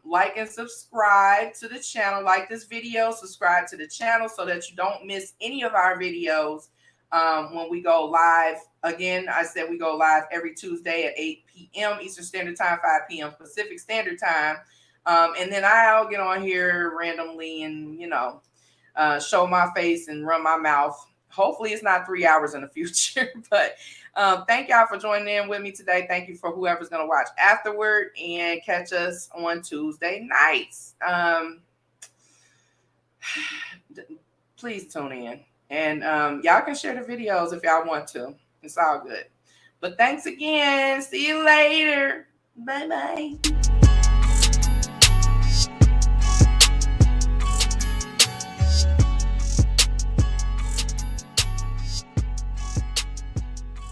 like and subscribe to the channel. Like this video, subscribe to the channel so that you don't miss any of our videos when we go live. Again, I said we go live every Tuesday at 8 p.m. Eastern Standard Time, 5 p.m. Pacific Standard Time. And then I'll get on here randomly and, show my face and run my mouth. Hopefully it's not 3 hours in the future, but thank y'all for joining in with me today. Thank you for whoever's going to watch afterward, and catch us on Tuesday nights. Please tune in, and y'all can share the videos if y'all want to. It's all good. But thanks again. See you later. Bye-bye.